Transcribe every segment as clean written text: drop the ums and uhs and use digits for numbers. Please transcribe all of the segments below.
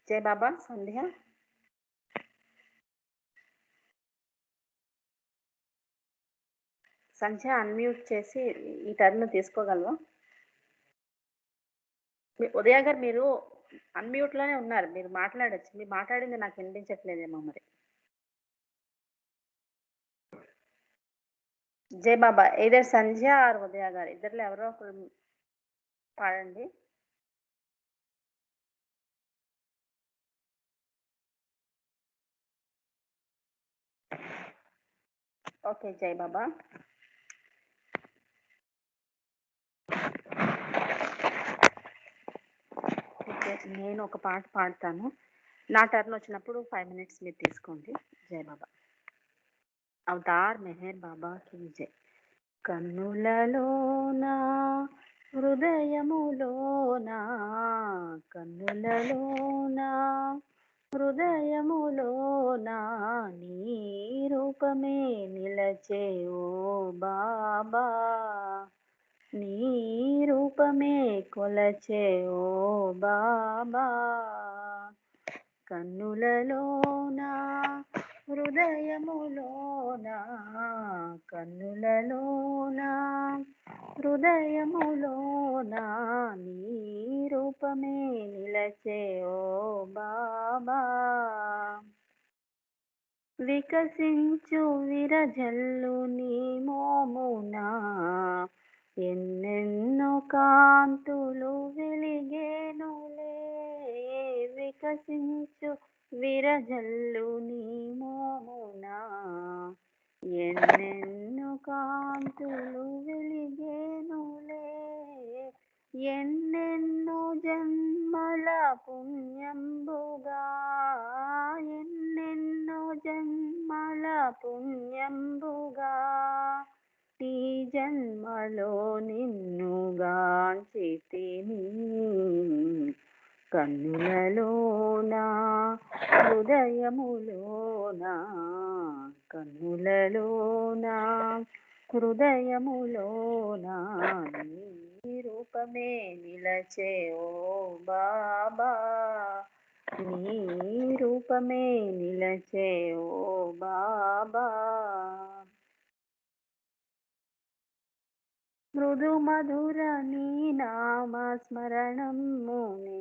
జై బాబా. సంధ్య అన్మ్యూట్ చేసి ఈ టర్న్ తీసుకోగలవా? ఉదయ గారు మీరు అన్మ్యూట్ లోనే ఉన్నారు, మీరు మాట్లాడచ్చు. మీరు మాట్లాడింది నాకు వినిపించట్లేదేమో మరి. జై బాబా. ఏదర్ సంధ్య ఆర్ ఉదయ గారు ఇద్దరులో ఎవరో ఒకరు పాడండి. ఓకే, జై బాబా. ఓకే, నేను ఒక పాట పాడతాను. నా టర్న్ వచ్చినప్పుడు 5 minutes మీరు తీసుకోండి. జై బాబా. అవతార్ మెహర్ బాబా కి జై. కన్నులలోనా హృదయములోనా, కన్నులలోనా హృదయములోనా నీ రూపమే నిలచే ఓ బాబా, నీ రూపమే కొలచే ఓ బాబా. కన్నులలోనా హృదయములోనా, కన్నులలోనా హృదయములోనా నీ రూపమే నిలచే ఓ బాబా. వికసించు విరజల్లు నీ మోమునా, ఎన్నెన్నో కాంతులు వెలిగేనులే. వికసించు విరజల్లు నీ మోమునా, ఎన్నెన్నో కాంతులు వెలిగేనులే. ఎన్నెన్నో జన్మల పుణ్యంబుగా, ఎన్నెన్నో జన్మల పుణ్యంబుగా ఈ జన్మలో నిన్నుగాంచితిని. కన్నులలోనా హృదయములోనా, కన్నులలోనా హృదయములోనా నీ రూపమే నిలచే ఓ బాబా, నీ రూపమే నిలచే ఓ బాబా. మృదు మధుర నీ నామ స్మరణమునే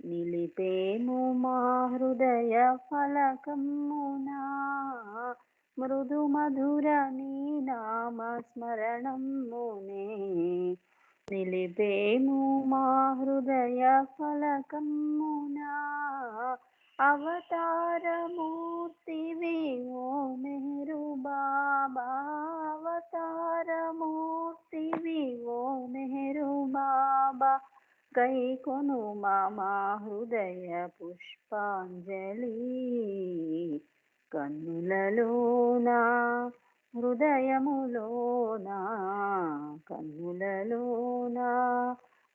నిలిపేము మా హృదయ ఫలకమునా. మృదు మధుర నీ నామ స్మరణమునే నిలిపేము మా హృదయ ఫలకమునా. అవతారమూర్తివి ఓ మెహరు బాబా, అవతారమూర్తివి ఓ మెహరు బాబా. కై కొను మా హృదయ పుష్పాంజలి. కన్నులలోనా హృదయములోనా, కన్నులలోనా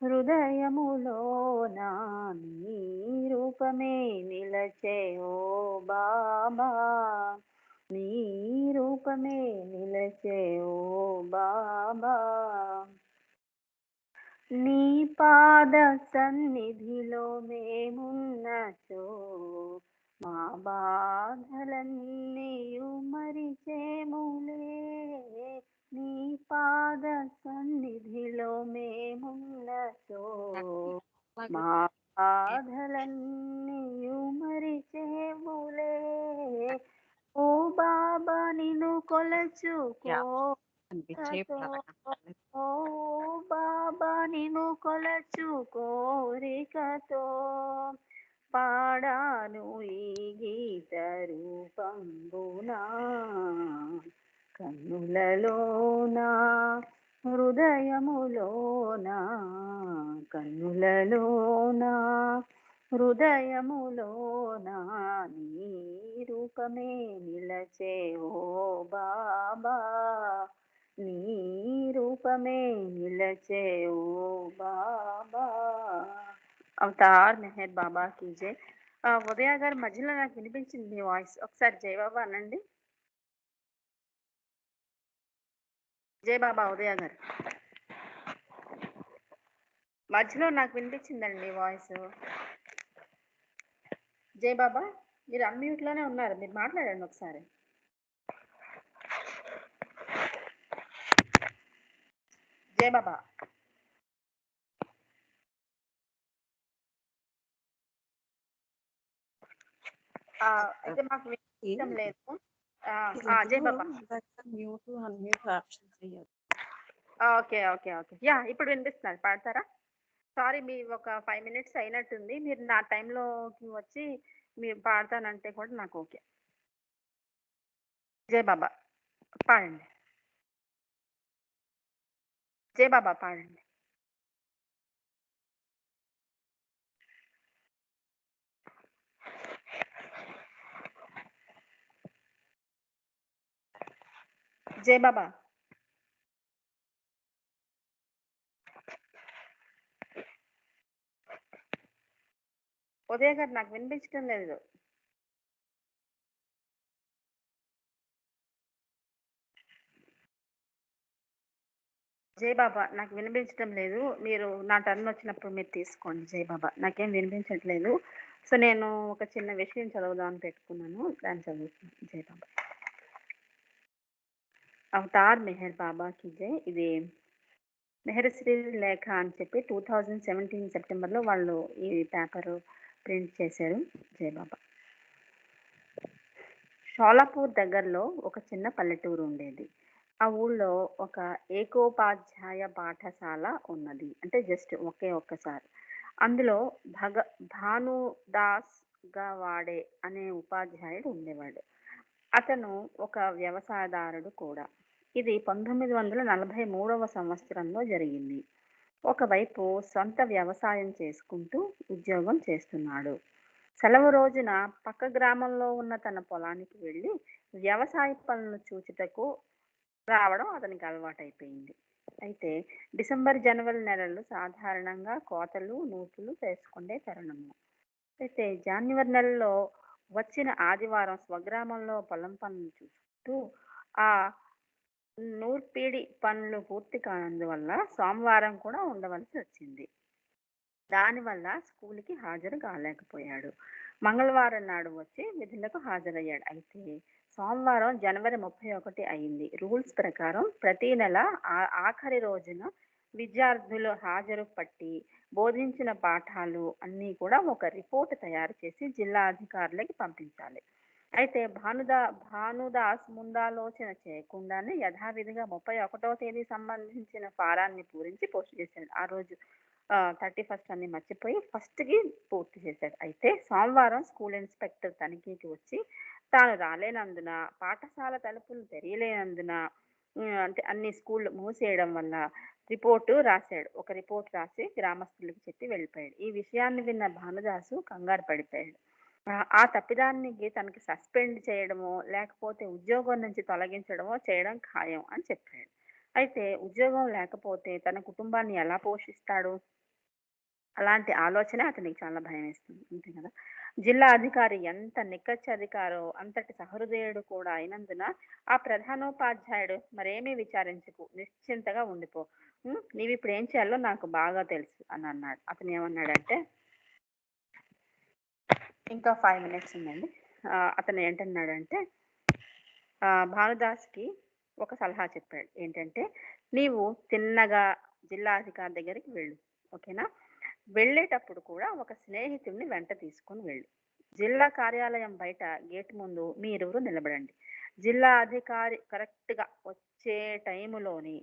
హృదయములోనా నీ రూపమే నిలచే ఓ బాబా, నీ రూపమే నిలచే ఓ బాబా. నీ పాద సన్నిధిలో మేమున్నచో మా బాధలన్నీయు మరిచేములే. నీ పాద సన్నిధిలో మేమున్నచో మా బాధలన్నీయు మరిచేములే. ఓ బాబా నిన్ను కొలచుకో, ఓ బాబా నిన్ను కొలచు కోరికతో పాడాను ఈ గీత రూపంబునా. కన్నులలోనా హృదయములోనా, కన్నులలోనా హృదయములోనా నీ రూపమే నిలచే ఓ బాబా, నీ రూపమే నిలచే ఓ బాబా. అవతార్ మెహర్ బాబా की जय. ఉదయ గారు మధ్యలో నాకు వినిపించింది మీ వాయిస్, ఒకసారి జై బాబా అనండి. జై బాబా. ఉదయ గారు మధ్యలో నాకు వినిపించిందండి మీ వాయిస్. జై బాబా, మీరు అన్‌మ్యూట్‌లోనే ఉన్నారు. మీరు మాట్లాడండి ఒకసారి. జై బాబా. అయితే మాకు వినిపించడం లేదు. జై ఇందులో బాబా. మ్యూట్ అన్మ్యూట్ ఆప్షన్స్ ఇయ్యదు. ఓకే. యాహ్! ఇప్పుడు వినిపిస్తున్నది. పాడతారా? సారీ, మీ ఒక 5 మినిట్స్ అయినట్టుంది. మీరు నా టైంలోకి వచ్చి మీరు పాడతానంటే కూడా నాకు ఓకే. జై బాబా. పాడండి. జై బాబా పాడండి. జై బాబా. ఉదయ గారు, నాకు వినిపించడం లేదు. జై బాబా, నాకు వినిపించడం లేదు. మీరు నా టర్న్ వచ్చినప్పుడు మీరు తీసుకోండి. జై బాబా. నాకేం వినిపించట్లేదు. సో, నేను ఒక చిన్న విషయం చదువుదామని పెట్టుకున్నాను. దాన్ని చదువుతున్నాను. జై బాబా. అవతార్ మెహర్ బాబాకి జై. ఇది మెహర్శ్రీ లేఖ అని చెప్పి 2017 సెప్టెంబర్లో వాళ్ళు ఈ పేపర్ ప్రింట్ చేశారు. జై బాబా. షోలాపూర్ దగ్గరలో ఒక చిన్న పల్లెటూరు ఉండేది. ఆ ఊళ్ళో ఒక ఏకోపాధ్యాయ పాఠశాల ఉన్నది. అంటే జస్ట్ ఒకే ఒక్కసారి. అందులో భానుదాస్ గవాడే అనే ఉపాధ్యాయుడు ఉండేవాడు. అతను ఒక వ్యవసాయదారుడు కూడా. ఇది 1943వ సంవత్సరంలో జరిగింది. ఒకవైపు సొంత వ్యవసాయం చేసుకుంటూ ఉద్యోగం చేస్తున్నాడు. సెలవు రోజున పక్క గ్రామంలో ఉన్న తన పొలానికి వెళ్ళి వ్యవసాయ పనులను చూచుటకు రావడం అతనికి అలవాటైపోయింది. అయితే డిసెంబర్, జనవరి నెలలు సాధారణంగా కోతలు, నూర్పులు చేసుకునే తరుణము. అయితే జాన్యువరి నెలలో వచ్చిన ఆదివారం స్వగ్రామంలో పొలం పనులు చూసుకుంటూ ఆ నూర్పిడి పనులు పూర్తి కానందువల్ల సోమవారం కూడా ఉండవలసి వచ్చింది. దానివల్ల స్కూల్‌కి హాజరు కాలేకపోయాడు. మంగళవారం నాడు వచ్చి విధులకు హాజరయ్యాడు. అయితే సోమవారం జనవరి 31 అయింది. రూల్స్ ప్రకారం ప్రతి నెల ఆఖరి రోజున విద్యార్థులు హాజరు పట్టి బోధించిన పాఠాలు అన్నీ కూడా ఒక రిపోర్ట్ తయారు చేసి జిల్లా అధికారులకి పంపించాలి. అయితే భానుదాస్ ముందాలోచన చేయకుండానే యథావిధిగా 31వ తేదీ సంబంధించిన ఫారాన్ని పూరించి పోస్ట్ చేశాడు. ఆ రోజు 31st అని మర్చిపోయి ఫస్ట్‌కి పూర్తి చేశాడు. అయితే సోమవారం స్కూల్ ఇన్స్‌పెక్టర్ తనిఖీకి వచ్చి తాను రాలేనందున, పాఠశాల తలుపులు తెరియలేనందున, అంటే అన్ని స్కూళ్ళు మూసేయడం వల్ల రాసాడు. ఒక రిపోర్ట్ రాసి గ్రామస్తులకు చెప్పి వెళ్ళిపోయాడు. ఈ విషయాన్ని విన్న భానుదాసు కంగారు పడిపోయాడు. ఆ తప్పిదానికి తనకి సస్పెండ్ చేయడమో, లేకపోతే ఉద్యోగం నుంచి తొలగించడమో చేయడం ఖాయం అని చెప్పాడు. అయితే ఉద్యోగం లేకపోతే తన కుటుంబాన్ని ఎలా పోషిస్తాడు? అలాంటి ఆలోచన అతనికి చాలా భయమేస్తుంది. అంతే కదా! జిల్లా అధికారి ఎంత నిక్కచ్చి అధికారో అంతటి సహృదయుడు కూడా అయినందున ఆ ప్రధానోపాధ్యాయుడు మరేమీ విచారించకు, నిశ్చింతగా ఉండిపో. నీవిప్పుడు ఏం చేయాలో నాకు బాగా తెలుసు అని అన్నాడు. అతను ఏమన్నాడంటే, ఇంకా 5 మినిట్స్ ఉందండి. అతను ఏంటన్నాడంటే, భానుదాస్‌కి ఒక సలహా చెప్పాడు. ఏంటంటే, నీవు తిన్నగా జిల్లా అధికారి దగ్గరికి వెళ్ళు. ఓకేనా? వెళ్ళేటప్పుడు కూడా ఒక స్నేహితుడిని వెంట తీసుకొని వెళ్ళు. జిల్లా కార్యాలయం బయట గేట్ ముందు మీరిరువురు నిలబడండి. జిల్లా అధికారి కరెక్ట్‌గా వచ్చే టైములోని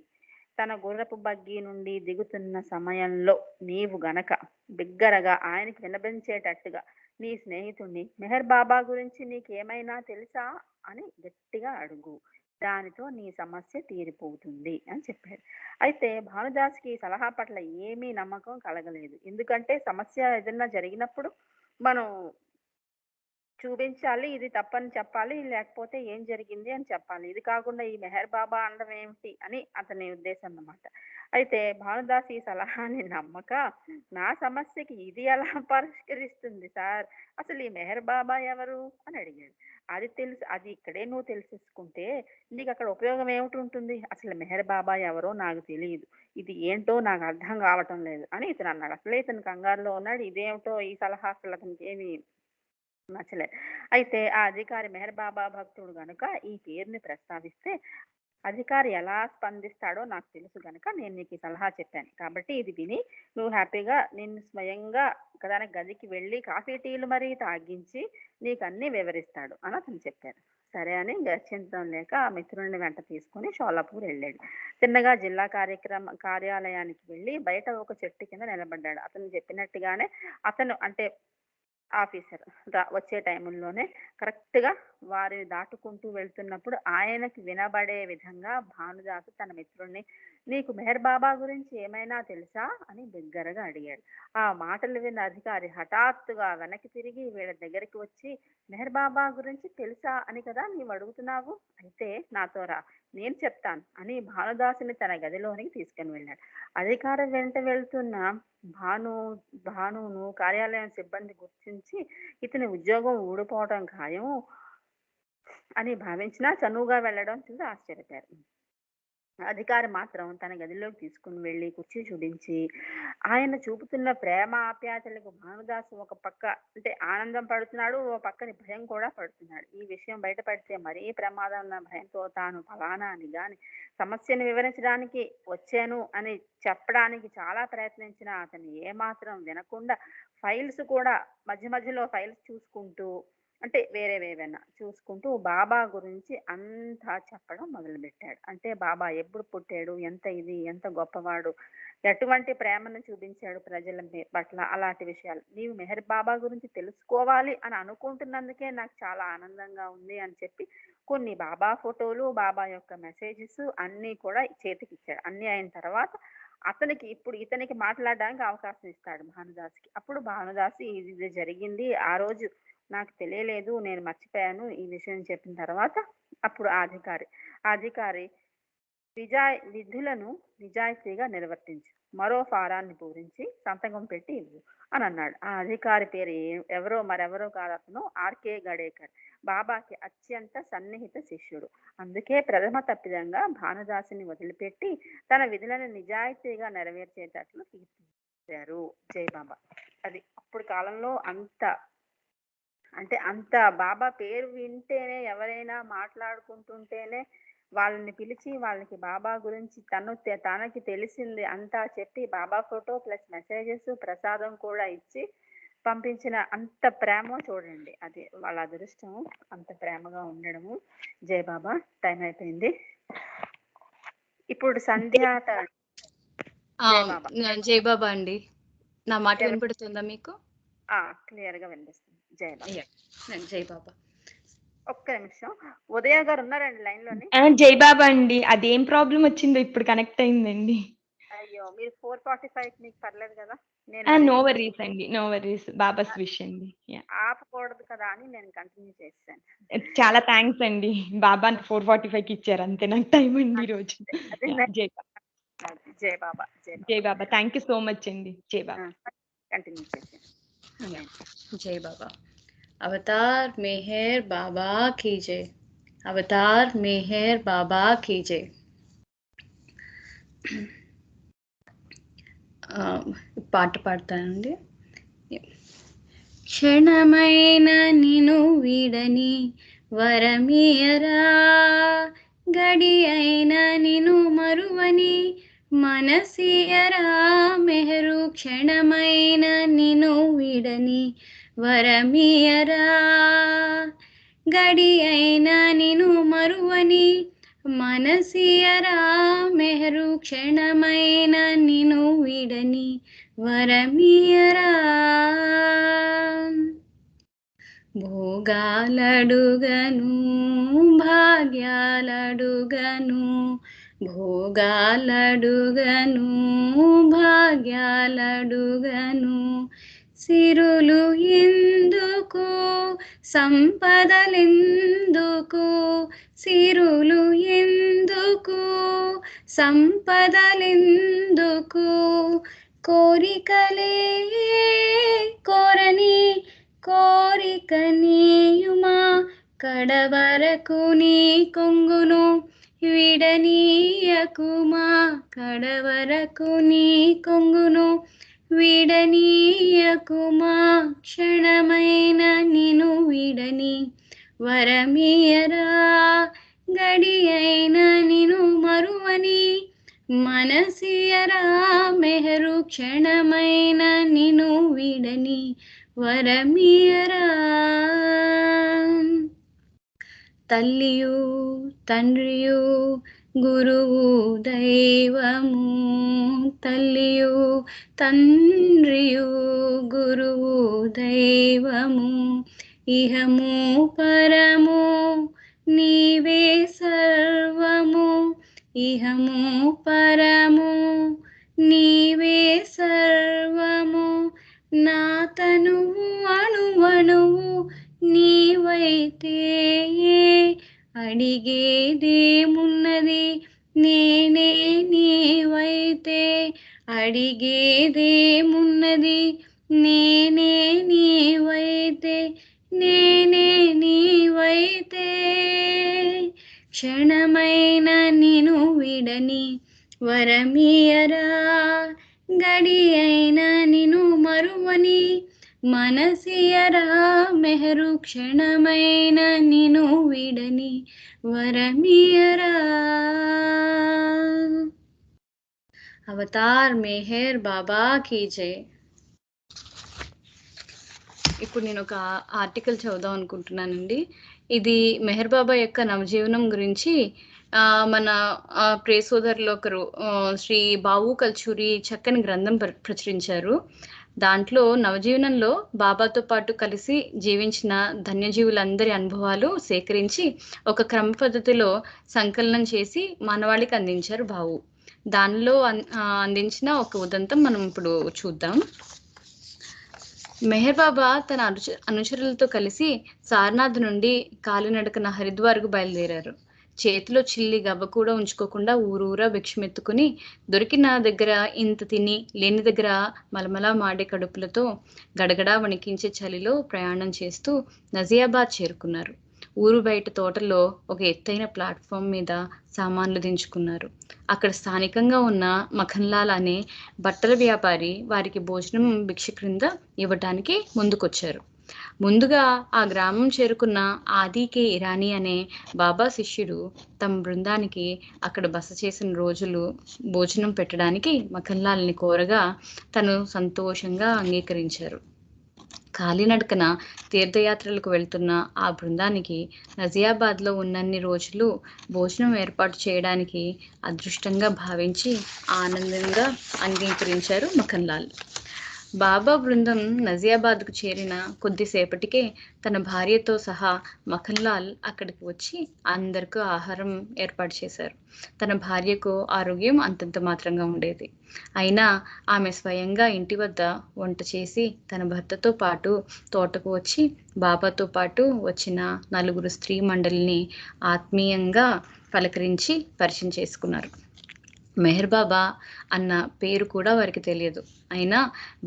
తన గుర్రపు బగ్గీ నుండి దిగుతున్న సమయంలో నీవు గనక బిగ్గరగా ఆయనకి వినపించేటట్టుగా నీ స్నేహితుడిని మెహర్ బాబా గురించి నీకేమైనా తెలుసా అని గట్టిగా అడుగు. దానితో నీ సమస్య తీరిపోతుంది అని చెప్పాడు. అయితే భానుదాస్‌కి ఈ సలహా పట్ల ఏమీ నమ్మకం కలగలేదు. ఎందుకంటే సమస్య ఏదన్నా జరిగినప్పుడు మనం చూపించాలి. ఇది తప్పని చెప్పాలి. లేకపోతే ఏం జరిగింది అని చెప్పాలి. ఇది కాకుండా ఈ మెహర్ బాబా అనడం ఏమిటి అని అతని ఉద్దేశం అన్నమాట. అయితే భానుదాస్ ఈ సలహాని నమ్మక, నా సమస్యకి ఇది ఎలా పరిష్కరిస్తుంది సార్? అసలు ఈ మెహర్ బాబా ఎవరు? అని అడిగాడు. అది ఇక్కడే నువ్వు తెలిసేసుకుంటే నీకక్కడ ఉపయోగం ఏమిటుంటుంది? అసలు మెహర్ బాబా ఎవరో నాకు తెలీదు. ఇది ఏంటో నాకు అర్థం కావటం లేదు అని ఇతనన్నాడు. అసలే ఇతను కంగారులో ఉన్నాడు. ఇదేమిటో ఈ సలహా అసలు అతనికి ఏమి నచ్చలేదు. అయితే ఆ అధికారి మెహర్ బాబా భక్తుడు గనుక ఈ పేరుని ప్రస్తావిస్తే, అధికారి ఎలా స్పందిస్తాడో నాకు తెలుసు గనక నేను నీకు ఈ సలహా చెప్పాను. కాబట్టి ఇది విని నువ్వు హ్యాపీగా నిన్ను స్వయంగా ఒకదాని గదికి వెళ్ళి కాఫీ, టీలు మరీ తాగించి నీకన్నీ వివరిస్తాడు అని అతను చెప్పారు. సరే అని గత్యంతరం లేక ఆ మిత్రుడిని వెంట తీసుకొని షోలాపూర్ వెళ్ళాడు. తిన్నగా జిల్లా కార్యాలయానికి వెళ్ళి బయట ఒక చెట్టు కింద నిలబడ్డాడు. అతను చెప్పినట్టుగానే అతను అంటే ఆఫీసర్ వచ్చే టైముల్లోనే కరెక్ట్‌గా వారిని దాటుకుంటూ వెళ్తున్నప్పుడు ఆయనకి వినబడే విధంగా భానుదాసు తన మిత్రుడిని, "నీకు మెహర్ బాబా గురించి ఏమైనా తెలుసా?" అని బిగ్గరగా అడిగాడు. ఆ మాటలు విన్న అధికారి హఠాత్తుగా వెనక్కి తిరిగి వీళ్ళ దగ్గరికి వచ్చి, "మెహర్ బాబా గురించి తెలుసా అని కదా నీవడుగుతున్నావు? అయితే నాతో రా, నేను చెప్తాను" అని భానుదాసుని తన గదిలోనికి తీసుకొని వెళ్ళాడు. అధికారి వెంట వెళ్తున్న భాను భానును కార్యాలయం సిబ్బంది గుర్తించి ఇతని ఉద్యోగం ఊడిపోవటం ఖాయం అని భావించినా చనువుగా వెళ్ళడం చూసి ఆశ్చర్యపోయారు. అధికారి మాత్రం తన గదిలోకి తీసుకుని వెళ్ళి కుర్చీ చూడించి, ఆయన చూపుతున్న ప్రేమ ఆప్యాయతలకు భానుదాసు ఒక పక్క అంటే ఆనందం పడుతున్నాడు. ఓ పక్కన భయం కూడా పడుతున్నాడు. ఈ విషయం బయటపడితే మరీ ప్రమాదం అన్న భయంతో తాను ఫలానా అని గాని సమస్యను వివరించడానికి వచ్చాను అని చెప్పడానికి చాలా ప్రయత్నించినా అతను ఏమాత్రం వినకుండా ఫైల్స్ కూడా మధ్య మధ్యలో ఫైల్స్ చూసుకుంటూ అంటే వేరేవేవన్నా చూసుకుంటూ బాబా గురించి అంతా చెప్పడం మొదలుపెట్టాడు. అంటే బాబా ఎప్పుడు పుట్టాడు? ఎంత గొప్పవాడు? ఎటువంటి ప్రేమను చూపించాడు ప్రజల పట్ల? అలాంటి విషయాలు. నీవు మెహర్ బాబా గురించి తెలుసుకోవాలి అని అనుకుంటున్నందుకే నాకు చాలా ఆనందంగా ఉంది అని చెప్పి కొన్ని బాబా ఫోటోలు, బాబా యొక్క మెసేజెస్ అన్నీ కూడా చేతికిచ్చాడు. అన్నీ అయిన తర్వాత ఇతనికి మాట్లాడడానికి అవకాశం ఇస్తాడు భానుదాస్‌కి. అప్పుడు భానుదాసు ఇది జరిగింది. ఆ రోజు నాకు తెలియలేదు. నేను మర్చిపోయాను ఈ విషయం చెప్పిన తర్వాత అప్పుడు ఆ అధికారి విధులను నిజాయితీగా నిర్వర్తించు. మరో ఫారాన్ని పూరించి సంతకం పెట్టి ఇవ్వు అని అన్నాడు. ఆ అధికారి పేరు మరెవరో కాదు, అతను ఆర్‌కే గడేకర్. బాబాకి అత్యంత సన్నిహిత శిష్యుడు. అందుకే ప్రథమ తప్పిదంగా భానుదాసుని వదిలిపెట్టి తన విధులను నిజాయితీగా నెరవేర్చేటట్లు తీర్చిదిద్దారు. జై బాబా. అది అప్పుడు కాలంలో అంత బాబా పేరు వింటేనే ఎవరైనా మాట్లాడుకుంటుంటేనే వాళ్ళని పిలిచి వాళ్ళకి బాబా గురించి తనకి తెలిసింది అంతా చెప్పి బాబా ఫోటో ప్లస్ మెసేజెస్ ప్రసాదం కూడా ఇచ్చి పంపించిన అంత ప్రేమ చూడండి. అది వాళ్ళ అదృష్టం, అంత ప్రేమగా ఉండడము. జై బాబా. టైం అయిపోయింది. ఇప్పుడు సంధ్య జై బాబా. జై బాబా అండి. నా మాట వినపడుతుందా మీకు? క్లియర్ గా వినిపిస్తుంది. జై బాబా. జై బాబా. ఒక్క నిమిషం, ఉదయ గారు ఉన్నారండి లైన్ లోని? జై బాబా అండి. అదేం ప్రాబ్లం వచ్చిందో ఇప్పుడు కనెక్ట్ అయిందండి. అయ్యో, మీరు 4:45 మీకు పర్లేదు కదా? నో వరీస్ అండి, నో వరీస్. బాబాస్ విష్ అండి. ఆపకూడదు కదా అని నేను కంటిన్యూ చేశాను. చాలా థ్యాంక్స్ అండి. బాబా 4:45కి ఇచ్చారు, అంతే నాకు టైం అండి ఈ రోజు. జై బాబా. జై బాబా. జై బాబా. థ్యాంక్ యూ సో మచ్ అండి. జై బాబా. కంటిన్యూ చేశాను. జై బాబా. అవతార్ మెహర్ బాబా की जय. అవతార్ మెహర్ బాబా की जय. పాట పాడతానండి. క్షణమైన నిను వీడని వరమియరా, గడి అయిన నిను మరువని మనసియరా, మెహరు క్షణమైన నిను వీడని వరమియరా, గడి అయిన నిను మరువని మనసియరా, మెహరు క్షణమైన నిను వీడని వరమియరా. భోగాలడుగను భాగ్యాలడుగను, భోగాలడుగను భాగ్యాలడుగను, సిరులు ఎందుకు సంపదలెందుకు, సిరులు ఎందుకు సంపదలెందుకు, కోరికలే కోరని కోరిక నీయుమా, కడవరకు నీ కొంగును విడనీయకుమా, కడవరకు నీ కొంగును విడనీయకుమా క్షణమైన నిను విడని వరమియరా గడి అయిన నిను మరువని మనసియరా మెహరు క్షణమైన నిను విడని వరమియరా తల్లియు తండ్రియు గురువు దైవము తల్లియు తండ్రియు గురువు దైవము ఇహము పరము నీవే సర్వము ఇహము పరము నీవే సర్వము నా తనువు అణువణువు నీవైతే అడిగేదేమున్నది నేనే నీవైతే అడిగేదేమున్నది నేనే నీవైతే నేనే నీవైతే క్షణమైన నిను విడని వరమియరా గడి అయిన నిను మరువని మనసియరా మెహరు క్షణమైన నిను విడని వరమియరా అవతార్ మెహర్ బాబా కీ జై. ఇప్పుడు నేను ఒక ఆర్టికల్ చదువుదాం అనుకుంటున్నానండి. ఇది మెహర్ బాబా యొక్క నవజీవనం గురించి మన ప్రియ సోదరులు ఒకరు శ్రీ బావు కల్చూరి చక్కని గ్రంథం ప్రచురించారు. దాంట్లో నవజీవనంలో బాబాతో పాటు కలిసి జీవించిన ధన్యజీవులందరి అనుభవాలు సేకరించి ఒక క్రమ పద్ధతిలో సంకలనం చేసి మానవాళికి అందించారు బావు. దానిలో అందించిన ఒక ఉదంతం మనం ఇప్పుడు చూద్దాం. మెహర్ బాబా తన అనుచరులతో కలిసి సారనాథ్ నుండి కాలినడకన హరిద్వార్కు బయలుదేరారు. చేతిలో చిల్లి గవ్వ కూడా ఉంచుకోకుండా ఊరూరా భిక్షమెత్తుకుని దొరికిన దగ్గర ఇంత తిని లేని దగ్గర మలమలా మాడే కడుపులతో గడగడా వణికించే చలిలో ప్రయాణం చేస్తూ నజియాబాద్ చేరుకున్నారు. ఊరు బయట తోటలో ఒక ఎత్తైన ప్లాట్ఫామ్ మీద సామాన్లు దించుకున్నారు. అక్కడ స్థానికంగా ఉన్న మఖన్లాల్ అనే బట్టల వ్యాపారి వారికి భోజనం భిక్ష క్రింద ఇవ్వటానికి ముందుకొచ్చారు. ముందుగా ఆ గ్రామం చేరుకున్న ఆదికే ఇరానీ అనే బాబా శిష్యుడు తమ బృందానికి అక్కడ బస చేసిన రోజులు భోజనం పెట్టడానికి మఖన్లాల్ని కోరగా తను సంతోషంగా అంగీకరించారు. కాలినడకన తీర్థయాత్రలకు వెళ్తున్న ఆ బృందానికి నజియాబాద్లో ఉన్నన్ని రోజులు భోజనం ఏర్పాటు చేయడానికి అదృష్టంగా భావించి ఆనందంగా అంగీకరించారు మఖన్లాల్. బాబా బృందం నజియాబాద్కు చేరిన కొద్దిసేపటికే తన భార్యతో సహా మఖన్లాల్ అక్కడికి వచ్చి అందరికీ ఆహారం ఏర్పాటు చేశారు. తన భార్యకు ఆరోగ్యం అంతంత మాత్రంగా ఉండేది. అయినా ఆమె స్వయంగా ఇంటి వద్ద వంట చేసి తన భర్తతో పాటు తోటకు వచ్చి బాబాతో పాటు వచ్చిన 4 స్త్రీ మండలిని ఆత్మీయంగా పలకరించి పరిచయం చేసుకున్నారు. మెహర్ బాబా అన్న పేరు కూడా వారికి తెలియదు. అయినా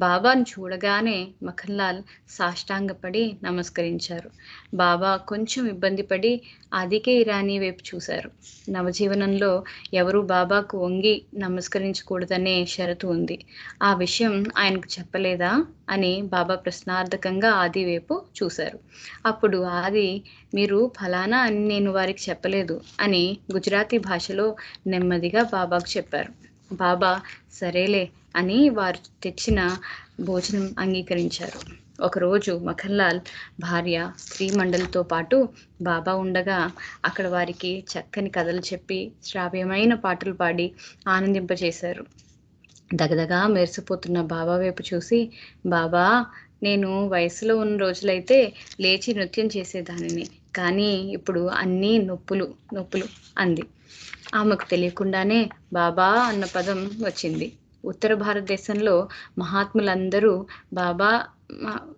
బాబాను చూడగానే మఖన్లాల్ సాష్టాంగపడి నమస్కరించారు. బాబా కొంచెం ఇబ్బంది పడి ఆదికే ఇరానీ వైపు చూశారు. నవజీవనంలో ఎవరు బాబాకు వంగి నమస్కరించకూడదనే షరతు ఉంది. ఆ విషయం ఆయనకు చెప్పలేదా అని బాబా ప్రశ్నార్థకంగా ఆది వైపు చూశారు. అప్పుడు ఆది, మీరు ఫలానా అని నేను వారికి చెప్పలేదు అని గుజరాతీ భాషలో నెమ్మదిగా బాబాకు చెప్పారు. బాబా సరేలే అని వారు తెచ్చిన భోజనం అంగీకరించారు. ఒకరోజు మఖన్లాల్ భార్య స్త్రీ మండలితో పాటు బాబా ఉండగా అక్కడ వారికి చక్కని కథలు చెప్పి శ్రావ్యమైన పాటలు పాడి ఆనందింపజేశారు. దగదగా మెరిసిపోతున్న బాబా వైపు చూసి, బాబా, నేను వయసులో ఉన్న రోజులైతే లేచి నృత్యం చేసేదానిని, కానీ ఇప్పుడు అన్నీ నొప్పులు నొప్పులు అంది. ఆమెకు తెలియకుండానే బాబా అన్న పదం వచ్చింది. ఉత్తర భారతదేశంలో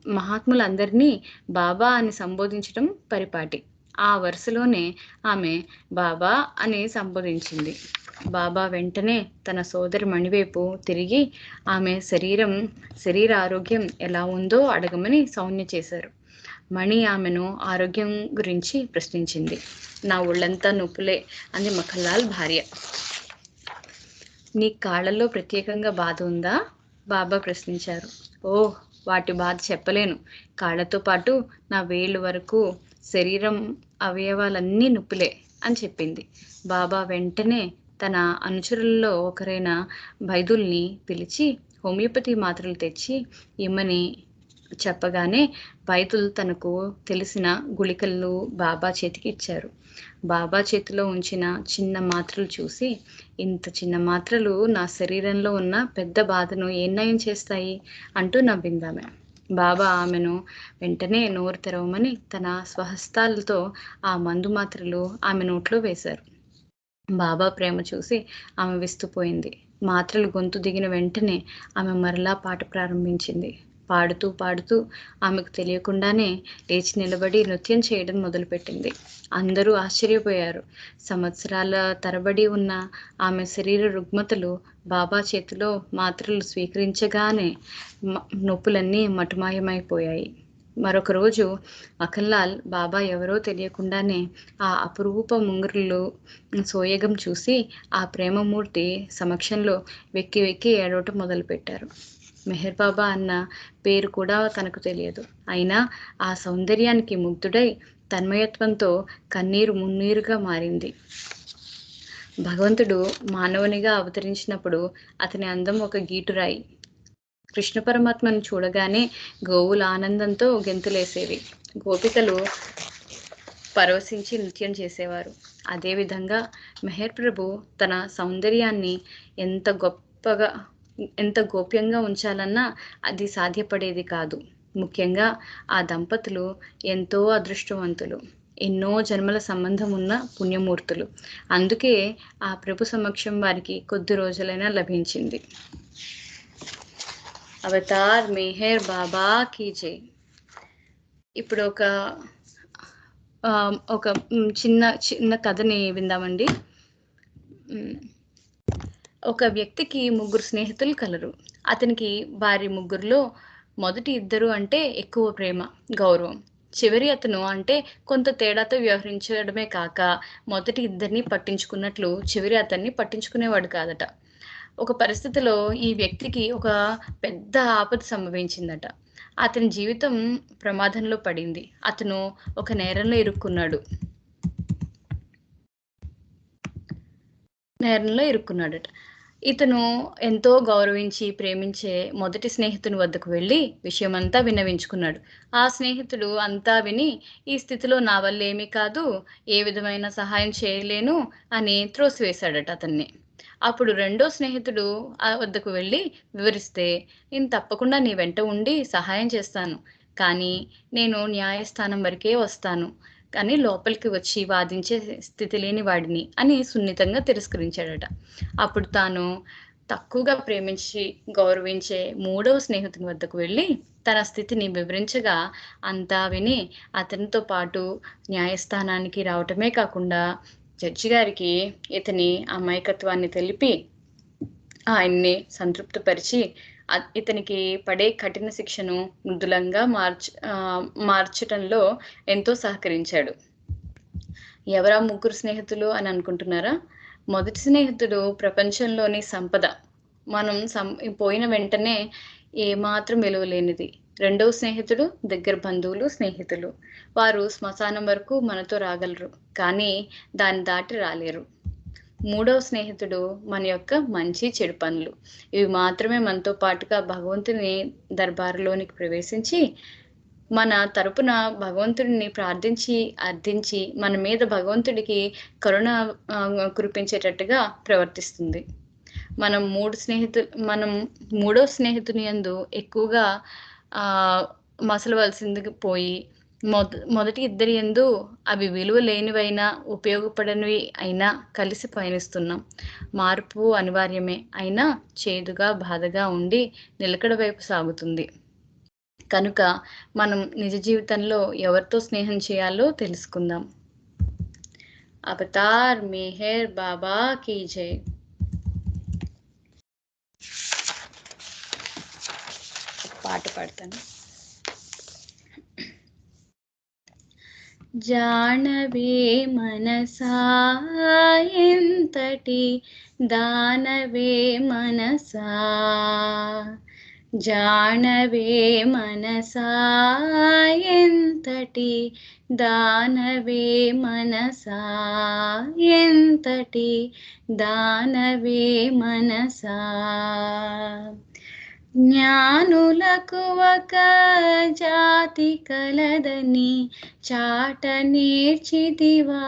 మహాత్ములందరినీ బాబా అని సంబోధించడం పరిపాటి. ఆ వరుసలోనే ఆమె బాబా అని సంబోధించింది. బాబా వెంటనే తన సోదరి మణివైపు తిరిగి ఆమె శరీర ఆరోగ్యం ఎలా ఉందో అడగమని సౌజ్ఞ చేశారు. మణి ఆమెను ఆరోగ్యం గురించి ప్రశ్నించింది. నా ఒళ్ళంతా నొప్పులే అంది మఖన్లాల్ భార్య. నీ కాళ్ళల్లో ప్రత్యేకంగా బాధ ఉందా? బాబా ప్రశ్నించారు. ఓహ్, వాటి బాధ చెప్పలేను. కాళ్ళతో పాటు నా వేళ్ళు వరకు శరీరం అవయవాలన్నీ నొప్పులే అని చెప్పింది. బాబా వెంటనే తన అనుచరులలో ఒకరైన వైద్యుల్ని పిలిచి హోమియోపతి మాత్రలు తెచ్చి ఇమ్మని చెప్పగానే వైద్యులు తనకు తెలిసిన గుళికలు బాబా చేతికి ఇచ్చారు. బాబా చేతిలో ఉంచిన చిన్న మాత్రలు చూసి, ఇంత చిన్న మాత్రలు నా శరీరంలో ఉన్న పెద్ద బాధను ఏం నయం చేస్తాయి అంటూ నవ్విందామె. బాబా ఆమెను వెంటనే నోరు తెరవమని తన స్వహస్తాలతో ఆ మందు మాత్రలు ఆమె నోట్లో వేశారు. బాబా ప్రేమ చూసి ఆమె విస్తుపోయింది. మాత్రలు గొంతు దిగిన వెంటనే ఆమె మరలా పాట ప్రారంభించింది. పాడుతూ పాడుతూ ఆమెకు తెలియకుండానే లేచి నిలబడి నృత్యం చేయడం మొదలుపెట్టింది. అందరూ ఆశ్చర్యపోయారు. సంవత్సరాల తరబడి ఉన్న ఆమె శరీర రుగ్మతలు బాబా చేతిలో మాత్రలు స్వీకరించగానే నొప్పులన్నీ మటుమాయమైపోయాయి. మరొక రోజు మఖన్లాల్ బాబా ఎవరో తెలియకుండానే ఆ అపురూప ముంగురులు సోయగం చూసి ఆ ప్రేమమూర్తి సమక్షంలో వెక్కి వెక్కి ఏడవటం మొదలుపెట్టారు. మెహర్ బాబా అన్న పేరు కూడా తనకు తెలియదు. అయినా ఆ సౌందర్యానికి ముగ్ధుడై తన్మయత్వంతో కన్నీరు మున్నీరుగా మారింది. భగవంతుడు మానవునిగా అవతరించినప్పుడు అతని అందం ఒక గీటురాయి. కృష్ణ పరమాత్మను చూడగానే గోవుల ఆనందంతో గెంతులేసేవి. గోపికలు పరవశించి నృత్యం చేసేవారు. అదేవిధంగా మెహర్ ప్రభు తన సౌందర్యాన్ని ఎంత గోప్యంగా ఉంచాలన్నా అది సాధ్యపడేది కాదు. ముఖ్యంగా ఆ దంపతులు ఎంతో అదృష్టవంతులు, ఎన్నో జన్మల సంబంధం ఉన్న పుణ్యమూర్తులు. అందుకే ఆ ప్రభు సమక్షం వారికి కొద్ది రోజులైనా లభించింది. అవతార్ మెహర్ బాబా కీ జై. ఇప్పుడు ఒక చిన్న కథని విందామండి. ఒక వ్యక్తికి 3 స్నేహితులు కలరు. అతనికి వారి ముగ్గురులో మొదటి 2 అంటే ఎక్కువ ప్రేమ, గౌరవం. చివరి అతను అంటే కొంత తేడాతో వ్యవహరించడమే కాక మొదటి 2 పట్టించుకున్నట్లు చివరి అతన్ని పట్టించుకునేవాడు కాదట. ఒక పరిస్థితిలో ఈ వ్యక్తికి ఒక పెద్ద ఆపద సంభవించిందట. అతని జీవితం ప్రమాదంలో పడింది. అతను ఒక నేరంలో ఇరుక్కున్నాడట. ఇతను ఎంతో గౌరవించి ప్రేమించే మొదటి స్నేహితుని వద్దకు వెళ్ళి విషయమంతా విన్నవించుకున్నాడు. ఆ స్నేహితుడు అంతా విని, ఈ స్థితిలో నా వల్ల ఏమీ కాదు, ఏ విధమైన సహాయం చేయలేను అని త్రోసివేశాడట అతన్ని. అప్పుడు రెండో స్నేహితుడు ఆ వద్దకు వెళ్ళి వివరిస్తే, నేను తప్పకుండా నీ వెంట ఉండి సహాయం చేస్తాను, కానీ నేను న్యాయస్థానం వరకే వస్తాను, కానీ లోపలికి వచ్చి వాదించే స్థితి లేని వాడిని అని సున్నితంగా తిరస్కరించాడట. అప్పుడు తాను తక్కువగా ప్రేమించి గౌరవించే 3వ స్నేహితుని వద్దకు వెళ్ళి తన స్థితిని వివరించగా అంతా విని అతనితో పాటు న్యాయస్థానానికి రావటమే కాకుండా జడ్జి గారికి ఇతని అమాయకత్వాన్ని తెలిపి ఆయన్ని సంతృప్తిపరిచి ఇతనికి పడే కఠిన శిక్షను మృదులంగా మార్చటంలో ఎంతో సహకరించాడు. ఎవరా 3 స్నేహితులు అని అనుకుంటున్నారా? మొదటి స్నేహితుడు ప్రపంచంలోని సంపద, మనం పోయిన వెంటనే ఏమాత్రం విలువలేనిది. రెండవ స్నేహితుడు దగ్గర బంధువులు, స్నేహితులు. వారు శ్మశానం వరకు మనతో రాగలరు, కానీ దాన్ని దాటి రాలేరు. 3వ స్నేహితుడు మన యొక్క మంచి చెడు పనులు. ఇవి మాత్రమే మనతో పాటుగా భగవంతుని దర్బారులోనికి ప్రవేశించి మన తరపున భగవంతుడిని ప్రార్థించి అర్థించి మన మీద భగవంతుడికి కరుణ కురిపించేటట్టుగా ప్రవర్తిస్తుంది. మనం 3వ స్నేహితుని యందు ఎక్కువగా మసలవలసింది పోయి మొదటి 2 యందు అవి విలువ లేనివైనా ఉపయోగపడనివి అయినా కలిసి పయనిస్తున్నాం. మార్పు అనివార్యమే, అయినా చేదుగా బాధగా ఉండి నిలకడ వైపు సాగుతుంది. కనుక మనం నిజ జీవితంలో ఎవరితో స్నేహం చేయాలో తెలుసుకుందాం. అవతార్ మెహర్ బాబా కీ జై. పాట పాడతాను. జానవే మనసా ఎంతటి దానవే మనసా, జానవే మనసా ఎంతటి దానవే మనసా ఎంతటి దానవే మనసా జ్ఞానులకు ఒక జాతి కలదని చాట నేర్చితివా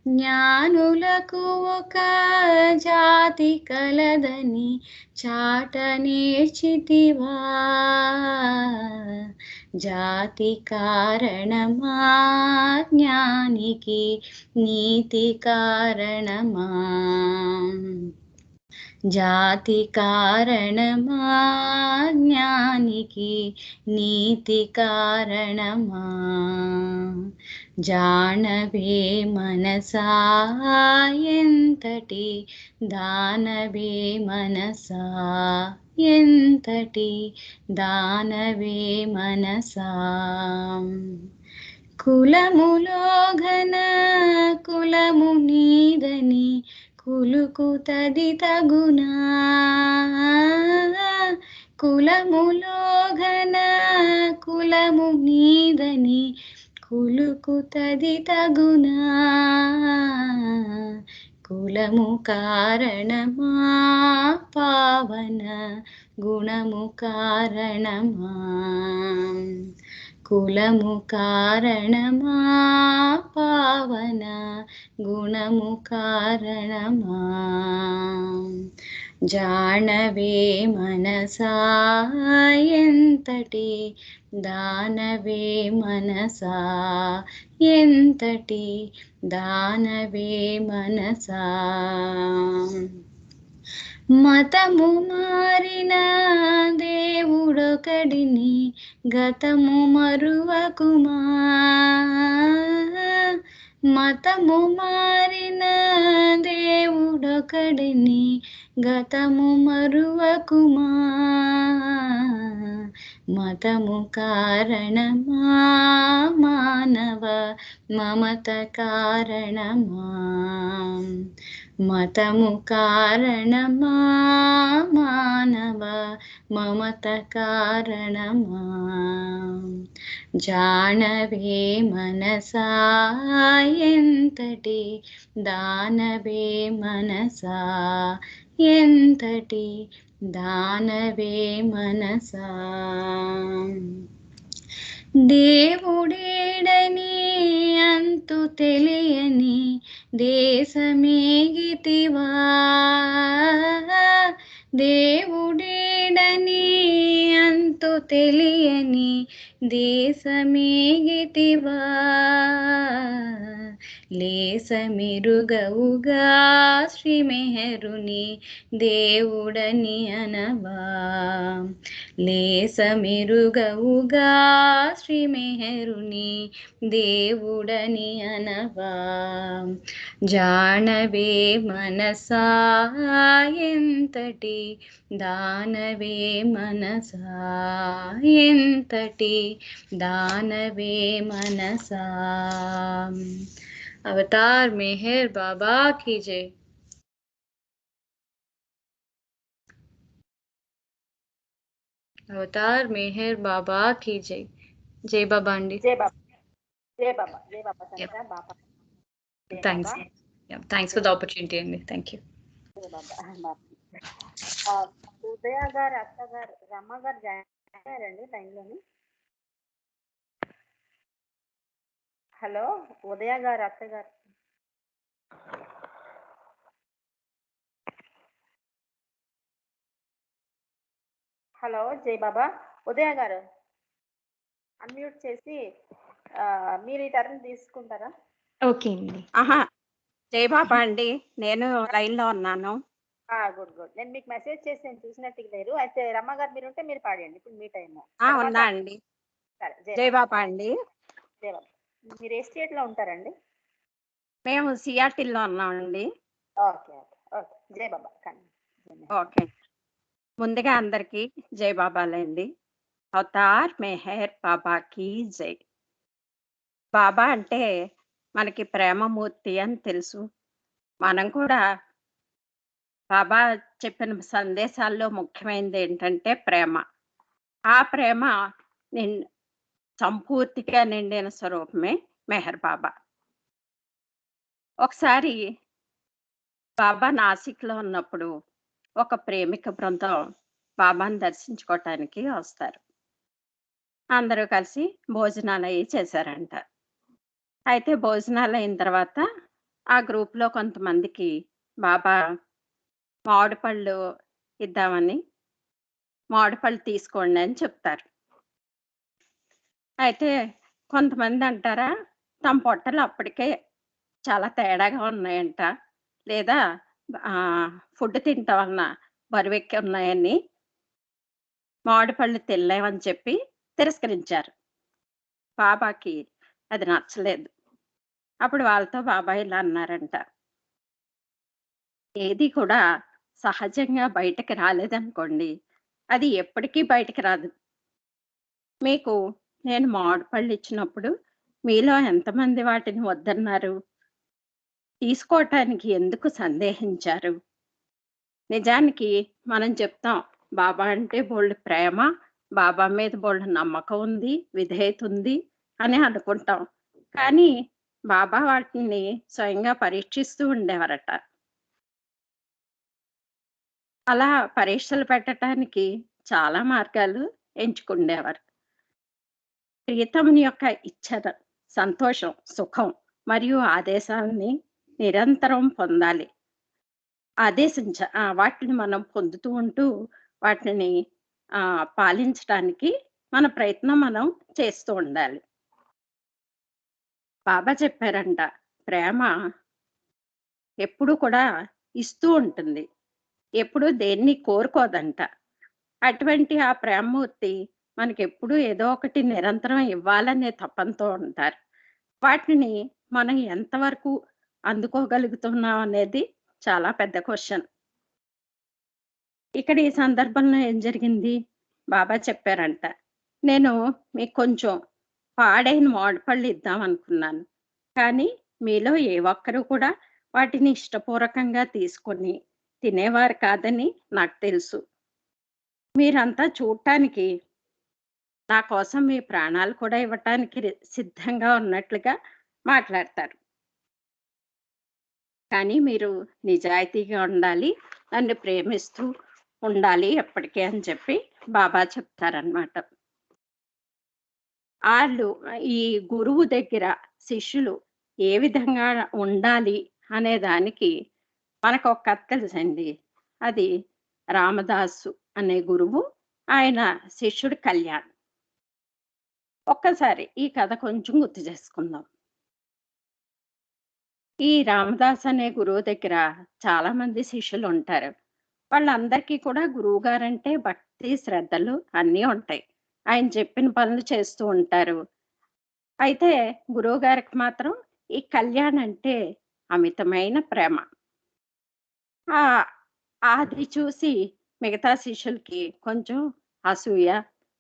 జ్ఞానులకు ఒక జాతి కలదని చాట నేర్చితివా జాతి కారణమా జ్ఞానికి నీతి కారణమా జాతి కారణమా జ్ఞానికి నీతి కారణమా జానవే మనసా ఎంతటి దానవే మనసా ఎంతటి దానవే మనసా కులములో ఘన కులము నీదని కులుకు తదితగునా కులములో ఘన కులము నీదని కులుకు తదితగునా కులము కారణమా పావన గుణము కారణమా కులము కారణమా పావన గుణము కారణమా జానవే మనసా ఎంతటి దానవే మనసా ఎంతటి దానవే మనసా మతము మారిన దేవుడొకడిని గతము మరువకుమా మతము మారిన దేవుడొకడిని గతము మరువకుమా మతము కారణమా మానవ మమత కారణమా మతము కారణమా మానవ మమత కారణమా జానవే మనసా ఎంతటి దానవే మనసా ఎంతటి దానవే మనసా దేవుడేడని అంతు తెలియని దేశమేగితివా దేవుడేడని అంతు తెలియని దేశమేగితివా లేసమిరుగవుగా శ్రీమెహరుని దేవుడని అనవా లేసమిరుగవుగా శ్రీమెహరుని దేవుడని అనవా జానవే మనసా ఎంతటి దానవే మనసా ఎంతటి దానవే మనసా अवतार मेहर बाबा की जय। अवतार मेहर बाबा की जय। जय बाबा अंडी। జై బాబా జై బాబా జై బాబా చంద్ర బాబా Thanks. Yeah, thanks for the opportunity అండి. Thank you. జై బాబా ఉదయ గారు అత్త గారు రమ్మ గారు జాయిన్ అయ్యారండి లైన్లోని. హలో ఉదయ గారు అత్త గారు. హలో జై బాబా ఉదయ గారు అన్మ్యూట్ చేసి మీరు ఈ టర్న్ తీసుకుంటారా? ఓకే అండి. ఆహా జై బాబా అండి, నేను లైన్ లో ఉన్నాను. Good good. నేను మీకు మెసేజ్ చేసి నేను చూసినట్టు లేరు. అయితే రమ్మ గారు మీరు ఉంటే మీరు పాడండి, ఇప్పుడు మీ టైం. ఉన్నా అండి. సరే జై బాబా అండి. జై బాబా. మీరు ఏ స్టేట్ లో ఉంటారండి? మేము సియాటిల్లో ఉన్నామండి. Okay okay okay. జై బాబా. ఓకే, ముందుగా అందరికి జై బాబాలండి. అవతార్ మెహర్ బాబాకి జై. బాబా అంటే మనకి ప్రేమమూర్తి అని తెలుసు. మనం కూడా బాబా చెప్పిన సందేశాల్లో ముఖ్యమైనది ఏంటంటే ప్రేమ. ఆ ప్రేమ నిన్ సంపూర్తిగా నిండిన స్వరూపమే మెహర్ బాబా. ఒకసారి బాబా నాసిక్‌లో ఉన్నప్పుడు ఒక ప్రేమిక బృందం బాబాని దర్శించుకోవటానికి వస్తారు. అందరూ కలిసి భోజనాలయి చేశారంట. అయితే భోజనాలయిన తర్వాత ఆ గ్రూప్‌లో కొంతమందికి బాబా మామిడి పళ్ళు ఇద్దామని, మామిడి పళ్ళు తీసుకోండి అని చెప్తారు. అయితే కొంతమంది అంటారా, తమ పొట్టలు అప్పటికే చాలా తేడాగా ఉన్నాయంట. లేదా ఫుడ్ తినటం వలన బరువెక్కి ఉన్నాయని మామిడి పళ్ళు తినలేమని చెప్పి తిరస్కరించారు. బాబాకి అది నచ్చలేదు. అప్పుడు వాళ్ళతో బాబా ఇలా అన్నారంట, ఏది కూడా సహజంగా బయటకి రాలేదనుకోండి, అది ఎప్పటికీ బయటికి రాదు. మీకు నేను మామిడి పళ్ళు ఇచ్చినప్పుడు మీలో ఎంతమంది వాటిని వద్దన్నారు? తీసుకోవటానికి ఎందుకు సందేహించారు? నిజానికి మనం చెప్తాం, బాబా అంటే బోలెడు ప్రేమ, బాబా మీద బోలెడు నమ్మకం ఉంది, విధేయత ఉంది అని అనుకుంటాం. కానీ బాబా వాటిని స్వయంగా పరీక్షిస్తూ ఉండేవారట. అలా పరీక్షలు పెట్టటానికి చాలా మార్గాలు ఎంచుకుండేవారు. ప్రియతముని యొక్క ఇచ్ఛన, సంతోషం, సుఖం మరియు ఆదేశాలని నిరంతరం పొందాలి. వాటిని మనం పొందుతూ ఉంటూ వాటిని పాలించటానికి మన ప్రయత్నం మనం చేస్తూ ఉండాలి. బాబా చెప్పారంట, ప్రేమ ఎప్పుడు కూడా ఇస్తూ ఉంటుంది, ఎప్పుడు దేన్ని కోరుకోదంట. అటువంటి ఆ ప్రేమమూర్తి మనకెప్పుడు ఏదో ఒకటి నిరంతరం ఇవ్వాలనే తపంతో ఉంటారు. వాటిని మనం ఎంతవరకు అందుకోగలుగుతున్నాం అనేది చాలా పెద్ద క్వశ్చన్. ఇక్కడ ఈ సందర్భంలో ఏం జరిగింది? బాబా చెప్పారంట, నేను మీకు కొంచెం పాడైన మామిడిపళ్ళు ఇద్దాం అనుకున్నాను. కానీ మీలో ఏ ఒక్కరు కూడా వాటిని ఇష్టపూర్వకంగా తీసుకొని తినేవారు కాదని నాకు తెలుసు. మీరంతా చూడటానికి నా కోసం మీ ప్రాణాలు కూడా ఇవ్వటానికి సిద్ధంగా ఉన్నట్లుగా మాట్లాడతారు. కానీ మీరు నిజాయితీగా ఉండాలి, నన్ను ప్రేమిస్తూ ఉండాలి ఎప్పటికీ అని చెప్పి బాబా చెప్తారనమాట. ఆళ్ళు ఈ గురువు దగ్గర శిష్యులు ఏ విధంగా ఉండాలి అనే దానికి మనకు ఒక కథ తెలుసండి. అది రామదాసు అనే గురువు, ఆయన శిష్యుడు కళ్యాణ్. ఒక్కసారి ఈ కథ కొంచెం గుర్తు చేసుకుందాం. ఈ రామదాస్ అనే గురువు దగ్గర చాలా మంది శిష్యులు ఉంటారు. వాళ్ళందరికీ కూడా గురువు గారంటే భక్తి, శ్రద్ధలు అన్నీ ఉంటాయి. ఆయన చెప్పిన పనులు చేస్తూ ఉంటారు. అయితే గురువు గారికి మాత్రం ఈ కళ్యాణ్ అంటే అమితమైన ప్రేమ. అది చూసి మిగతా శిష్యులకి కొంచెం అసూయ,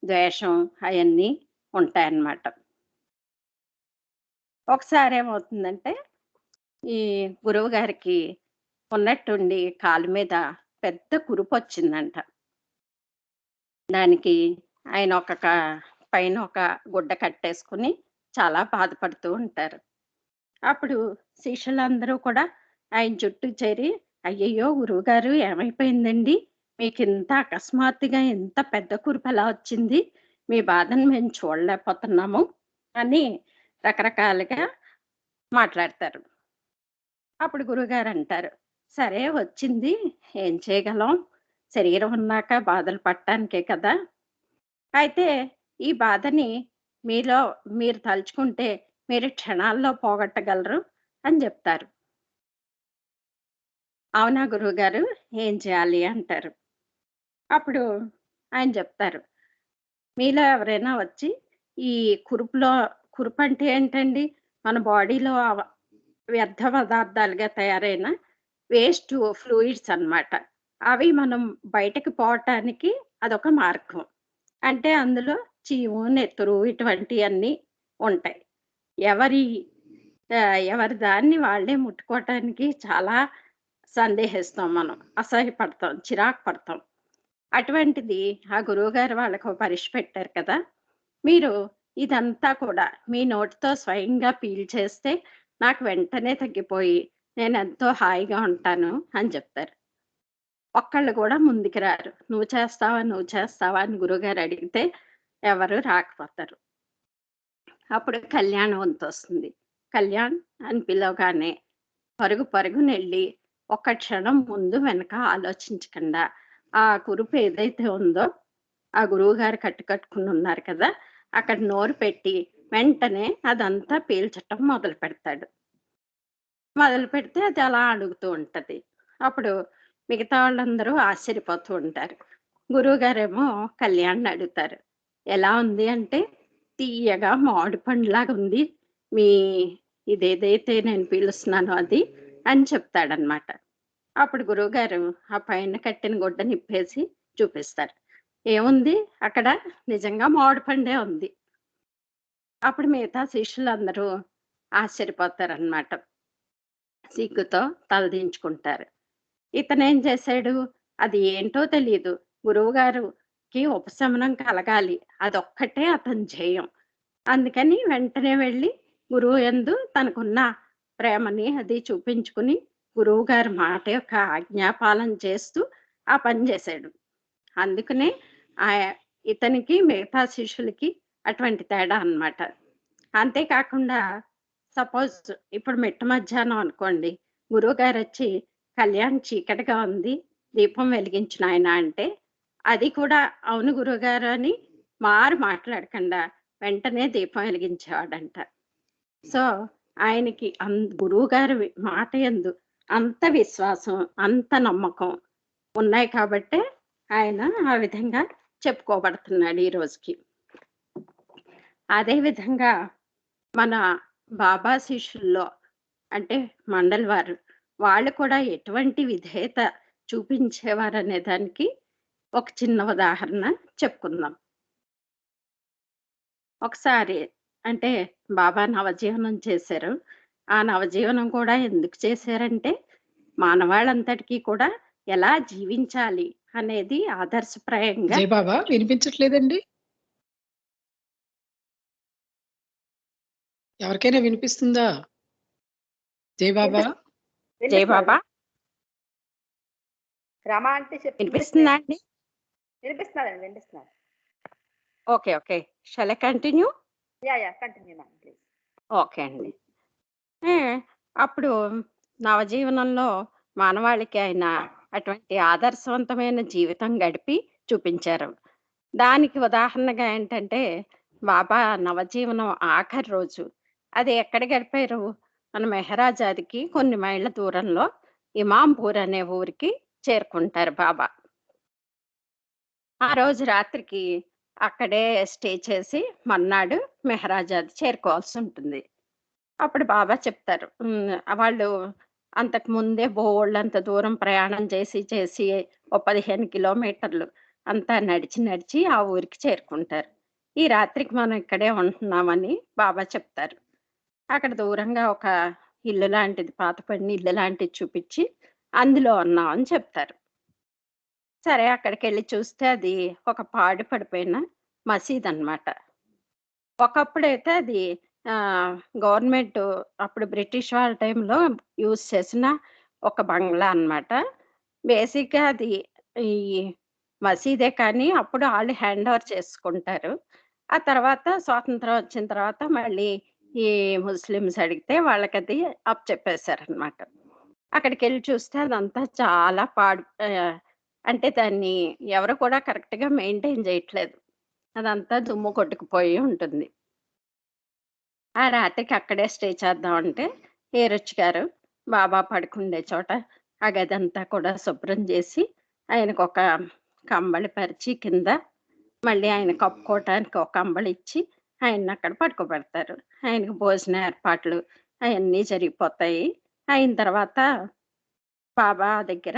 ద్వేషం అవన్నీ ఉంటాయన్నమాట. ఒకసారి ఏమవుతుందంటే, ఈ గురువు గారికి ఉన్నట్టుండి కాలు మీద పెద్ద కురుపు వచ్చిందంట. దానికి ఆయన పైన ఒక గుడ్డ కట్టేసుకుని చాలా బాధపడుతూ ఉంటారు. అప్పుడు శిష్యులందరూ కూడా ఆయన చుట్టూ చేరి, అయ్యయ్యో గురువుగారు ఏమైపోయిందండి, మీకు ఇంత అకస్మాత్తుగా ఇంత పెద్ద కురుపు ఎలా వచ్చింది, మీ బాధను మేము చూడలేకపోతున్నాము అని రకరకాలుగా మాట్లాడతారు. అప్పుడు గురువుగారు అంటారు, సరే వచ్చింది, ఏం చేయగలం, శరీరం ఉన్నాక బాధలు పడటానికే కదా. అయితే ఈ బాధని మీరు తలుచుకుంటే మీరు క్షణాల్లో పోగొట్టగలరు అని చెప్తారు. అవునా గురువుగారు, ఏం చేయాలి అంటారు. అప్పుడు ఆయన చెప్తారు, మీలో ఎవరైనా వచ్చి ఈ కురుపు అంటే ఏంటండి, మన బాడీలో వ్యర్థ పదార్థాలుగా తయారైన వేస్ట్ ఫ్లూయిడ్స్ అన్నమాట. అవి మనం బయటకు పోవటానికి అదొక మార్గం. అంటే అందులో చీము, నెత్తురు ఇటువంటివన్నీ ఉంటాయి. ఎవరి దాన్ని వాళ్ళే ముట్టుకోవటానికి చాలా సందేహిస్తాం మనం, అసహ్యపడతాం, చిరాకు పడతాం. అటువంటిది ఆ గురువుగారు వాళ్ళకు పరీక్ష పెట్టారు కదా! మీరు ఇదంతా కూడా మీ నోటితో స్వయంగా పీల్చేస్తే నాకు వెంటనే తగ్గిపోయి నేనెంతో హాయిగా ఉంటాను అని చెప్తారు. ఒక్కళ్ళు కూడా ముందుకు రారు. "నువ్వు చేస్తావా? నువ్వు చేస్తావా?" అని గురువుగారు అడిగితే ఎవరు రాకపోతారు. అప్పుడు కళ్యాణ్ వంతొస్తుంది. కళ్యాణ్ అని పిలవగానే పరుగు పరుగునెళ్ళి ఒక్క క్షణం ముందు వెనక ఆలోచించకుండా ఆ కురుపు ఏదైతే ఉందో ఆ గురువుగారు కట్టుకుని ఉన్నారు కదా! అక్కడ నోరు పెట్టి వెంటనే అదంతా పీల్చటం మొదలుపెడతాడు. మొదలుపెడితే అది అలా అడుగుతూ ఉంటది. అప్పుడు మిగతా వాళ్ళందరూ ఆశ్చర్యపోతూ ఉంటారు. గురువుగారేమో కళ్యాణ్‌ని అడుగుతారు. "ఎలా ఉంది?" అంటే, "తియ్యగా మామిడి పండులాగా ఉంది. మీ ఇదేదైతే నేను పీలుస్తున్నానో అది" అని చెప్తాడనమాట. అప్పుడు గురువుగారు ఆ పైన కట్టిన గుడ్డని ఇప్పేసి చూపిస్తారు. ఏముంది అక్కడ? నిజంగా మామిడి పండే ఉంది. అప్పుడు మిగతా శిష్యులందరూ ఆశ్చర్యపోతారనమాట. సిగ్గుతో తలదించుకుంటారు. ఇతనేం చేశాడు? అది ఏంటో తెలీదు. గురువుగారికి ఉపశమనం కలగాలి. అదొక్కటే అతని ధ్యేయం. అందుకని వెంటనే వెళ్ళి గురువు యందు తనకున్న ప్రేమని అది చూపించుకుని, గురువుగారి మాట యొక్క ఆజ్ఞాపాలన చేస్తూ ఆ పని చేశాడు. అందుకనే ఆయ ఇతనికి మిగతా శిష్యులకి అటువంటి తేడా అన్నమాట. అంతేకాకుండా సపోజ్ ఇప్పుడు మిట్ట మధ్యాహ్నం అనుకోండి. గురువుగారొచ్చి, "కళ్యాణ్ చీకటిగా ఉంది. దీపం వెలిగించు నాయనా" అంటే, అది కూడా అవును గురువుగారు అని మాట్లాడకుండా వెంటనే దీపం వెలిగించేవాడంట. సో, ఆయనకి గురువుగారి మాట యందు అంత విశ్వాసం, అంత నమ్మకం ఉన్నాయి కాబట్టే ఆయన ఆ విధంగా చెప్పుకోబడుతున్నాడు ఈ రోజుకి. అదే విధంగా మన బాబా శిష్యుల్లో అంటే మండలి వారు, వాళ్ళు కూడా ఎటువంటి విధేయత చూపించేవారనే దానికి ఒక చిన్న ఉదాహరణ చెప్పుకుందాం. ఒకసారి అంటే బాబా నవజీవనం చేశారు. ఆ నవజీవనం కూడా ఎందుకు చేశారంటే, మానవాళంతటికీ కూడా ఎలా జీవించాలి అనేది ఆదర్శప్రాయంగా జై బాబా వినిపించట్లేదండి? ఎవరికైనా వినిపిస్తుందా? జై బాబా. జై బాబా రమ అంటే వినిపిస్తుందా అండి? వినిపిస్తున్నదండి, వినిపిస్తున్నారు. Okay. Okay. Shall I continue? Yeah continue ma'am please. Okay అండి. ఏ, అప్పుడు నవజీవనంలో మానవాళికి ఆయన అటువంటి ఆదర్శవంతమైన జీవితం గడిపి చూపించారు. దానికి ఉదాహరణగా ఏంటంటే, బాబా నవజీవనం ఆఖరి రోజు అది ఎక్కడ గడిపారు? మన మెహరాజాదికి కొన్ని మైళ్ళ దూరంలో ఇమాంపూర్ అనే ఊరికి చేరుకుంటారు బాబా. ఆ రోజు రాత్రికి అక్కడే స్టే చేసి మర్నాడు మెహరాజాది చేరుకోవాల్సి ఉంటుంది. అప్పుడు బాబా చెప్తారు. వాళ్ళు అంతకు ముందే బోలెడంత దూరం ప్రయాణం చేసి ఓ 15 కిలోమీటర్లు అంతా నడిచి ఆ ఊరికి చేరుకుంటారు. ఈ రాత్రికి మనం ఇక్కడే ఉంటున్నామని బాబా చెప్తారు. అక్కడ దూరంగా ఒక ఇల్లు లాంటిది, పాతపడిన ఇల్లు లాంటిది చూపించి అందులో ఉన్నాం అని చెప్తారు. సరే అక్కడికెళ్ళి చూస్తే అది ఒక పాడు పడిపోయిన మసీదనమాట. ఒకప్పుడైతే అది గవర్నమెంట్ అప్పుడు బ్రిటిష్ వాళ్ళ టైంలో యూజ్ చేసిన ఒక బంగ్లా అన్నమాట. బేసిక్‌గా అది ఈ మసీదే కానీ అప్పుడు ఆళ్ళు హ్యాండ్ ఓవర్ చేసుకుంటారు. ఆ తర్వాత స్వాతంత్రం వచ్చిన తర్వాత మళ్ళీ ఈ ముస్లిమ్స్ అడిగితే వాళ్ళకది అప్పచెప్పేసారనమాట. అక్కడికెళ్ళి చూస్తే అదంతా చాలా అంటే దాన్ని ఎవరు కూడా కరెక్ట్‌గా మెయింటైన్ చేయట్లేదు. అదంతా దుమ్ము కొట్టుకుపోయి ఉంటుంది. ఆ రాత్రికి అక్కడే స్టే చేద్దామంటే ఏరొచ్చు గారు బాబా పడుకుండే చోట ఆ గదంతా కూడా శుభ్రం చేసి ఆయనకొక కంబళి పరిచి కింద మళ్ళీ ఆయన కప్పుకోవటానికి ఒక కంబళిచ్చి ఆయన్నక్కడ పడుకోబెడతారు. ఆయనకి భోజన ఏర్పాట్లు అయన్నీ జరిగిపోతాయి. అయిన తర్వాత బాబా దగ్గర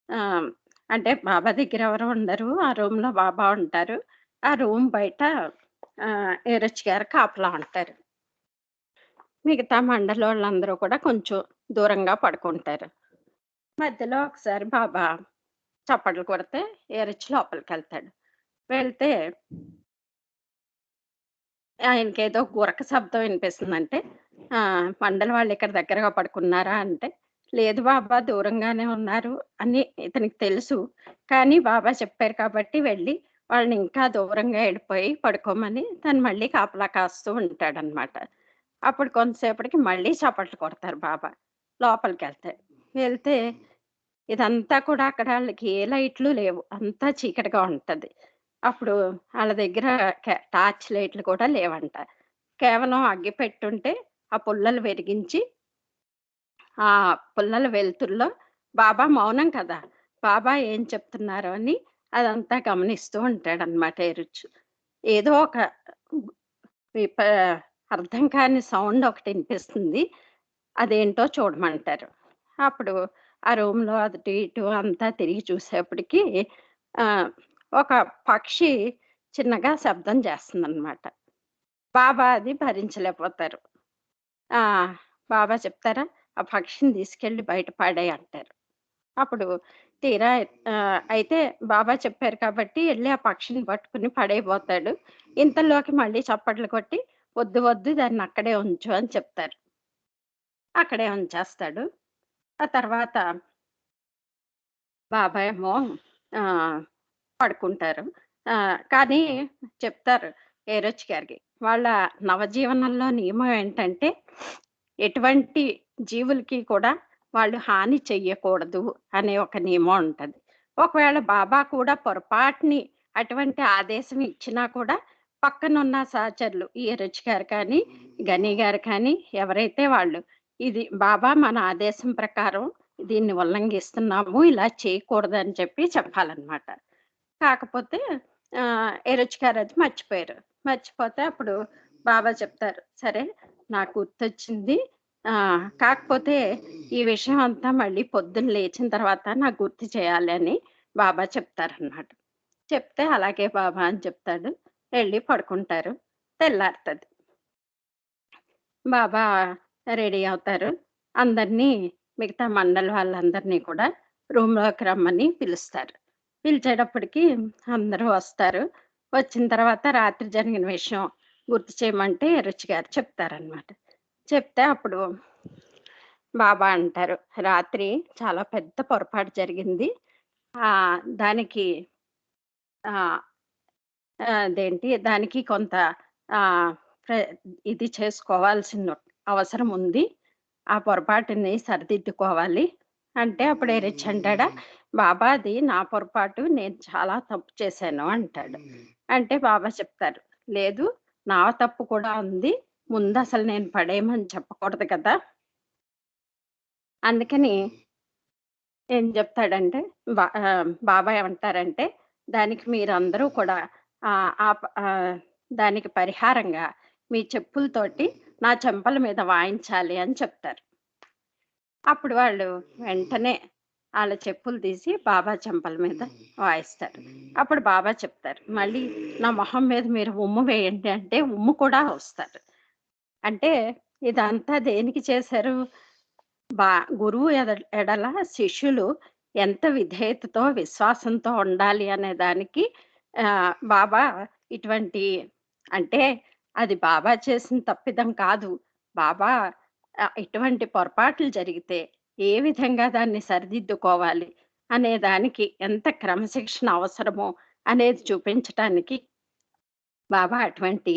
ఆహ్, అంటే బాబా దగ్గర ఎవరు ఉండరు. ఆ రూమ్‌లో బాబా ఉంటారు. ఆ రూమ్ బయట ఏరొచ్చు గారు కాపలా ఉంటారు. మిగతా మండలోళ్ళందరూ కూడా కొంచెం దూరంగా పడుకుంటారు. మధ్యలో ఒకసారి బాబా చప్పట్లు కొడితే ఏరిచ్చి లోపలికెళ్తాడు. వెళ్తే ఆయనకేదో గురక శబ్దం వినిపిస్తుందంటే, "మండల వాళ్ళు ఇక్కడ దగ్గరగా పడుకున్నారా?" అంటే, "లేదు బాబా దూరంగానే ఉన్నారు" అని ఇతనికి తెలుసు. కానీ బాబా చెప్పారు కాబట్టి వెళ్ళి వాళ్ళని ఇంకా దూరంగా ఎళ్ళిపోయి పడుకోమని తను మళ్ళీ కాపలా కాస్తూ ఉంటాడనమాట. అప్పుడు కొంతసేపటికి మళ్ళీ చప్పట్లు కొడతారు బాబా. లోపలికెళ్తే. వెళ్తే ఇదంతా కూడా అక్కడ ఆళ్ళకి ఏ లైట్లు లేవు. అంతా చీకటిగా ఉంటది. అప్పుడు ఆళ్ళ దగ్గర టార్చ్ లైట్లు కూడా లేవంట. కేవలం అగ్గిపెట్టుంటే ఆ పుల్లలు వెలిగించి, ఆ పుల్లల వెలుతురులో బాబా మౌనం కదా! బాబా ఏం చెప్తున్నారో అని అదంతా గమనిస్తూ ఉంటాడనమాట ఎరుచ్చు. ఏదో ఒక విప అర్థం కాని సౌండ్ ఒకటి ఇనిపిస్తుంది. అదేంటో చూడమంటారు. అప్పుడు ఆ రూమ్‌లో అటు ఇటు అంతా తిరిగి చూసేప్పటికి ఆహ్, ఒక పక్షి చిన్నగా శబ్దం చేస్తుందనమాట. బాబా అది భరించలేకపోతారు. ఆ! బాబా చెప్తారా, "ఆ పక్షిని తీసుకెళ్ళి బయట పడేయి" అంటారు. అప్పుడు తీరా అయితే బాబా చెప్పారు కాబట్టి ఎళ్లి ఆ పక్షిని పట్టుకొని పడేయబోతాడు. ఇంతలోకి మళ్ళీ చప్పట్లు కొట్టి, "వద్దు వద్దు దాన్నక్కడే ఉంచు" అని చెప్తారు. అక్కడే ఉంచేస్తాడు. ఆ తర్వాత బాబా ఏమో ఆహ్, పడుకుంటారు. కానీ చెప్తారు ఏరోచ్ గారికి. వాళ్ళ నవజీవనంలో నియమం ఏంటంటే, ఎటువంటి జీవులకి కూడా వాళ్ళు హాని చెయ్యకూడదు అనే ఒక నియమం ఉంటది. ఒకవేళ బాబా కూడా పొరపాటుని అటువంటి ఆదేశం ఇచ్చినా కూడా పక్కనున్న సహచరులు ఈ రుచి గారు కానీ, గని గారు కానీ ఎవరైతే వాళ్ళు ఇది బాబా మన ఆదేశం ప్రకారం దీన్ని ఉల్లంఘిస్తున్నాము, ఇలా చేయకూడదని చెప్పి చెప్పాలనమాట. కాకపోతే ఎరుచి గారు అది మర్చిపోయారు. మర్చిపోతే అప్పుడు బాబా చెప్తారు, "సరే నాకు గుర్తొచ్చింది. కాకపోతే ఈ విషయం అంతా మళ్ళీ పొద్దున్న లేచిన తర్వాత నాకు గుర్తు చేయాలి" అని బాబా చెప్తారనమాట. చెప్తే, "అలాగే బాబా" అని చెప్తాడు. ఎళ్లి పడుకుంటారు. తెల్లారుతది. బాబా రెడీ అవుతారు. అందరినీ మిగతా మండలి వాళ్ళందరినీ కూడా రూమ్‌లోకి రమ్మని పిలుస్తారు. పిలిచేటప్పటికి అందరూ వస్తారు. వచ్చిన తర్వాత రాత్రి జరిగిన విషయం గుర్తు చేయమంటే రుచి గారు చెప్తారనమాట. చెప్తే అప్పుడు బాబా అంటారు, "రాత్రి చాలా పెద్ద పొరపాటు జరిగింది. దానికి ఆహ్, దానికి కొంత ఆహ్, ప్ర ఇది చేసుకోవాల్సిన అవసరం ఉంది. ఆ పొరపాటుని సరిదిద్దుకోవాలి." అంటే అప్పుడు రిచ్ అంటాడా, "బాబా అది నా పొరపాటు. నేను చాలా తప్పు చేశాను" అంటాడు. అంటే బాబా చెప్తారు, "లేదు నా తప్పు కూడా ఉంది. ముందసలు నేను పడేయమని చెప్పకూడదు కదా!" అందుకని ఏం జెప్తాడంటే బాబా ఏమంటారంటే, "దానికి మీరందరూ కూడా దానికి పరిహారంగా మీ చెప్పులతోటి నా చెంపల మీద వాయించాలి" అని చెప్తారు. అప్పుడు వాళ్ళు వెంటనే ఆళ్ళ చెప్పులు తీసి బాబా చెంపల మీద వాయిస్తారు. అప్పుడు బాబా చెప్తారు, "మళ్ళీ నా మొహం మీద మీరు ఉమ్ము వేయండి" అంటే ఉమ్ము కూడా వస్తారు. అంటే ఇదంతా దేనికి చేశారు? బా గురువు ఎడల శిష్యులు ఎంత విధేయతతో, విశ్వాసంతో ఉండాలి అనే దానికి బాబా ఇటువంటి అంటే అది బాబా చేసిన తప్పిదం కాదు. బాబా ఇటువంటి పొరపాట్లు జరిగితే ఏ విధంగా దాన్ని సరిదిద్దుకోవాలి అనే దానికి ఎంత క్రమశిక్షణ అవసరమో అనేది చూపించటానికి బాబా అటువంటి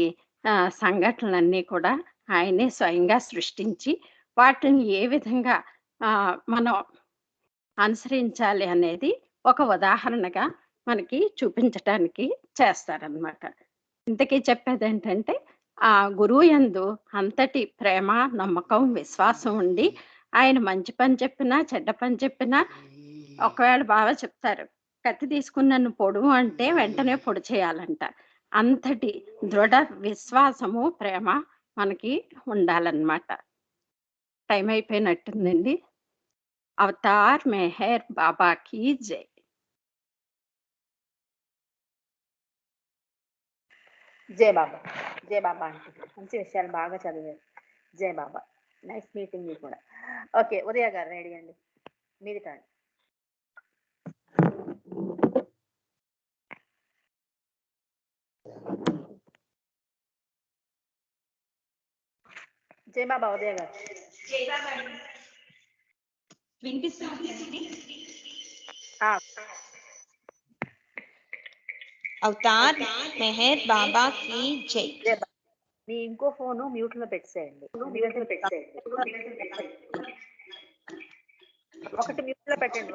సంఘటనలన్నీ కూడా ఆయనే స్వయంగా సృష్టించి, వాటిని ఏ విధంగా మనం అనుసరించాలి అనేది ఒక ఉదాహరణగా మనకి చూపించటానికి చేస్తారనమాట. ఇంతకీ చెప్పేదేంటంటే, ఆ గురువు యందు అంతటి ప్రేమ, నమ్మకం, విశ్వాసం ఉండి, ఆయన మంచి పని చెప్పినా, చెడ్డ పని చెప్పినా ఒకవేళ బావ చెప్తారు, "కత్తి తీసుకొని నన్ను పొడు" అంటే వెంటనే పొడి చేయాలంట. అంతటి దృఢ విశ్వాసము, ప్రేమ మనకి ఉండాలనమాట. టైం అయిపోయినట్టుందండి. అవతార్ మెహర్ బాబా కీ జై. జై బాబా. జై బాబా ఆంటీ. మంచి విషయాలు బాగా చదివారు. జై బాబా. నైస్ మీటింగ్ యూ కూడా. ఓకే. ఉదయ గారు రెడీ అండి. మీది టర్న్. జై బాబా ఉదయ గారు. అవతార్ మెహర్ బాబా की జై. మీ ఇంకో ఫోన్ మ్యూట్ లో పెట్టేసేయండి. ఒకటి మ్యూట్ లో పెట్టండి.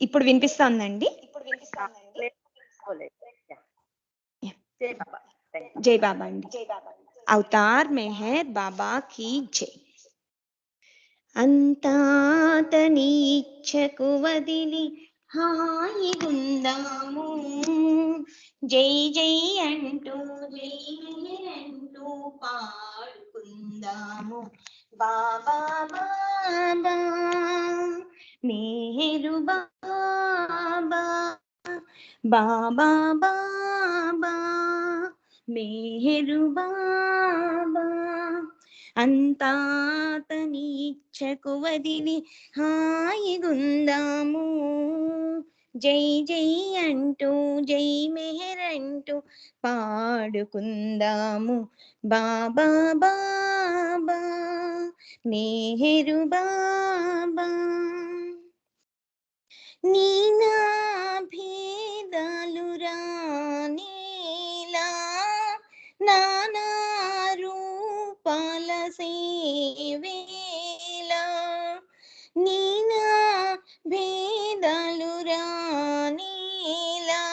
ఇప్పుడు వినిపిస్తుందండి? జై బాబా. జై బాబా అండి. అవతార్ మెహర్ బాబా की జై. అంతాతని ఇచ్చకు వదిలి హాయిగుందాము, జై జై అంటూ జై అంటూ పాడుకుందాము. బాబా బాబా మేరు బాబా, బాబా బాబా మేరు బాబా. అంతాతని ఇచ్చకు వదిలి హాయిగుందాము, జై జై అంటూ జై మెహర్ అంటూ పాడుకుందాము. బాబా బాబా మెహరు బాబా. నీ నా భేదాలు రానేలా నానా రూపాల సేవేలా, నీ నా భేదాలు రానేలా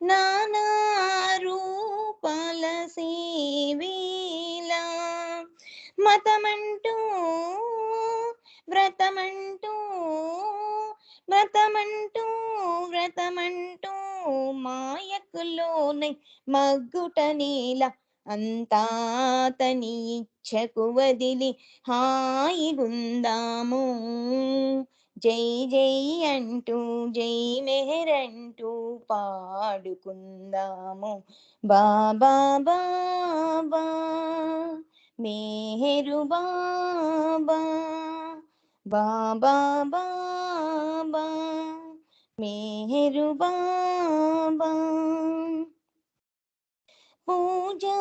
నానా రూపాల సేవేలా. మతమంటూ వ్రతమంటూ వ్రతమంటూ వ్రతమంటూ మాయకులోనై మగ్గుట నేల. అంతాతని ఇచ్చకు వదిలి హాయిగుందాము, జై జై అంటూ జై మెహర్ అంటూ పాడుకుందాము. బాబా బాబా మెహరు బాబా, బాబా బాబా మెహరు బాబా. పూజా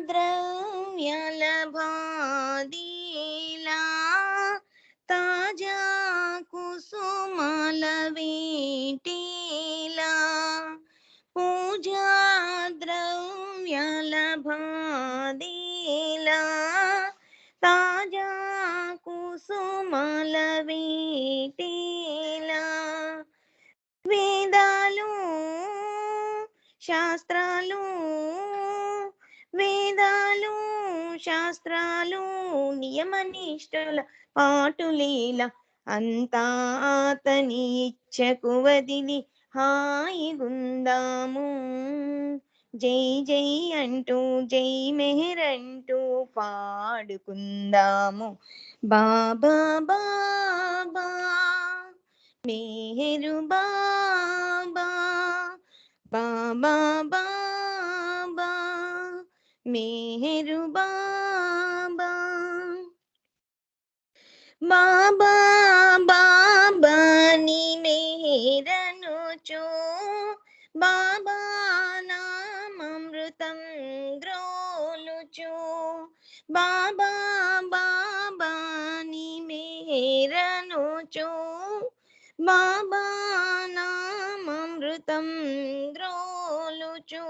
ద్రవ్యాల భాదీలా తాజా కుసుమాల వేటేలా, పూజా ద్రవ్యాల భాదీలా తాజా కుసుమాల వేటేలా. వేదాలు శాస్త్రాలు వేదాలు శాస్త్రాలు నియమనిష్టల పాటులేల. అంతాతని ఇచ్చకు వదిలి హాయిగుందాము, జై జై అంటూ జై మెహర్ అంటూ పాడుకుందాము. బాబా బాబా మెహరు బాబా, బాబా బాబా మెహరు బాబా. బాబా బాబా నీ మెహరనుచు బాబా నామృతం గ్రోలుచు, బాబా బాబా నీ మెహరనుచు బాబా నామృతం గ్రోలుచు.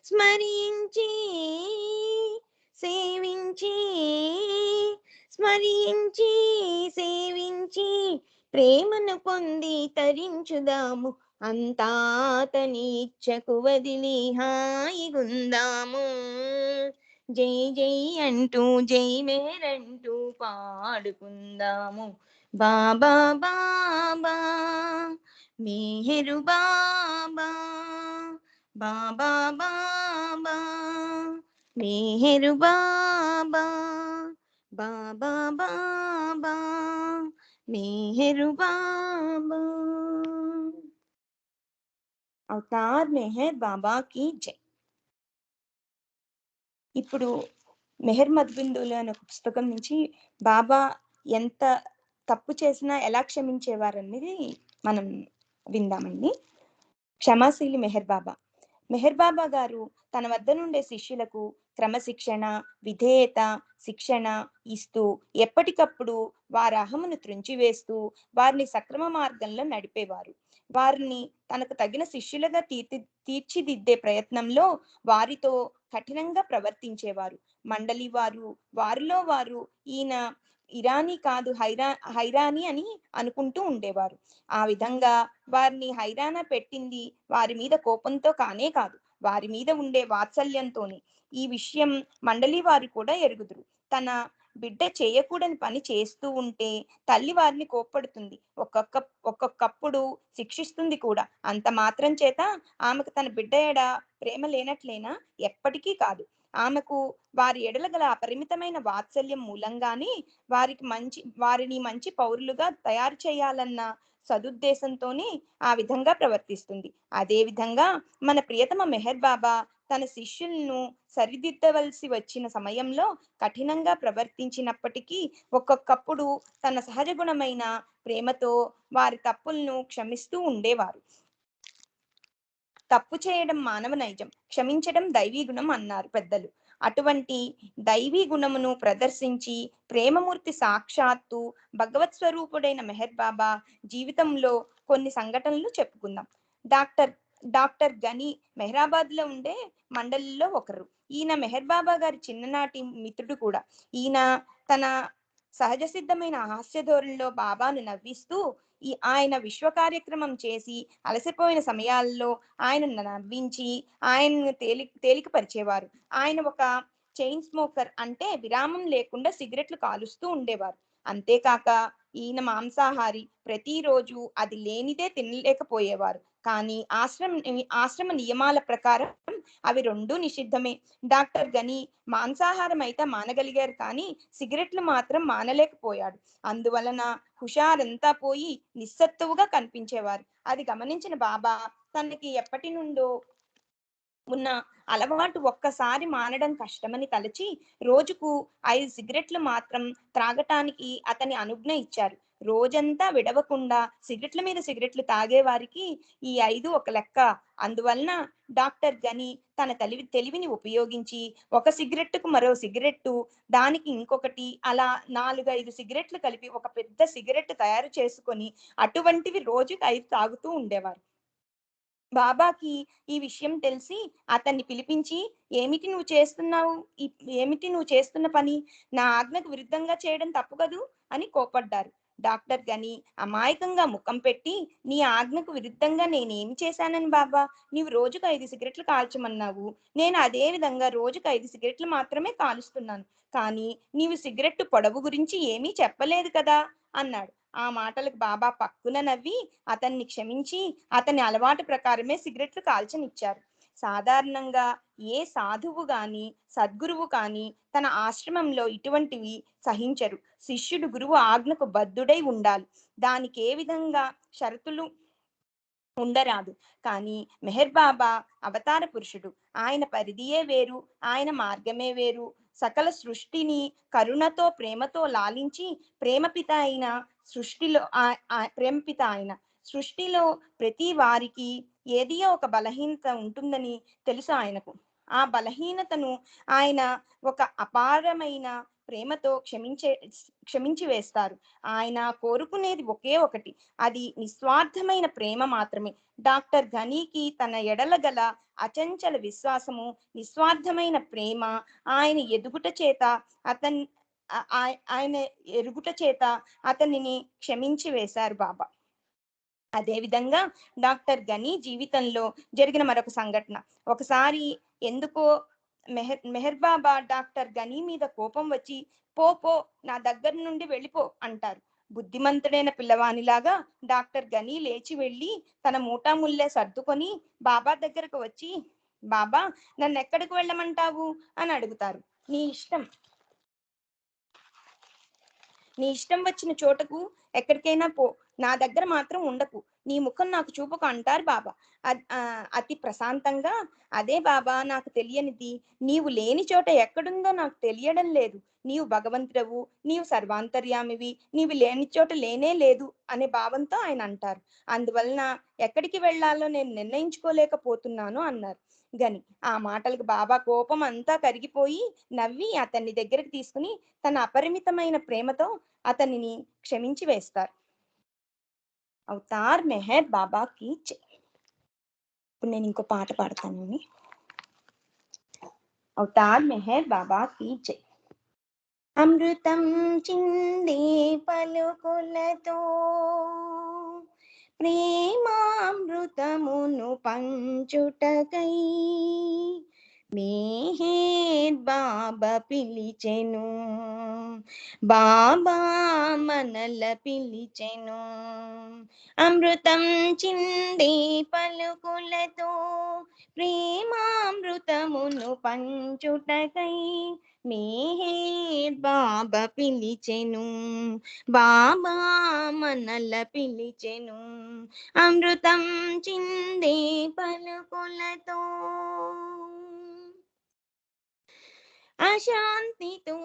స్మరించి సేవించి స్మరించి సేవించి ప్రేమను పొంది తరించుదాము. అంతాతని ఇచ్చకు వదిలి హాయిగుందాము, జై జై అంటూ జై మెహర్ అంటూ పాడుకుందాము. బాబా బాబా మెహరు బాబా, బాబా బాబా మెహరు బాబా, బాబా బాబా మెహరు బాబా. అవతార్ మెహర్ బాబా की జై. ఇప్పుడు మెహర్ మద్బిందులు అనే ఒక పుస్తకం నుంచి బాబా ఎంత తప్పు చేసినా ఎలా క్షమించేవారనేది మనం విందామండి. క్షమాశీలి మెహర్ బాబా. మెహర్ బాబా గారు తన వద్ద నుండే శిష్యులకు క్రమశిక్షణ, విధేయత, శిక్షణ ఇస్తూ ఎప్పటికప్పుడు వారి అహమును త్రుంచివేస్తూ వారిని సక్రమ మార్గంలో నడిపేవారు. వారిని తనకు తగిన శిష్యులుగా తీర్చిదిద్దే ప్రయత్నంలో వారితో కఠినంగా ప్రవర్తించేవారు. మండలి వారు వారిలో వారు ఈయన ఇరానీ కాదు హైరానీ అని అనుకుంటూ ఉండేవారు. ఆ విధంగా వారిని హైరాణ పెట్టింది వారి మీద కోపంతో కానే కాదు, వారి మీద ఉండే వాత్సల్యంతోనే. ఈ విషయం మండలి వారు కూడా ఎరుగుదురు. తన బిడ్డ చేయకూడని పని చేస్తూ ఉంటే తల్లి వారిని కోప్పడుతుంది, ఒక్కొక్కప్పుడు శిక్షిస్తుంది కూడా. అంత మాత్రం చేత ఆమెకు తన బిడ్డ ఎడ ప్రేమ లేనట్లేనా? ఎప్పటికీ కాదు. ఆమెకు వారి ఎడల గల అపరిమితమైన వాత్సల్యం మూలంగానే వారిని మంచి పౌరులుగా తయారు చేయాలన్న సదుద్దేశంతోనే ఆ విధంగా ప్రవర్తిస్తుంది. అదే విధంగా మన ప్రియతమ మెహర్ బాబా తన శిష్యులను సరిదిద్దవలసి వచ్చిన సమయంలో కఠినంగా ప్రవర్తించినప్పటికీ ఒక్కొక్కప్పుడు తన సహజ గుణమైన ప్రేమతో వారి తప్పులను క్షమిస్తూ ఉండేవారు. తప్పు చేయడం మానవ నైజం, క్షమించడం దైవీ గుణం అన్నారు పెద్దలు. అటువంటి దైవీ గుణమును ప్రదర్శించి ప్రేమమూర్తి సాక్షాత్తు భగవత్ స్వరూపుడైన మెహర్ బాబా జీవితంలో కొన్ని సంఘటనలు చెప్పుకుందాం. డాక్టర్ గని మెహరాబాద్ లో ఉండే మండలిలో ఒకరు. ఈయన మెహర్ బాబా గారి చిన్ననాటి మిత్రుడు కూడా. ఈయన తన సహజ సిద్ధమైన హాస్య ధోరణిలో బాబాను నవ్విస్తూ ఆయన విశ్వ కార్యక్రమం చేసి అలసిపోయిన సమయాల్లో ఆయన నవ్వించి ఆయనను తేలికపరిచేవారు. ఆయన ఒక చైన్ స్మోకర్, అంటే విరామం లేకుండా సిగరెట్లు కాలుస్తూ ఉండేవారు. అంతేకాక ఈయన మాంసాహారి, ప్రతిరోజు అది లేనిదే తినలేకపోయేవారు. కానీ ఆశ్రమ నియమాల ప్రకారం అవి రెండూ నిషిద్ధమే. డాక్టర్ గని మాంసాహారం అయితే మానగలిగారు, కానీ సిగరెట్లు మాత్రం మానలేకపోయాడు. అందువలన హుషారంతా పోయి నిస్సత్తువుగా కనిపించేవారు. అది గమనించిన బాబా తనకి ఎప్పటి నుండో ఉన్న అలవాటు ఒక్కసారి మానడం కష్టమని తలచి రోజుకు 5 సిగరెట్లు మాత్రం త్రాగటానికి అతని అనుజ్ఞ ఇచ్చారు. రోజంతా విడవకుండా సిగరెట్ల మీద సిగరెట్లు తాగే వారికి ఈ 5 ఒక లెక్క. అందువలన డాక్టర్ గని తన తెలివిని ఉపయోగించి ఒక సిగరెట్టుకు మరో సిగరెట్టు, దానికి ఇంకొకటి, అలా 4-5 సిగరెట్లు కలిపి ఒక పెద్ద సిగరెట్ తయారు చేసుకొని అటువంటివి రోజుకి 5 తాగుతూ ఉండేవారు. బాబాకి ఈ విషయం తెలిసి అతన్ని పిలిపించి, ఏమిటి నువ్వు చేస్తున్న పని? నా ఆజ్ఞకు విరుద్ధంగా చేయడం తప్పు కదూ అని కోపడ్డారు. డాక్టర్ గని అమాయకంగా ముఖం పెట్టి, నీ ఆజ్ఞకు విరుద్ధంగా నేనేమి చేశానని బాబా? నీవు రోజుకు 5 సిగరెట్లు కాల్చమన్నావు, నేను అదే విధంగా రోజుకు 5 సిగరెట్లు మాత్రమే కాలుస్తున్నాను. కానీ నీవు సిగరెట్టు పొడవు గురించి ఏమీ చెప్పలేదు కదా అన్నాడు. ఆ మాటలకు బాబా పక్కున నవ్వి అతన్ని క్షమించి అతని అలవాటు ప్రకారమే సిగరెట్లు కాల్చనిచ్చారు. సాధారణంగా ఏ సాధువు గాని సద్గురువు కాని తన ఆశ్రమంలో ఇటువంటివి సహించరు. శిష్యుడు గురువు ఆజ్ఞకు బద్ధుడై ఉండాలి. దానికి ఏ విధంగా షరతులు ఉండరాదు. కానీ మెహర్ బాబా అవతార పురుషుడు. ఆయన పరిధియే వేరు, ఆయన మార్గమే వేరు. సకల సృష్టిని కరుణతో ప్రేమతో లాలించి ప్రేమపిత ఆయన సృష్టిలో ప్రతి వారికి ఏదియో ఒక బలహీనత ఉంటుందని తెలుసు ఆయనకు. ఆ బలహీనతను ఆయన ఒక అపారమైన ప్రేమతో క్షమించి వేస్తారు. ఆయన కోరుకునేది ఒకే ఒకటి, అది నిస్వార్థమైన ప్రేమ మాత్రమే. డాక్టర్ గనీకి తన ఎడల గల అచంచల విశ్వాసము, నిస్వార్థమైన ప్రేమ ఆయన ఎరుగుట చేత అతనిని క్షమించి వేశారు బాబా. అదేవిధంగా డాక్టర్ గని జీవితంలో జరిగిన మరొక సంఘటన. ఒకసారి ఎందుకో మెహర్ బాబా డాక్టర్ గని మీద కోపం వచ్చి, పో నా దగ్గర నుండి వెళ్ళిపో అంటారు. బుద్ధిమంతుడైన పిల్లవానిలాగా డాక్టర్ గని లేచి వెళ్ళి తన మూటాముల్లే సర్దుకొని బాబా దగ్గరకు వచ్చి, బాబా నన్ను ఎక్కడికి వెళ్ళమంటావు అని అడుగుతారు. నీ ఇష్టం, నీ ఇష్టం వచ్చిన చోటకు ఎక్కడికైనా పో, నా దగ్గర మాత్రం ఉండకు, నీ ముఖం నాకు చూపకు అంటారు బాబా. అతి ప్రశాంతంగా. అదే బాబా నాకు తెలియనిది, నీవు లేని చోట ఎక్కడుందో నాకు తెలియడం లేదు. నీవు భగవంతుడవు, నీవు సర్వాంతర్యామివి, నీవు లేని చోట లేనే లేదు అనే భావంతో ఆయన అంటారు. అందువలన ఎక్కడికి వెళ్ళాలో నేను నిర్ణయించుకోలేకపోతున్నాను అన్నారు. గని ఆ మాటలకు బాబా కోపం అంతా కరిగిపోయి నవ్వి అతన్ని దగ్గరికి తీసుకుని తన అపరిమితమైన ప్రేమతో అతనిని క్షమించి వేస్తారు. అవతార్ మెహర్ బాబాకి జై. ఇప్పుడు నేను ఇంకో పాట పాడతానండి. అవతార్ మెహర్ బాబాకి జై. అమృతం చిందే పలుకులతో ప్రేమామృతమును పంచుటకై మెహర్ బాబా పిలిచెను, బాబా మనల పిలిచెను. అమృతం చిందే పలుకులతో ప్రేమామృతమును పంచుటకై మెహర్ బాబా పిలిచెను, బాబా మనల పిలిచెను. అమృతం చిందే పలుకులతో అశాంతితో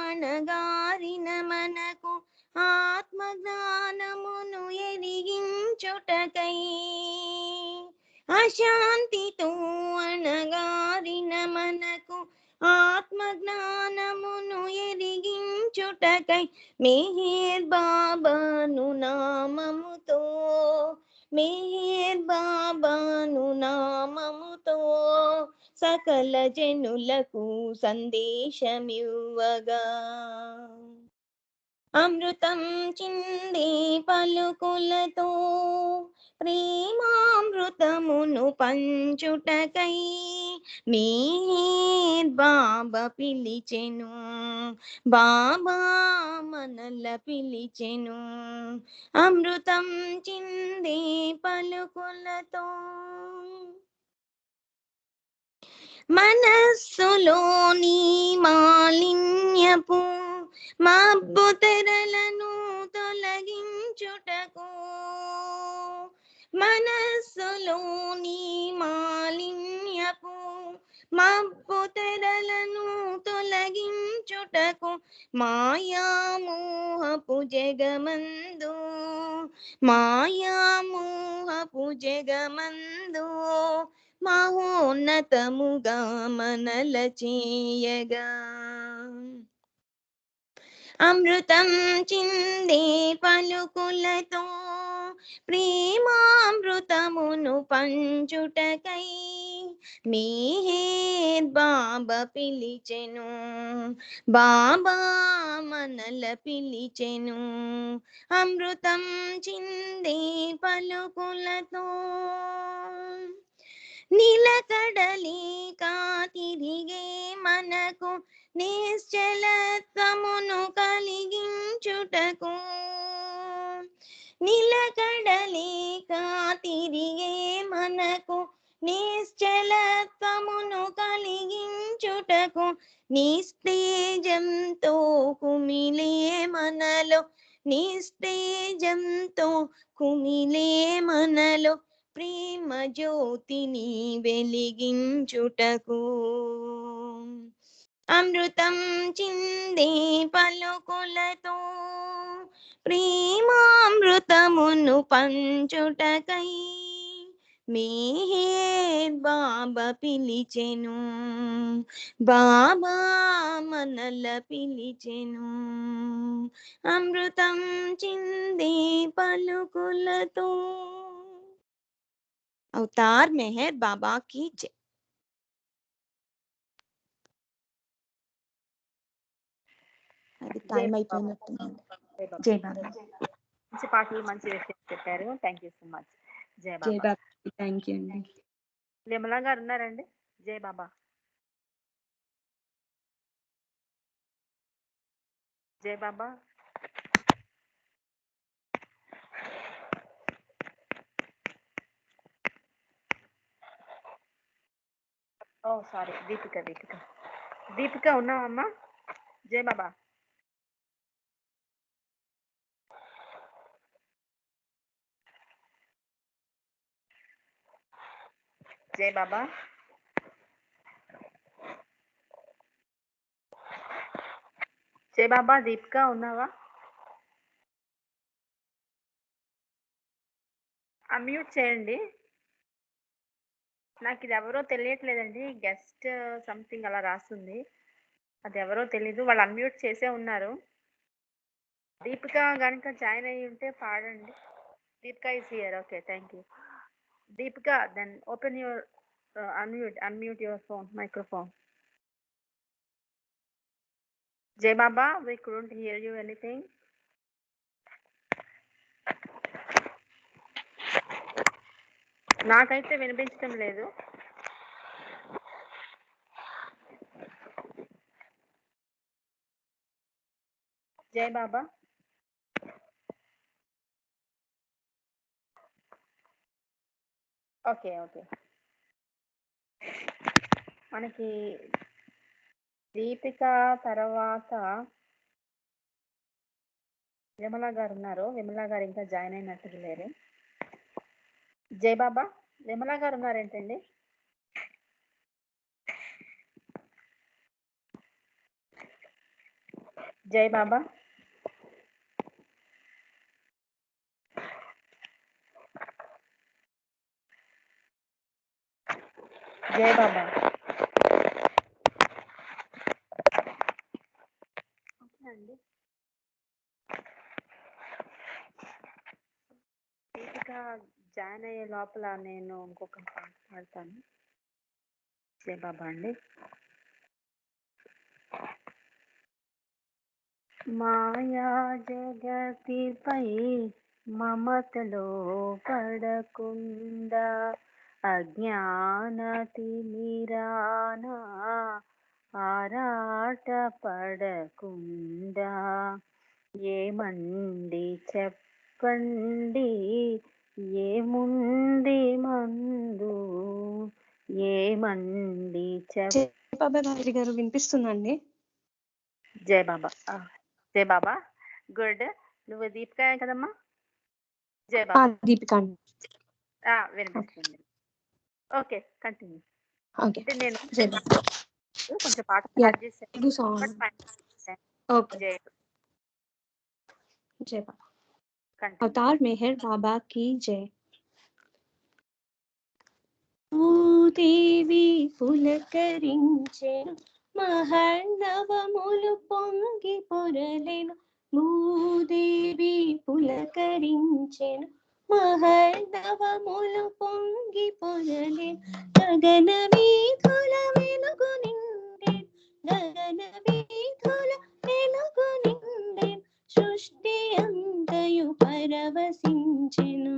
అణగారిన మనకు ఆత్మజ్ఞానమును ఎరిగించుటకై, అశాంతితో అణగారిన మనకు ఆత్మజ్ఞానమును ఎరిగించుటకై మెహర్ బాబాను నామముతో, మెహర్ బాబాను నామముతో సకల జనులకు సందేశమివ్వగా. అమృతం చిందే పలుకులతో ప్రేమామృతమును పంచుటకై మెహర్ బాబా పిలిచెను, బాబా మనల పిలిచెను. అమృతం చిందే పలుకులతో మనస్సులోని మాలిన్యపు మబ్బు తెరలను తొలగించుటకు, మనస్సులోని మాలిన్యపు మబ్బు తెరలను తొలగించుటకు మాయామోహపు జగమందు, మాయామోహపు జగమందు మహోన్నతముగా మనల చేయగా. అమృతం చిందే పలుకులతో ప్రేమామృతమును పంచుటకై మెహర్ బాబా పిలిచెను, బాబా మనల పిలిచెను. అమృతం చిందే పలుకులతో నిలకడలేక తిరిగే మనకు నిశ్చలత్వమును కలిగించుటకు, నిలకడలేక తిరిగే మనకు నిశ్చలత్వమును కలిగించుటకు నిస్తేజంతో కుమిలే మనలో, నిస్తేజంతో కుమిలే మనలో ప్రేమ జ్యోతిని వెలిగించుటకు. అమృతం చిందే పలుకులతో ప్రేమామృతమును పంచుటకై మెహర్ బాబా పిలిచెను, బాబా మనల పిలిచెను. అమృతం చిందే పలుకులతో. అవతార్ మెహర్ బాబా की जय. అది టైం అయిపోయినట్టుందండి. జై బాబా. మంచి పాటలు, మంచి విషయం చెప్పారు. Thank you so much. జై జై బాబా. బాబా. థ్యాంక్ యూ అండి. విమలా గారు ఉన్నారండి? జై బాబా. జై బాబా. ఓ సారీ, దీపిక. దీపిక ఉన్నావమ్మా? జై బాబా. జై బాబా. జై బాబా. దీపిక ఉన్నావా? అన్మ్యూట్ చేయండి. నాకు ఇది ఎవరో తెలియట్లేదండి. గెస్ట్ సంథింగ్ అలా రాస్తుంది. అది ఎవరో తెలీదు. వాళ్ళు అన్మ్యూట్ చేసే ఉన్నారు. దీపిక కనుక జాయిన్ అయ్యి ఉంటే పాడండి. Deepika is here. Okay, thank you. Deepika, then open your unmute your phone, microphone. Jai Baba, we couldn't hear you anything. నాకైతే వినిపించడం లేదు. జై బాబా. ఓకే ఓకే, మనకి దీపిక తర్వాత విమల గారు ఉన్నారు. విమల గారు ఇంకా జాయిన్ అయినట్టు లేరు. జై బాబా. విమల గారు ఉన్నారేంటండి? జై బాబా. జై బాబా. ఓకే అండి. దీపిక జాయిన్ అయ్యే లోపల నేను ఇంకొక పాట పాడతాను. జై బాబా అండి. మాయా జగతిపై మమతలో పడకుండా అజ్ఞాన తిమిరాన ఆరాట పడకుండా ఏమండి చెప్పండి, ఏముంది మందు, ఏమండి బాబా గారు వినిపిస్తుందండి? జై బాబా. జై బాబా. గుడ్. నువ్వు దీపిక కదమ్మా? జై బాబా. దీపిక వినిపిస్తుంది. Okay, continue. ఓకే. అంటే నేను జై బాబా. కొంచెం పాట స్టార్ట్ చేశాను. ఓకే. జై బాబా. అవతార్ మెహర్ బాబా की जय. భూదేవి పులకరించెను, మహర్నవములు పొంగి పొరలెను. భూదేవి పులకరించెను, మహర్నవములు పొంగి పొరలెను. గగన వీధుల వెలుగు నిండెను, గగన వీధుల వెలుగు నిండెను. సృష్టి అంతయు పరవశించెను.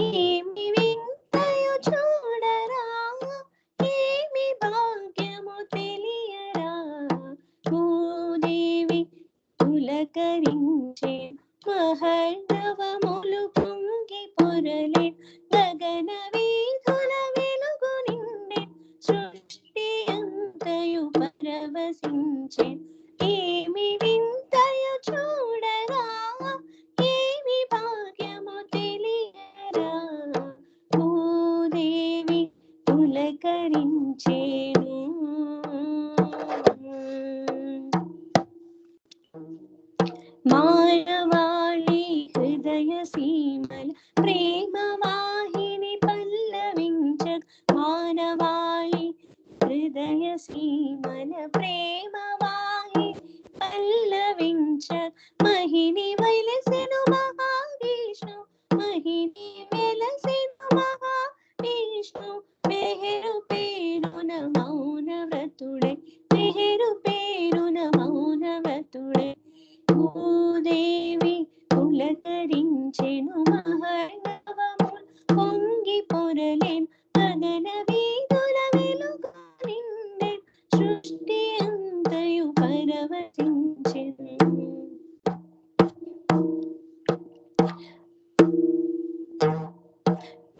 ఏమి వింతయు చూడరా, ఏమి భాగ్యము తెలియరా. భూదేవి పులకరించే, మహర్నవములు పొంగి పొరలే. గగన వీధుల వెలుగు నిండే, సృష్టి అంతయు పరవశించే. ఏమి వింతయు చూడరా, ఏమి భాగ్యము తెలియరా. భూదేవి పులకరించేను. మానవాళి హృదయ సీమల ప్రేమ వాహిని పల్లవించ. మానవాళి హృదయ సీమల ప్రేమ వాహిని పల్లవించ. మహిని వెలసెను మహావిష్ణు, మహిని వెలసెను మహావిష్ణు. మెహరు పేరున మౌన వ్రతుడే, మెహరు పేరున మౌన వ్రతుడే. భూదేవి పులకరించెను, మహర్నవములు పొంగి పొరలేను. గగన వీధుల వెలుగు నిండెను, సృష్టి అంతయు పరవశించెను.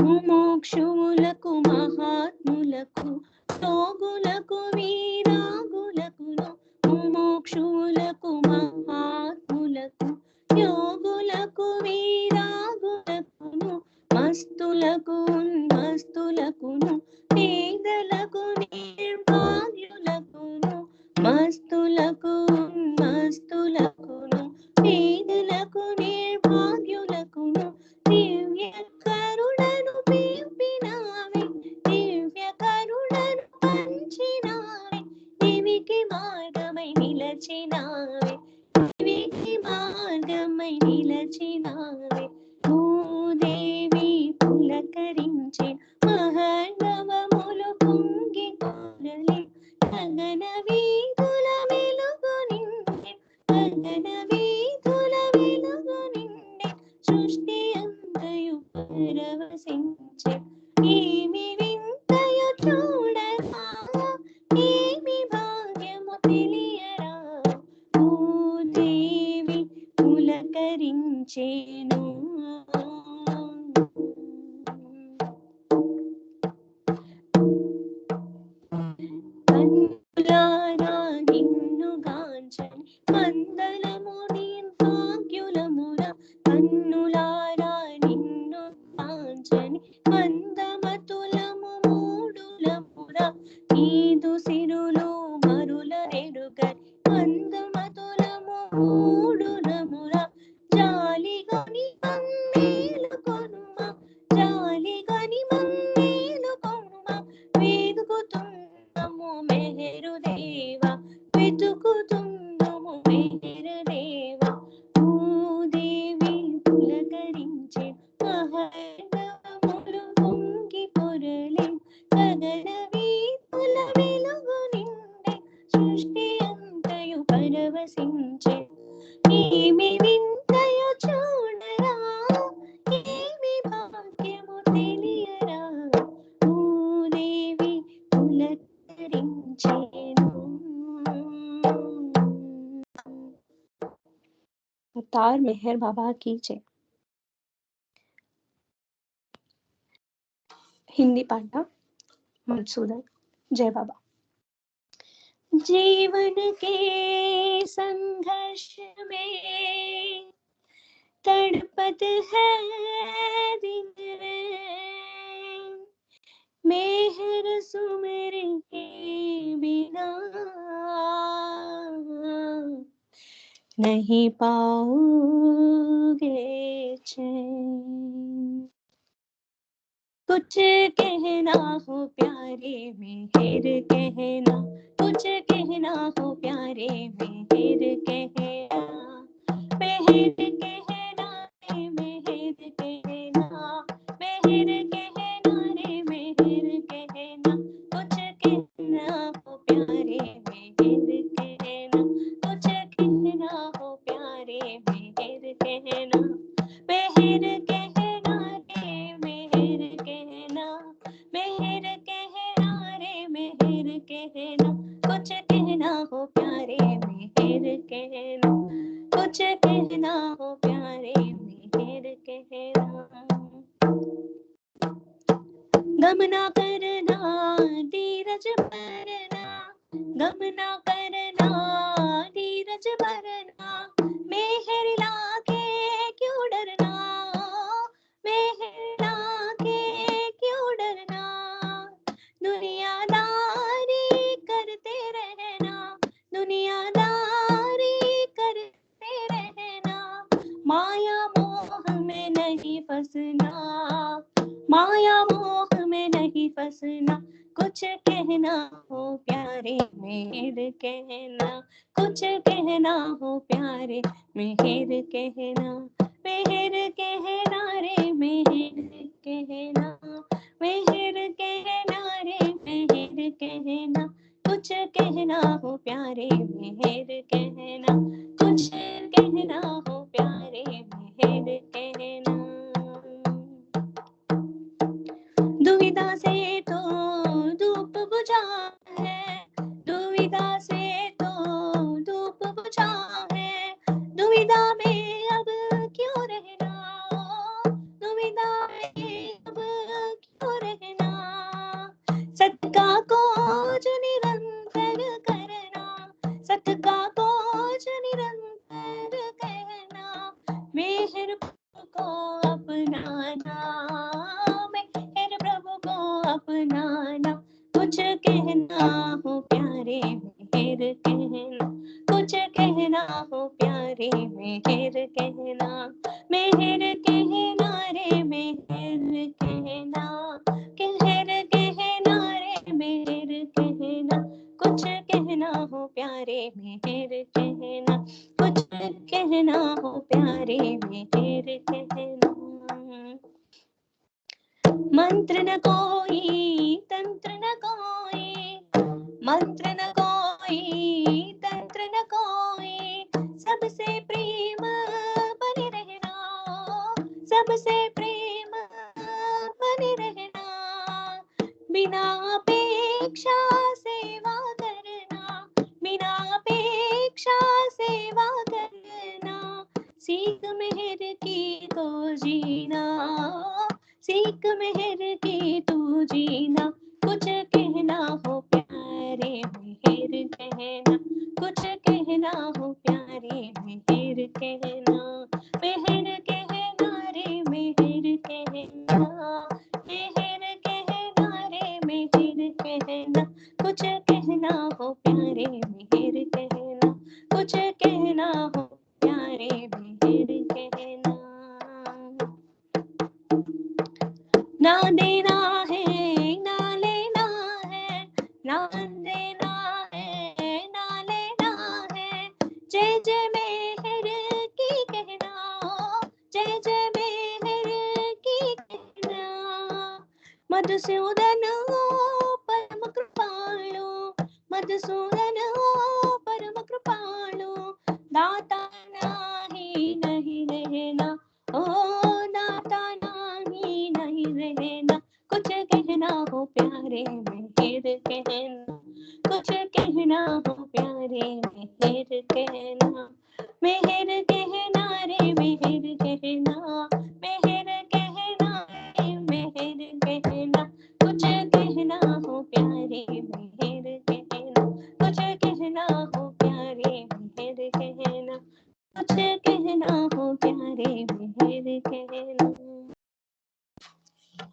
ముముక్షువులకు మహాత్ములకు యోగులకు వీరాగులకును. ముముక్షువులకు మహాత్ములకు యోగులకు వీరాగులకును. మస్తులకు భాగ్యమై నిలచినావే భూదేవి పులకరించే మహర్ణవములు పొంగి కోరలే గగన వీధుల వెలుగు నిండే గగన వీధుల వెలుగు నిండే సృష్టి అంతయు పరవశించే ఏమి వింతయు చూడరా ఏమి భాగ్యము తెలియరా భూదేవి పులకరించేను కన్నులారా నిన్ను గాంచని కందలము భాగ్యులమురా కన్నులారా నిన్ను గాంచని కందమతులము మూడులమురా నీదు సిరులు మరుల నెరుగని కందమతులము మూడులమురా జాలిగని మమ్మేలు కొనుమా జాలిగని మమ్మేలు కొనుమా వెతుకుతున్నాము మెహరు దేవా వెతుకుతున్నాము మెహరు దేవా భూదేవి పులకరించే మహర్ణవములు పొంగి పొరలే గగన వీధుల వెలుగు నిండే సృష్టి అంతయు పరవశించే ఏమి వింతయు చూడరా ఏమి భాగ్యము తెలియరా భూదేవి పులకరించేను अवतार मेहर बाबा की जय। हिंदी पाठ मधुसूदन। जय बाबा। जीवन के संघर्ष में तड़पत है दिन रैन मेहर सुमिर के बिना नहीं पाओगे चैन कुछ कहना हो प्यारे मेहर कहना कुछ कहना हो प्यारे मेहर कहना मेहर कहना रे मेहर कहना मेहर कहना रे मेहर कहना कुछ कहना हो प्यारे मेहर कहना कुछ कहना हो प्यारे मेहर कहना मेहर कहना रे मेहर कहना मेहर कहना रे मेहर कहना कुछ कहना हो प्यारे मेहर कहना कुछ कहना हो प्यारे मेहर कहना गम ना करना धीरज भरना गम ना करना धीरज भरना मेहर लाके क्यों डरना मेहर लाके क्यों डरना दुनियादारी करते रहना दुनियादारी करते रहना माया मोह में नहीं फंसना माया मोह में नहीं फंसना कुछ कहना हो प्यारे मेहर कहना कुछ कहना हो प्यारे मेहर कहना मेहर कहना रे मेहर कहना मेहर कहना रे मेहर कहना कुछ कहना हो प्यारे मेहर कहना कुछ कहना हो प्यारे मेहर कहना दुविधा से तो धूप बुझा है दुविधा से तो धूप बुझा है दुविधा में अब क्यों रहना दुविधा में अब क्यों रहना सत्का खोज निरंतर करना सत्का खोज निरंतर कहना मेहर को अपनाना मेहर प्रभु को अपनाना कुछ कहना हो प्यारे मेहर कहना कुछ कहना हो प्यारे मेहर कहना मेहर कहना रे मेहर कहना कहर कहना रे मेहर कहना कुछ कहना हो प्यारे मेहर कहना कुछ कहना कहना हो प्यारे मेहर कहना। मंत्र न कोई तंत्र न कोई, मंत्र न कोई तंत्र न कोई, सबसे प्रेम बने रहना, सबसे प्रेम बने रहना। बिना अपेक्षा सेवा करना, बिना अपेक्षा सेवा करना। सीख मेहर की तो जीना, सीख मेहर की तू जीना। कुछ कहना हो प्यारे मेहर कहना, कुछ कहना हो प्यारे मेहर कहना। मेहर कहना रे मेहर कहना, मेहर कहना रे मेहर कहना। कुछ कहना हो प्यारे मेहर कहना, कुछ कहना हो प्यारे मेहर कहना। ना देना है ना लेना है, ना देना है ना लेना है। जय जय मेहर की कहना, जय जय मेहर की कहना। मधुसूदन परम कृपालु, मधुसूदन परम कृपालु। दाता नाही नहीं रहना, ओ दाता नाही नहीं रहना। कुछ कहना हो प्यारे मेहर कहना, कुछ कहना हो प्यारे मेहर कहना। मेहर कहना रे मेहर कहना, मेहर कहना रे मेहर कहना। कुछ कहना हो प्यारे मेहर कहना, कुछ कहना हो प्यारे मेहर कहना, कुछ कहना हो प्यारे मेहर कहना।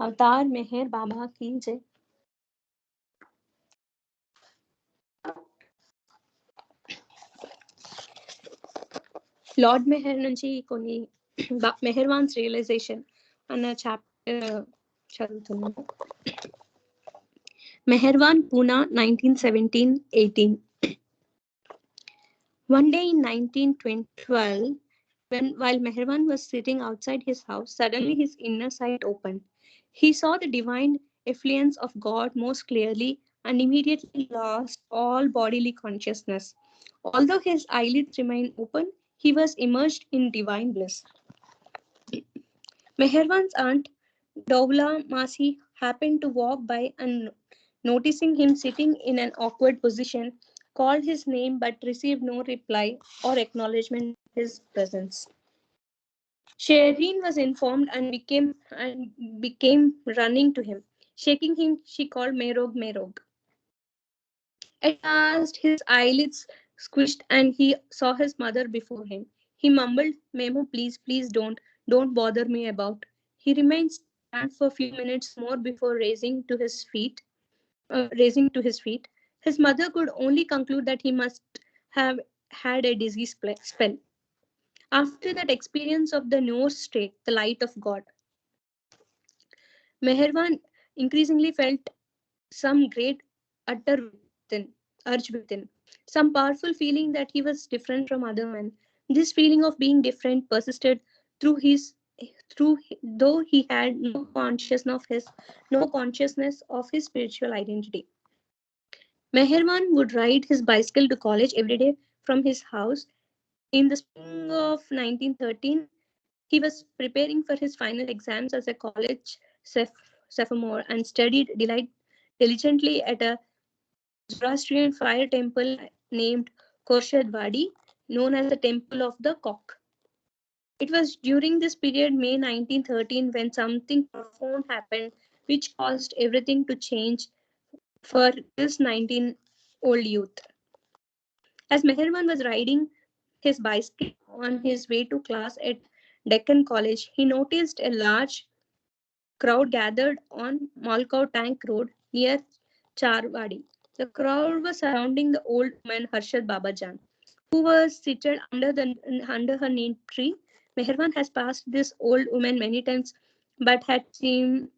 अवतार मेहर बाबा की जय। లార్డ్ మెహర్ నుంచి కొన్ని మెహర్వాన్స్ రియలైజేషన్ అన్న చాప్టర్ చదువుతున్నాను. Meherwan Poona 1917-18. One day in 1912, while Meherwan was sitting outside his house, suddenly his inner sight opened. He saw the divine effluence of God most clearly and immediately lost all bodily consciousness. Although his eyelids remained open, he was immersed in divine bliss. Meherwan's aunt, Dowla Masi, happened to walk by and noticing him sitting in an awkward position, called his name but received no reply or acknowledgement of his presence. Shireen was informed and became running to him. Shaking him, she called Merog, Merog. At last, his eyelids squished and he saw his mother before him. He mumbled, Memo, please, please don't bother me about. He remained stand for a few minutes more before raising to his feet. His mother could only conclude that he must have had a disease spell. After that experience of the North Strait, the light of God, Meherwan increasingly felt some great urge within, some powerful feeling that he was different from other men. This feeling of being different persisted though he had no consciousness of his spiritual identity. Meherwan would ride his bicycle to college every day from his house. In the spring of 1913, he was preparing for his final exams as a college sophomore and studied diligently at a Zoroastrian fire temple named Khorshad Wadi, known as the Temple of the Cock. It was during this period, May 1913, when something profound happened which caused everything to change for this 19-old youth. As Meherwan was riding his bicycle on his way to class at Deccan College, he noticed a large crowd gathered on Malkau Tank Road near Charwadi. The crowd was surrounding the old woman Harshad Babajan, who was seated under her neem tree. Meherwan has passed this old woman many times, but had seemingly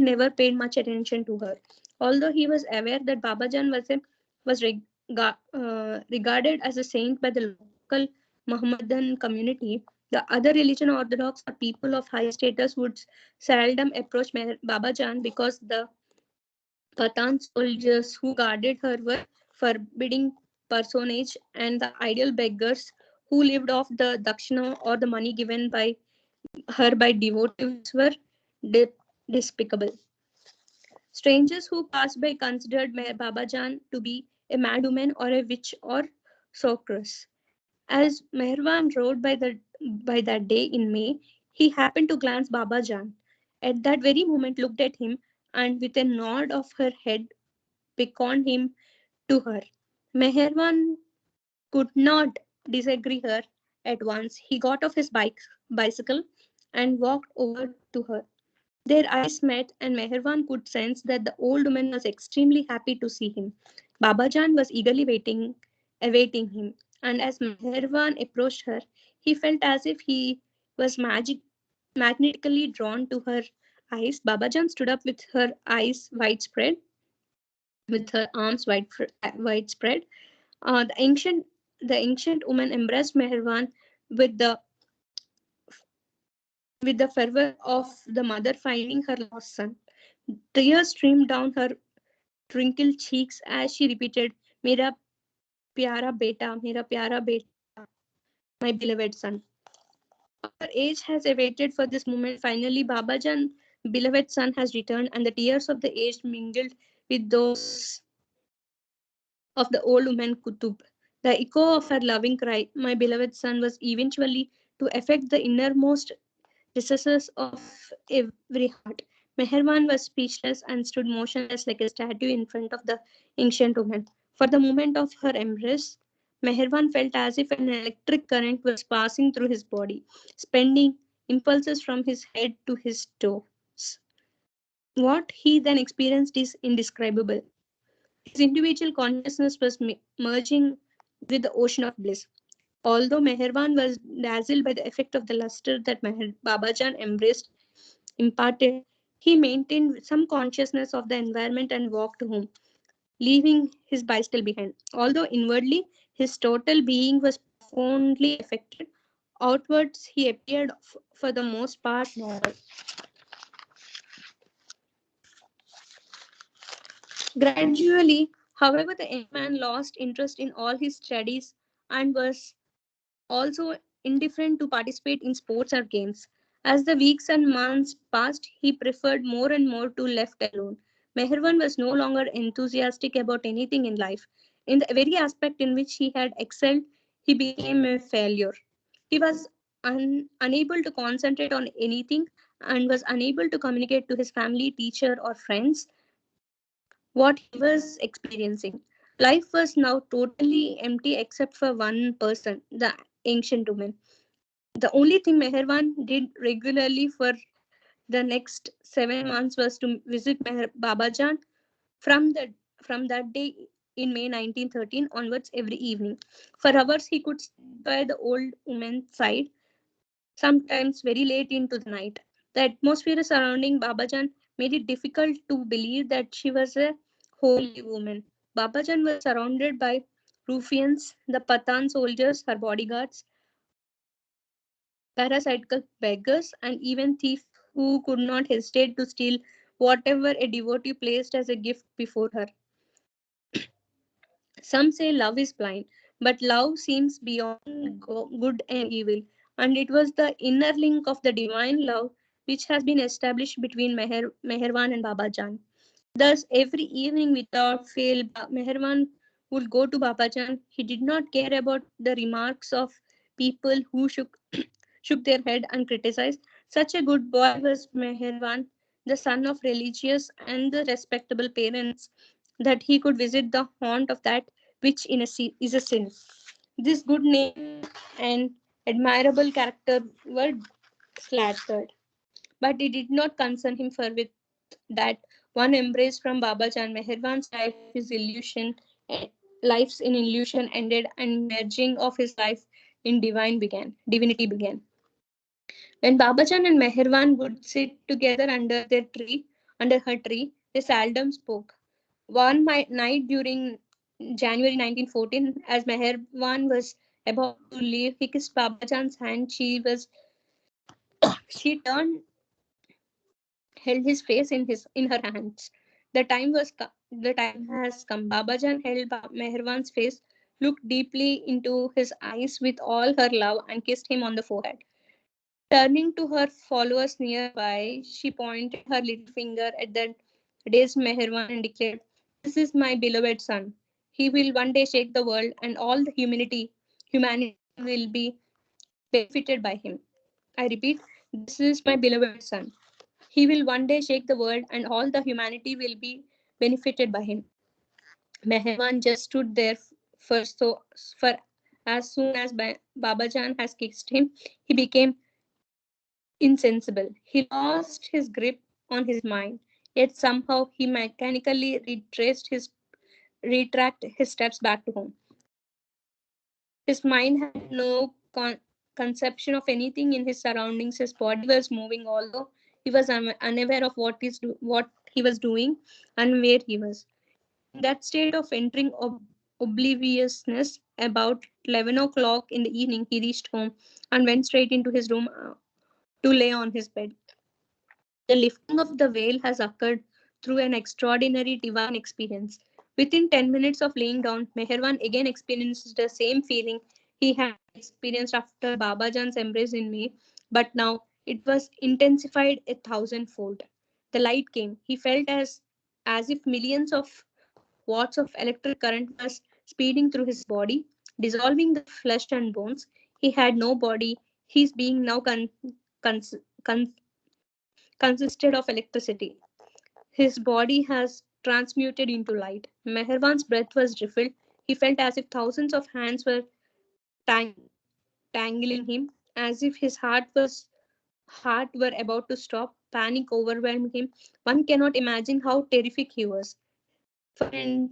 never paid much attention to her. Although he was aware that Babajan was regarded as a saint by the law, local Mohammedan community, the other religion orthodox or people of high status would seldom approach Baba Jan because the Pathan soldiers who guarded her were forbidding personage and the ideal beggars who lived off the dakshina or the money given by her by devotees were de- despicable. Strangers who passed by considered Baba Jan to be a madwoman or a witch or sorceress. As Meherwan rode by that day in May, he happened to glance Baba Jan. At that very moment looked at him and with a nod of her head beckoned him to her. Meherwan could not disagree her at once. He got off his bicycle and walked over to her. Their eyes met, and Meherwan could sense that the old woman was extremely happy to see him. Babajan was eagerly awaiting him, and as Meherwan approached her, he felt as if he was magnetically drawn to her eyes. Babajan stood up with her eyes widespread, with her arms widespread. Uh, the ancient the ancient woman embraced Meherwan with the fervor of the mother finding her lost son. Tears streamed down her wrinkled cheeks as she repeated, "Mera mera pyara beta, my beloved son." Our age has awaited for this moment. Finally, Babajan, beloved son, has returned, and the tears of the aged mingled with those of the old woman Kutub. The echo of her loving cry, "My beloved son," was eventually to affect the innermost recesses of every heart. Meherwan was speechless and stood motionless like a statue in front of the ancient woman. For the moment of her embrace, Meherwan felt as if an electric current was passing through his body, spending impulses from his head to his toes. What he then experienced is indescribable. His individual consciousness was merging with the ocean of bliss. Although Meherwan was dazzled by the effect of the luster that Babajan embraced imparted, he maintained some consciousness of the environment and walked home, leaving his bicycle behind. Although inwardly his total being was profoundly affected, outwards he appeared for the most part normal. Gradually, however, the young man lost interest in all his studies and was also indifferent to participate in sports or games. As the weeks and months passed, he preferred more and more to left alone. Meherwan was no longer enthusiastic about anything in life. In the very aspect in which he had excelled, he became a failure. He was unable to concentrate on anything and was unable to communicate to his family, teacher, or friends what he was experiencing. Life was now totally empty except for one person, the ancient woman. The only thing Meherwan did regularly for the next 7 months was to visit Babajan from from that day in May 1913 onwards every evening. For hours he could sit by the old woman's side, sometimes very late into the night. The atmosphere surrounding Babajan made it difficult to believe that she was a holy woman. Babajan was surrounded by ruffians, the Pathan soldiers, her bodyguards, parasitical beggars, and even thieves who could not hesitate to steal whatever a devotee placed as a gift before her. Some say love is blind, but love seems beyond good and evil, and it was the inner link of the divine love which has been established between Meherwan and Babajan. Thus, every evening without fail, Meherwan would go to Babajan. He did not care about the remarks of people who shook their head and criticized. Such a good boy was Meherwan, the son of religious and the respectable parents, that he could visit the haunt of that which is a sin. This good name and admirable character were flattered, but it did not concern him for with that one embrace from Babajan. Meherwan's life's in illusion ended, and merging of his life in divinity began. When Babajan and Meherwan would sit together under her tree, they seldom spoke. One night during January 1914, as Meherwan was about to leave, he kissed Babajan's hand. She turned, held his face in her hands. The time has come. Babajan held Meherwan's face, looked deeply into his eyes with all her love, and kissed him on the forehead. Turning to her followers nearby, she pointed her little finger at the dazed Meherwan and declared, "This is my beloved son. He will one day shake the world, and all the humanity will be benefited by him. I repeat, this is my beloved son. He will one day shake the world, and all the humanity will be benefited by him." Meherwan just stood there for as soon as Babajan has kissed him, he became insensible. He lost his grip on his mind, yet somehow he mechanically retracked his steps back to home. His mind had no conception of anything in his surroundings. His body was moving, although he was unaware of what he was doing and where he was. In that state of entering obliviousness, about 11 o'clock in the evening, he reached home and went straight into his room to lay on his bed. The lifting of the veil has occurred through an extraordinary divine experience. Within 10 minutes of laying down, Meherwan again experienced the same feeling he had experienced after Babajan's embrace in May, but now it was intensified a thousandfold. The light came. He felt as if millions of watts of electric current was speeding through his body, dissolving the flesh and bones. He had no body. His being now cons- con- consisted of electricity. His body has transmuted into light. Meherwan's breath was refilled. He felt as if thousands of hands were tang- tangling him, as if his heart were about to stop. Panic overwhelmed him. One cannot imagine how terrific he was. For, in,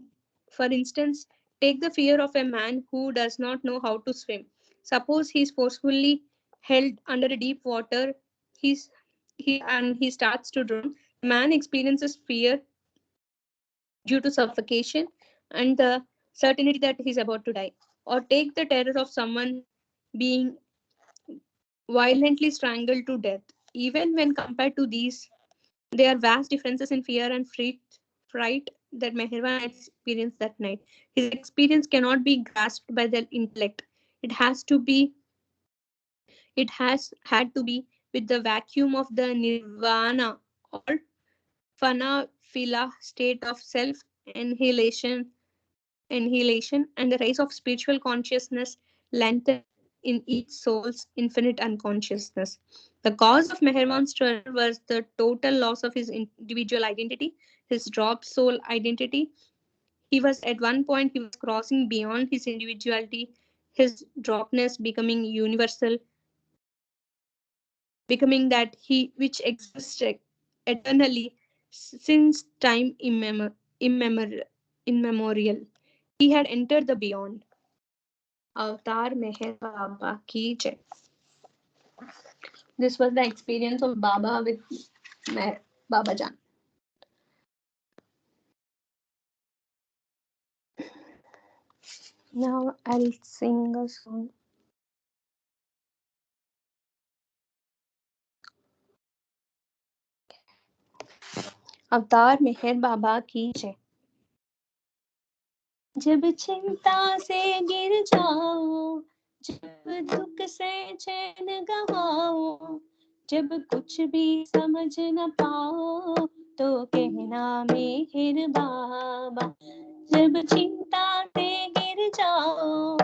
for instance, take the fear of a man who does not know how to swim. Suppose he is forcefully held under a deep water. He's, he starts to drown. The man experiences fear due to suffocation and the certainty that he is about to die. Or take the terror of someone being violently strangled to death. Even when compared to these, there are vast differences in fear and fright that Meherwan experienced that night. His experience cannot be grasped by the intellect. It has to be, it has had to be with the vacuum of the nirvana or fana phila state of self annihilation and the rise of spiritual consciousness lengthened in each soul's infinite unconsciousness. The cause of Meherwan's terror was the total loss of his individual identity, his dropped soul identity. He was at one point he was crossing beyond his individuality, his droppedness becoming universal, becoming that he which exists eternally since time immemorial. He had entered the beyond. Avatar Meher Baba ki jai. This was the experience of Baba with Baba Jan. Now I'll sing a song. अवतार मेहर बाबा की जय। जब चिंता से गिर जाओ, जब दुख से चैन गवाओ, जब कुछ भी समझ न पाओ, तो कहना मेहर बाबा। जब चिंता से गिर जाओ,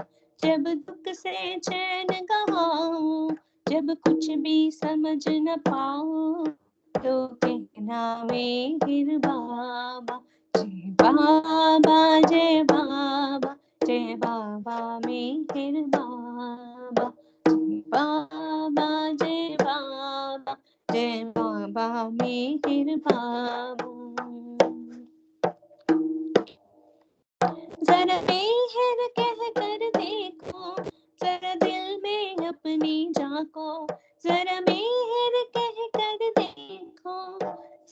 जब दुख से चैन गवाओ, जब कुछ भी समझ न पाओ, तो कहना मेहर बाबा। जय बाबा जय बाबा, जय बाबा मेहर बाबा। जय बाबा जय बाबा, जय बाबा मेहर बाबा। जरा मेहर कह कर देखो, जरा दिल में अपनी झांको। जरा मेहर कह कर देखो,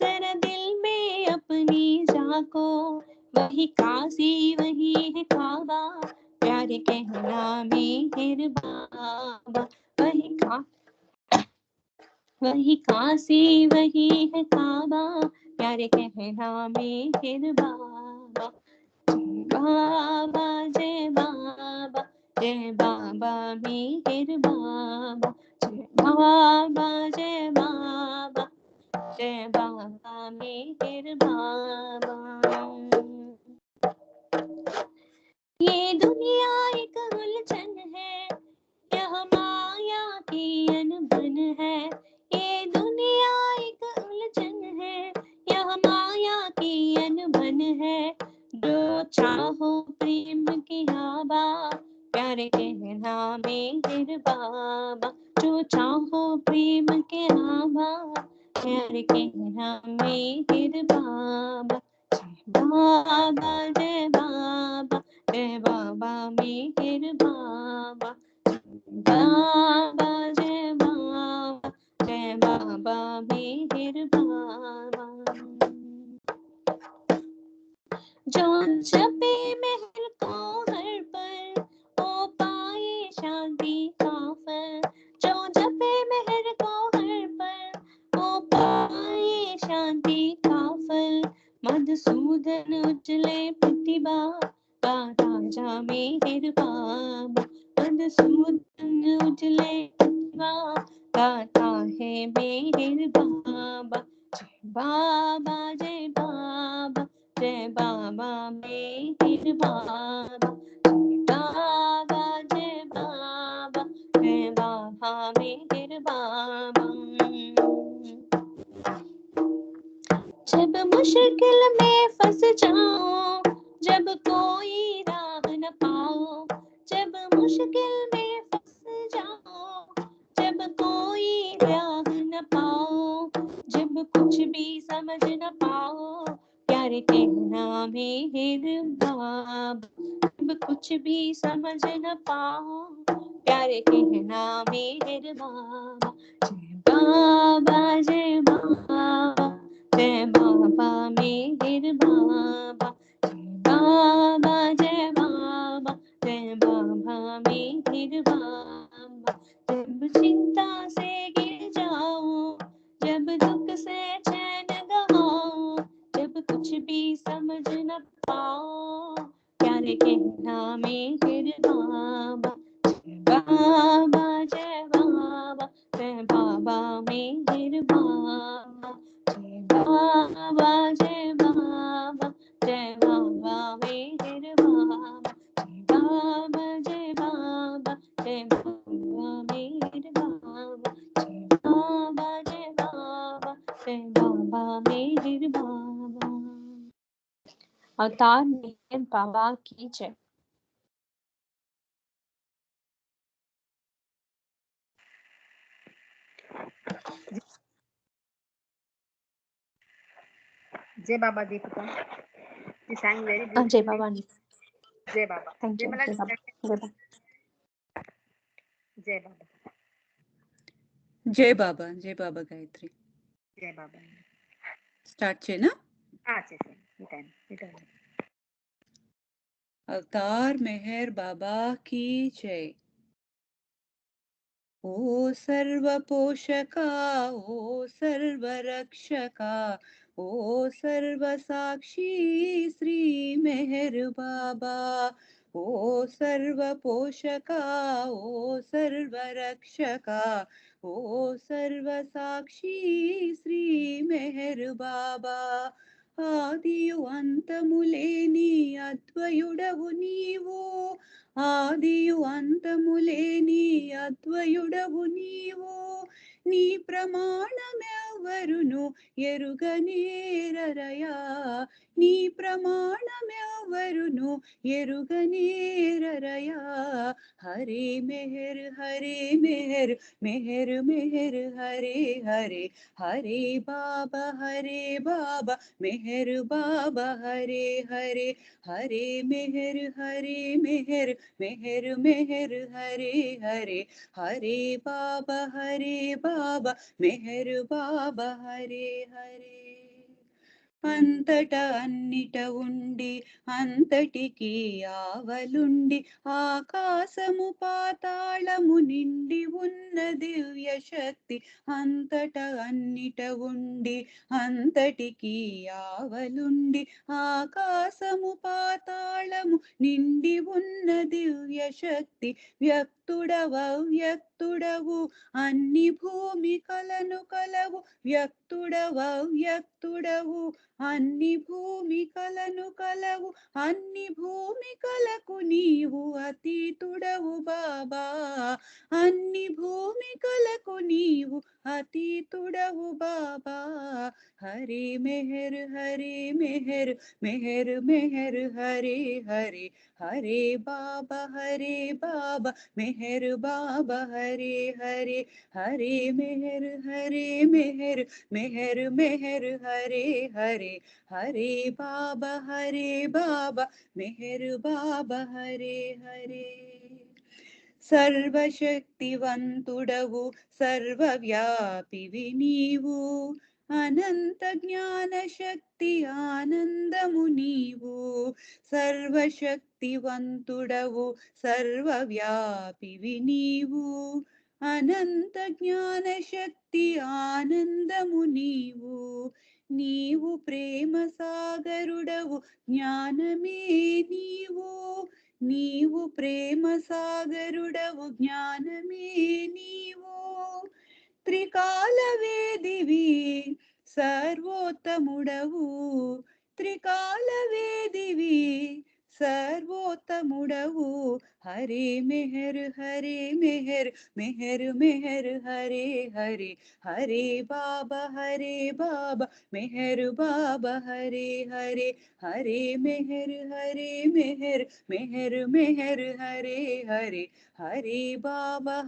जरा दिल में अपनी झांको। वही काशी वही है काबा, प्यारे कहना मेहर बाबा। वही काशी वही है काबा, प्यारे कहना मेहर बाबा। बाबा जय बाबा, जय बाबा मेहर बाबा। जय बाबा जय बाबा, जय बाबा मेहर बाबा। ये दुनिया एक उलझन है, यह माया की अनबन है। ये दुनिया एक उलझन है, यह माया की अनबन है। जो चाहो प्रेम की आबा, प्यारे कहना मेहर बाबा। जो चाहो प्रेम के आबा, प्यारे कहना मेहर बाबा। बाबा जय बाबा, जय बाबा मेहर बाबा। बाबा जय बाबा, जय बाबा मेहर बाबा। जो जपे मेहर को हर पल, वो पाए शांति का फल। जो जपे मेहर को हर पल, वो पाए शांति का फल। मधुसूदन उजले प्रतिभा का राजा मेहर बाबा। मधुसूदन उजले प्रतिभा गाता है मेहर बाबा। जय बाबा जय बाबा, जय बाबा मेहर बाबा। जय बाबा जय बाबा, जय बाबा मेहर बाबा। जब मुश्किल में फंस जाओ, जब कोई राह न पाओ। जब मुश्किल में फंस जाओ, जब कोई राह न पाओ। जब कुछ भी समझ न पाओ, प्यारे कहना मेहर बाबा। जब कुछ भी समझ न पाओ, प्यारे कहना मेहर बाबा। जय बाबा जय बाबा, जय बाबा मेहर बाबा। जय बाबा जय बाबा, जय बाबा मेहर बाबा। जब चिंता से गिर जाओ, जब दुख से चैन गवाओ। जब कुछ भी समझ न पाओ, प्यारे कहना मेहर बाबा। जय बाबा जय बाबा, जय बाबा मेहर बाबा। जय बाबा जय बाबा, जय बाबा मेहर बाबा। जय बाबा जय बाबा, जय बाबा मेहर बाबा। जय बाबा जय बाबा, जय बाबा मेहर बाबा। अवतार मेहर बाबा की जय। जय बाबा दीपिका, you sang very जय beautifully. बाबा नी। जय बाबा। Thank you. Jimala, जय बाबा, जय बाबा। जय बाबा, जय बाबा, जय बाबा गायत्री। जय बाबा। स्टार्ट చేయనా? చేసేయండి. ఈ టైం. अवतार मेहर बाबा की जय। ओ सर्व पोषका, ओ सर्व रक्षका, ओ सर्व साक्षी श्री मेहर बाबा। ओ सर्व पोषका, ओ सर्व रक्षका, ओ सर्व साक्षी श्री मेहर बाबा। ఆదియు అంతములేని అద్వయుడవు నీవు, ఆదియు అంతములేని అద్వయుడవు నీవు. నీ ప్రమాణమెవ్వరును ఎరుగనేరరయా, నీ ప్రమాణమెవ్వరును ఎరుగనేరరయా. హరే మెహర్ హరే మెహర్, మెహర్ మెహర్ హరే హరే. హరే బాబా హరే బాబా, మెహర్ బాబా హరే హరే. హరే మెహర్ హరే మెహర్, మెహర్ మెహర్ హరే హరే. హరే బాబా హరే బాబా, మెహర్ బాబా హరే హరే. అంతట అన్నిట ఉండి అంతటికి ఆవలుండి ఆకాశము పాతాళము నిండి ఉన్న దివ్య శక్తి అంతట అన్నిట ఉండి అంతటికి ఆవలుండి ఆకాశము పాతాళము నిండి ఉన్న దివ్య శక్తి వ్యక్తుడవు అన్ని భూమికలను కలవు వ్యక్తుడవు అన్ని భూమికలను కలవు అన్ని భూమికలకు నీవు అతీతుడవు బాబా అన్ని భూమికలకు నీవు అతీతుడవు బాబా హరి మెహర్ హరి మెహర్ మెహర్ మెహర్ హరి హరి హరే బాబా మెహర్ బాబా హరే హరే హరే మెహర్ మెహర్ మెహర్ హరే హరే హరే బాబా మెహర్ బాబా హరే హరే సర్వశక్తివంతుడవు సర్వవ్యాపివి నీవు అనంత జ్ఞాన శక్తి ఆనందము నీవు సర్వశక్తివంతుడవు సర్వవ్యాపివి నీవు అనంత జ్ఞాన శక్తి ఆనందము నీవు నీవు ప్రేమ సాగరుడవు జ్ఞానమే నీవు నీవు ప్రేమ సాగరుడవు జ్ఞానమే నీవు త్రికాల వేదివి సర్వోత్తముడవు త్రికాల వేదివి సర్వోత్తముడవు హరే మెహర్ మెహర్ మెహర్ హరే హరే హరే బాబా మెహర్ బాబా హరే హరే హరే మెహర్ మెహర్ మెహర్ హరే హరే హరే బాబా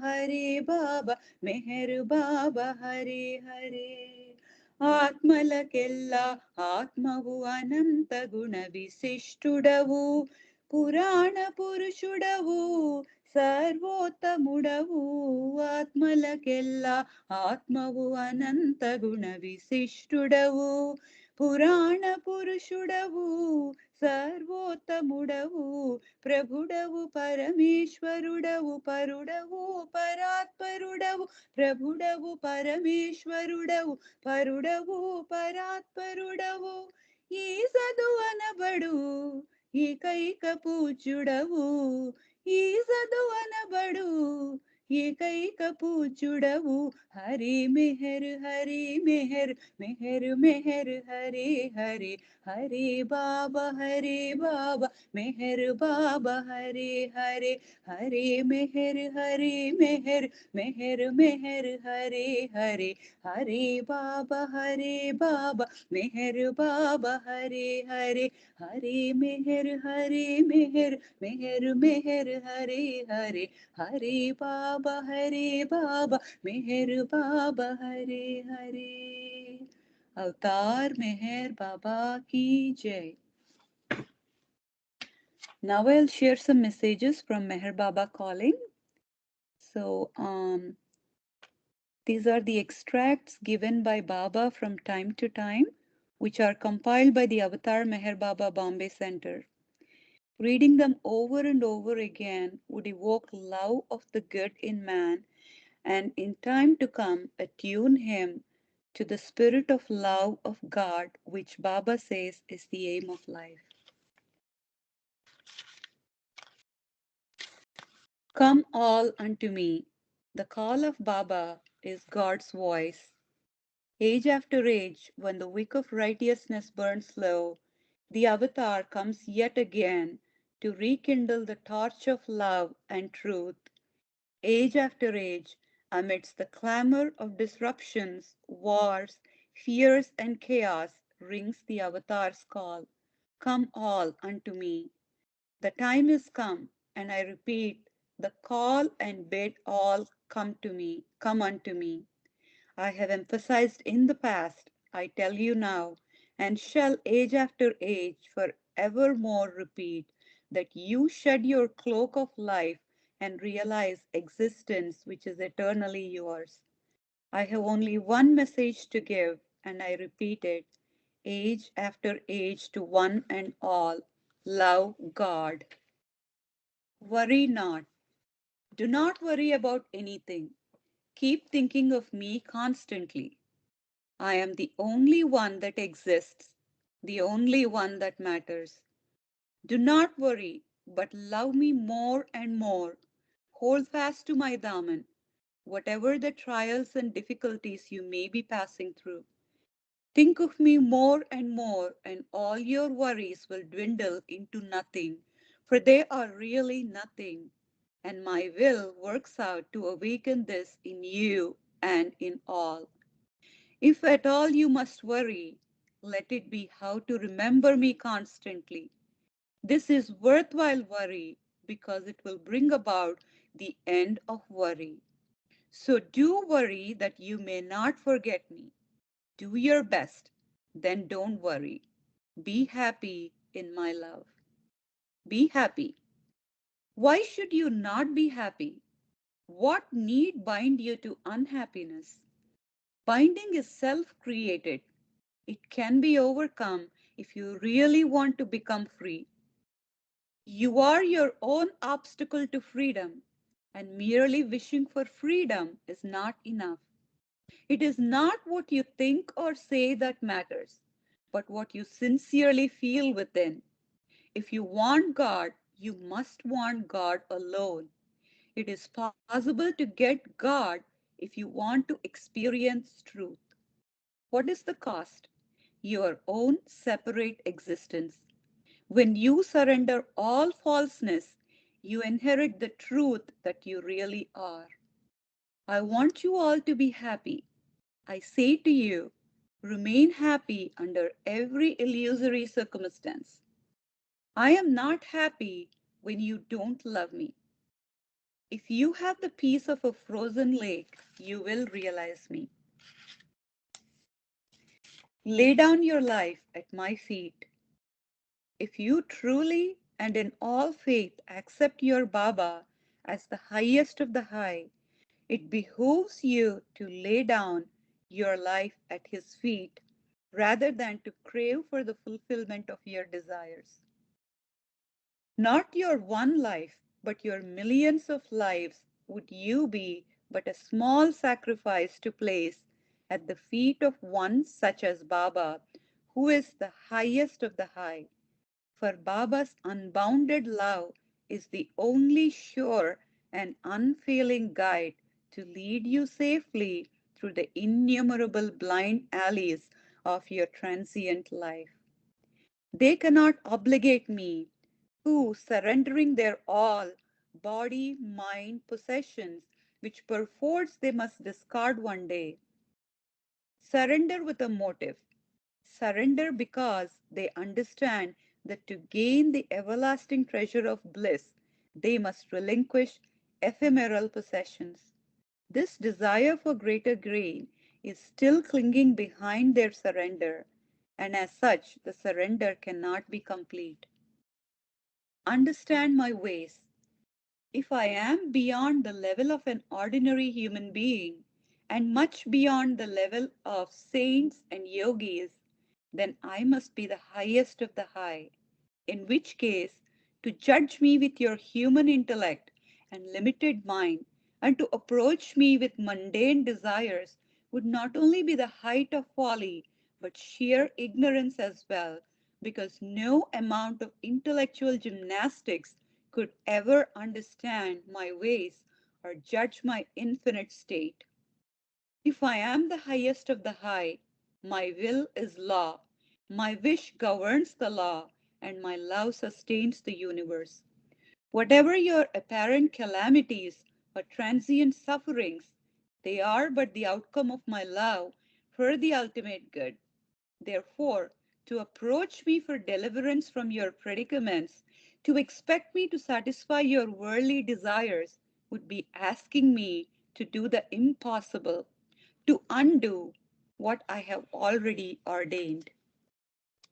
మెహర్ బాబా హరే హరే ఆత్మలకెల్లా ఆత్మవు అనంత గుణ విశిష్టుడవు పురాణ పురుషుడవు సర్వోత్తముడవు ఆత్మలకెల్లా ఆత్మవు అనంత గుణ విశిష్టుడవు పురాణ పురుషుడవు సర్వోత్తముడవు ప్రభుడవు పరమేశ్వరుడవు పరుడవు పరాత్పరుడవు ప్రభుడవు పరమేశ్వరుడవు పరుడవు పరాత్పరుడవు ఈ సదువనబడు ఏకైక పూజ్యుడవు ఈ సదువనబడు ఏకైక పూజ్యుడవు హరి మెహర్ మెహర్ మెహర్ హరే హరే హరే బాబా మెహర్ బాబా హరే హరే హరే మెహర్ మెహర్ మెహర్ హరే హరే హరే బాబా మెహర్ బాబా హరే హరే హరే మెహర్ మెహర్ హరే హరే హరే బాబా మెహర్ బాబా హరే హరే अवतार मेहर बाबा की जय. Now I'll share some messages from Meher Baba calling. So these are the extracts given by Baba from time to time, which are compiled by the Avatar Meher Baba Bombay Center. Reading them over and over again would evoke love of the good in man and in time to come attune him to the spirit of love of God, which Baba says is the aim of life. Come all unto me. The call of Baba is God's voice. Age after age, when the wick of righteousness burns low, the Avatar comes yet again to rekindle the torch of love and truth. Age after age, amidst the clamor of disruptions, wars, fears, and chaos, rings the Avatar's call. Come all unto me. The time is come, and I repeat the call and bid all come unto me. I have emphasized in the past, I tell you now, and shall age after age forevermore repeat, that you shed your cloak of life and realize existence which is eternally yours. I have only one message to give, and I repeat it. age after age, to one and all, love God. Worry not. Do not worry about anything. Keep thinking of me constantly. I am the only one that exists, the only one that matters. Do not worry, but love me more and more. Hold fast to my daman, whatever the trials and difficulties you may be passing through. Think of me more and more, and all your worries will dwindle into nothing, for they are really nothing. And my will works out to awaken this in you and in all. If at all you must worry, let it be how to remember me constantly. This is worthwhile worry because it will bring about the end of worry. So do worry that you may not forget me. Do your best, then don't worry. Be happy in my love. Be happy. Why should you not be happy? What need bind you to unhappiness? Binding is self-created. It can be overcome if you really want to become free. You are your own obstacle to freedom, and merely wishing for freedom is not enough. It is not what you think or say that matters, but what you sincerely feel within. If you want God, you must want God alone. It is possible to get God if you want to experience truth. What is the cost? Your own separate existence. When you surrender all falseness, you inherit the truth that you really are. I want you all to be happy. I say to you, remain happy under every illusory circumstance. I am not happy when you don't love me. If you have the peace of a frozen lake, you will realize me. Lay down your life at my feet. If you truly and in all faith accept your Baba as the highest of the high, it behooves you to lay down your life at his feet rather than to crave for the fulfillment of your desires. Not your one life, but your millions of lives would you be but a small sacrifice to place at the feet of one such as Baba, who is the highest of the high. For Baba's unbounded love is the only sure and unfailing guide to lead you safely through the innumerable blind alleys of your transient life. They cannot obligate me, who, surrendering their all, body, mind, possessions, which perforce they must discard one day, surrender with a motive. Surrender because they understand that to gain the everlasting treasure of bliss, they must relinquish ephemeral possessions. This desire for greater gain is still clinging behind their surrender, and as such, the surrender cannot be complete. Understand my ways. If I am beyond the level of an ordinary human being and much beyond the level of saints and yogis, then I must be the highest of the high. In which case, to judge me with your human intellect and limited mind, and to approach me with mundane desires, would not only be the height of folly, but sheer ignorance as well, because no amount of intellectual gymnastics could ever understand my ways or judge my infinite state. If I am the highest of the high, my will is law, my wish governs the law, and my love sustains the universe. Whatever your apparent calamities or transient sufferings, they are but the outcome of my love for the ultimate good. Therefore, to approach me for deliverance from your predicaments, to expect me to satisfy your worldly desires, would be asking me to do the impossible, to undo what I have already ordained.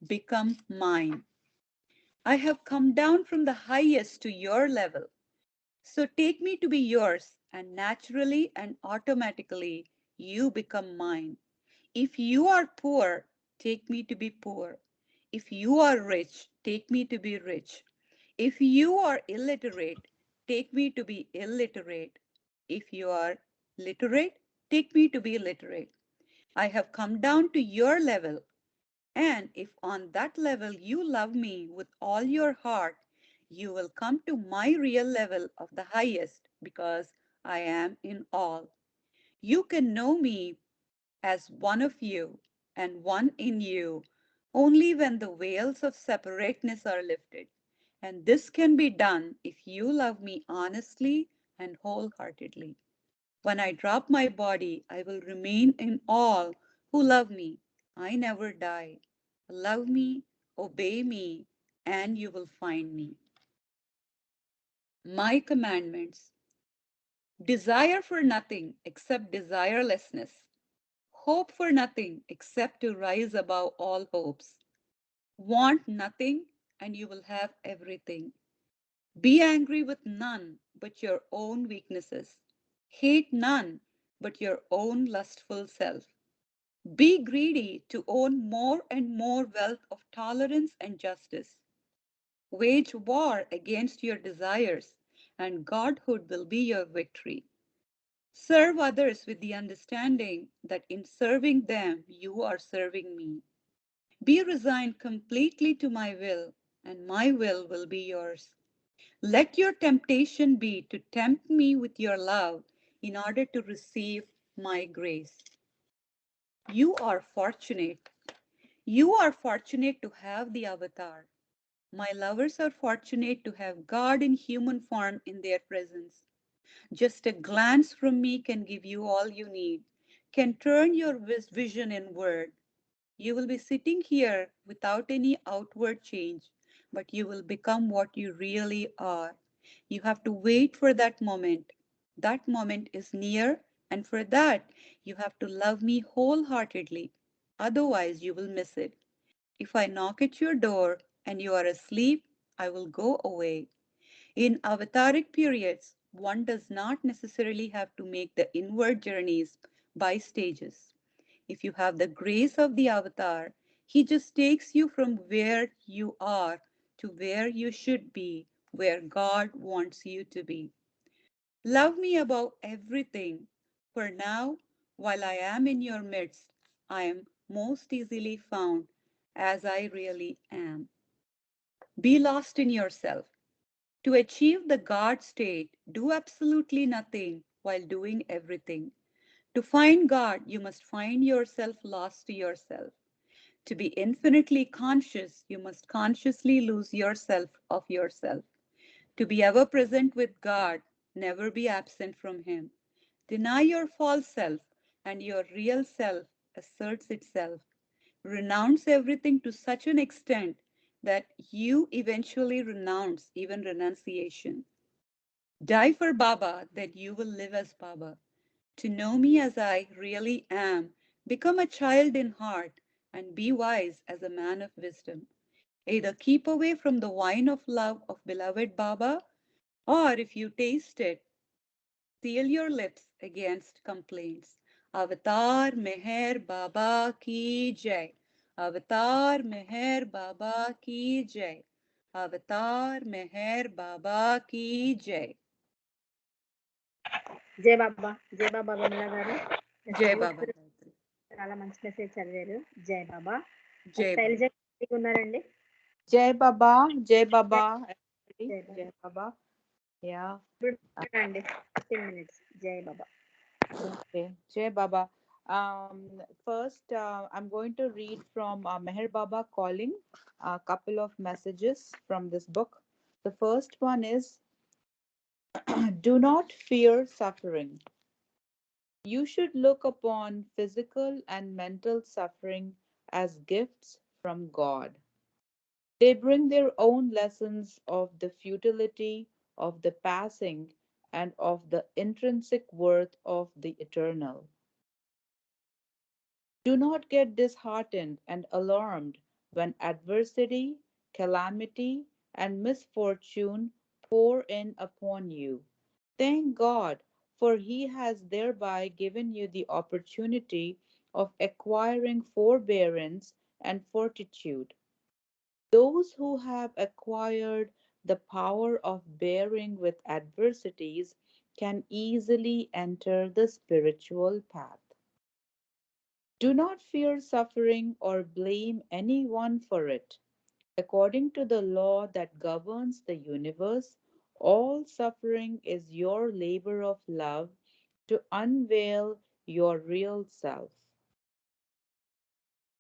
Become mine. I have come down from the highest to your level. So take me to be yours, and naturally and automatically you become mine. If you are poor, take me to be poor. If you are rich, take me to be rich. If you are illiterate, take me to be illiterate. If you are literate, take me to be literate. I have come down to your level, and if on that level you love me with all your heart, you will come to my real level of the highest because I am in all. You can know me as one of you and one in you only when the veils of separateness are lifted. And this can be done if you love me honestly and wholeheartedly. When I drop my body, I will remain in all who love me. I never die. Love me, obey me, and you will find me. My commandments. Desire for nothing except desirelessness. Hope for nothing except to rise above all hopes. Want nothing and you will have everything. Be angry with none but your own weaknesses. Hate none but your own lustful self. Be greedy to own more and more wealth of tolerance and justice. Wage war against your desires, and Godhood will be your victory. Serve others with the understanding that in serving them, you are serving me. Be resigned completely to my will, and my will be yours. Let your temptation be to tempt me with your love in order to receive my grace. You are fortunate. You are fortunate to have the avatar. My lovers are fortunate to have God in human form in their presence. Just a glance from me can give you all you need, can turn your vision inward. You will be sitting here without any outward change, but you will become what you really are. You have to wait for that moment. That moment is near, and for that, you have to love me wholeheartedly. Otherwise, you will miss it. If I knock at your door and you are asleep, I will go away. In avataric periods, one does not necessarily have to make the inward journeys by stages. If you have the grace of the avatar, he just takes you from where you are to where you should be, where God wants you to be. Love me above everything, for now, while I am in your midst, I am most easily found as I really am. Be lost in yourself. To achieve the God state, do absolutely nothing while doing everything. To find God, you must find yourself lost to yourself. To be infinitely conscious, you must consciously lose yourself of yourself. To be ever present with God, never be absent from Him. Deny your false self, and your real self asserts itself. Renounce everything to such an extent that you eventually renounce even renunciation. Die for Baba, that you will live as Baba. To know me as I really am, become a child in heart, and be wise as a man of wisdom. Either keep away from the wine of love of beloved Baba, or if you taste it, seal your lips against complaints. Avatar Meher Baba ki jai. Avatar Meher Baba ki jai. Avatar Meher Baba ki jai. జై బాబా విమల గారు. Jai Salute Baba. చాలా మంచి message చదివారు. జై బాబా. Jai Baba. Shailaja రెడీగా ఉన్నారండి? Jai Baba, Jai Baba, everybody. జై బాబా. Jai Baba. Yeah. అండి 15 minutes. జై బాబా. Okay. Jai Baba. First, I'm going to read from Meher Baba calling a couple of messages from this book. The first one is do not fear suffering. You should look upon physical and mental suffering as gifts from God. They bring their own lessons of the futility of the passing and of the intrinsic worth of the eternal. Do not get disheartened and alarmed when adversity, calamity, and misfortune pour in upon you. Thank God, for He has thereby given you the opportunity of acquiring forbearance and fortitude. Those who have acquired the power of bearing with adversities can easily enter the spiritual path. Do not fear suffering or blame anyone for it. According to the law that governs the universe, all suffering is your labor of love to unveil your real self.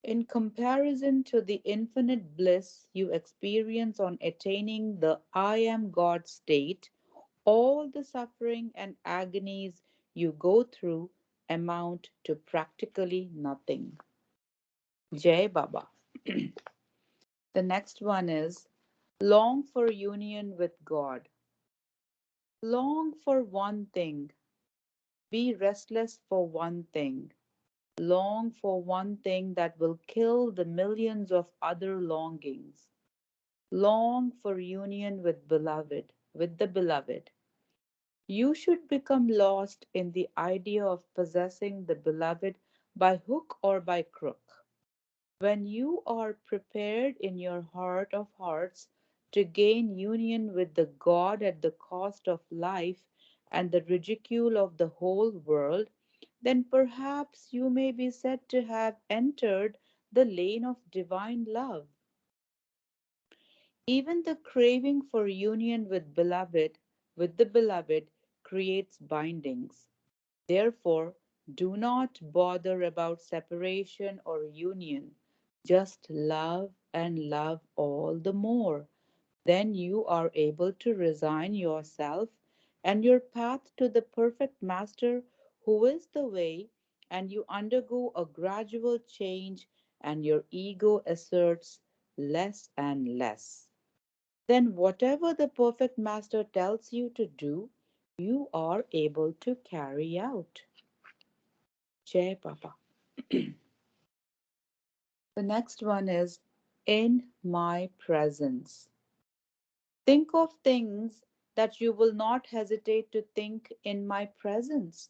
In comparison to the infinite bliss you experience on attaining the I am God state, all the suffering and agonies you go through amount to practically nothing. Jai Baba. The next one is long for union with God. Long for one thing. Be restless for one thing. Long for one thing that will kill the millions of other longings. Long for union with the beloved. You should become lost in the idea of possessing the beloved by hook or by crook. When you are prepared in your heart of hearts to gain union with the God at the cost of life and the ridicule of the whole world, then perhaps you may be said to have entered the lane of divine love. Even the craving for union with the beloved creates bindings. Therefore, do not bother about separation or union. Just love and love all the more. Then you are able to resign yourself and your path to the perfect Master who is the way, and you undergo a gradual change, and your ego asserts less and less. Then, whatever the perfect Master tells you to do, you are able to carry out. Jai Papa. The next one is in my presence. Think of things that you will not hesitate to think in my presence.